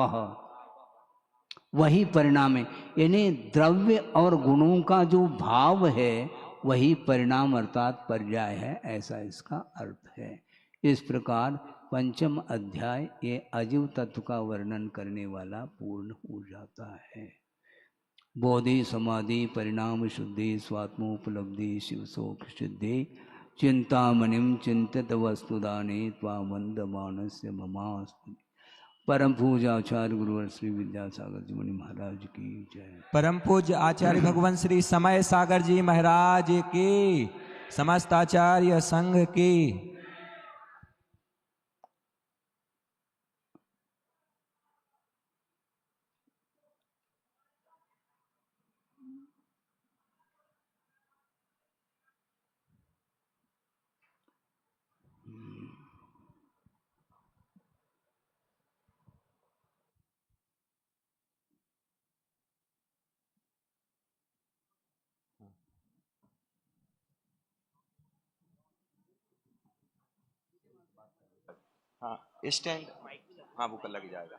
वही परिणाम है। यानी द्रव्य और गुणों का जो भाव है वही परिणाम अर्थात पर्याय है, ऐसा इसका अर्थ है। इस प्रकार पंचम अध्याय ये अजीव तत्व का वर्णन करने वाला पूर्ण हो जाता है। बोधि समाधि परिणाम शुद्धि स्वात्मोपलब्धि शिवशोक सिद्धि चिंतामणिम चिंतित वस्तुदाने त्वामंद मानस्य ममास्तु। परम पूज्य आचार्य गुरुवर श्री विद्यासागर जी मुनि महाराज की जय। परम पूज्य आचार्य भगवान श्री समय सागर जी महाराज की, समस्त आचार्य संघ की। हाँ स्टैंड, हाँ वो लग जाएगा।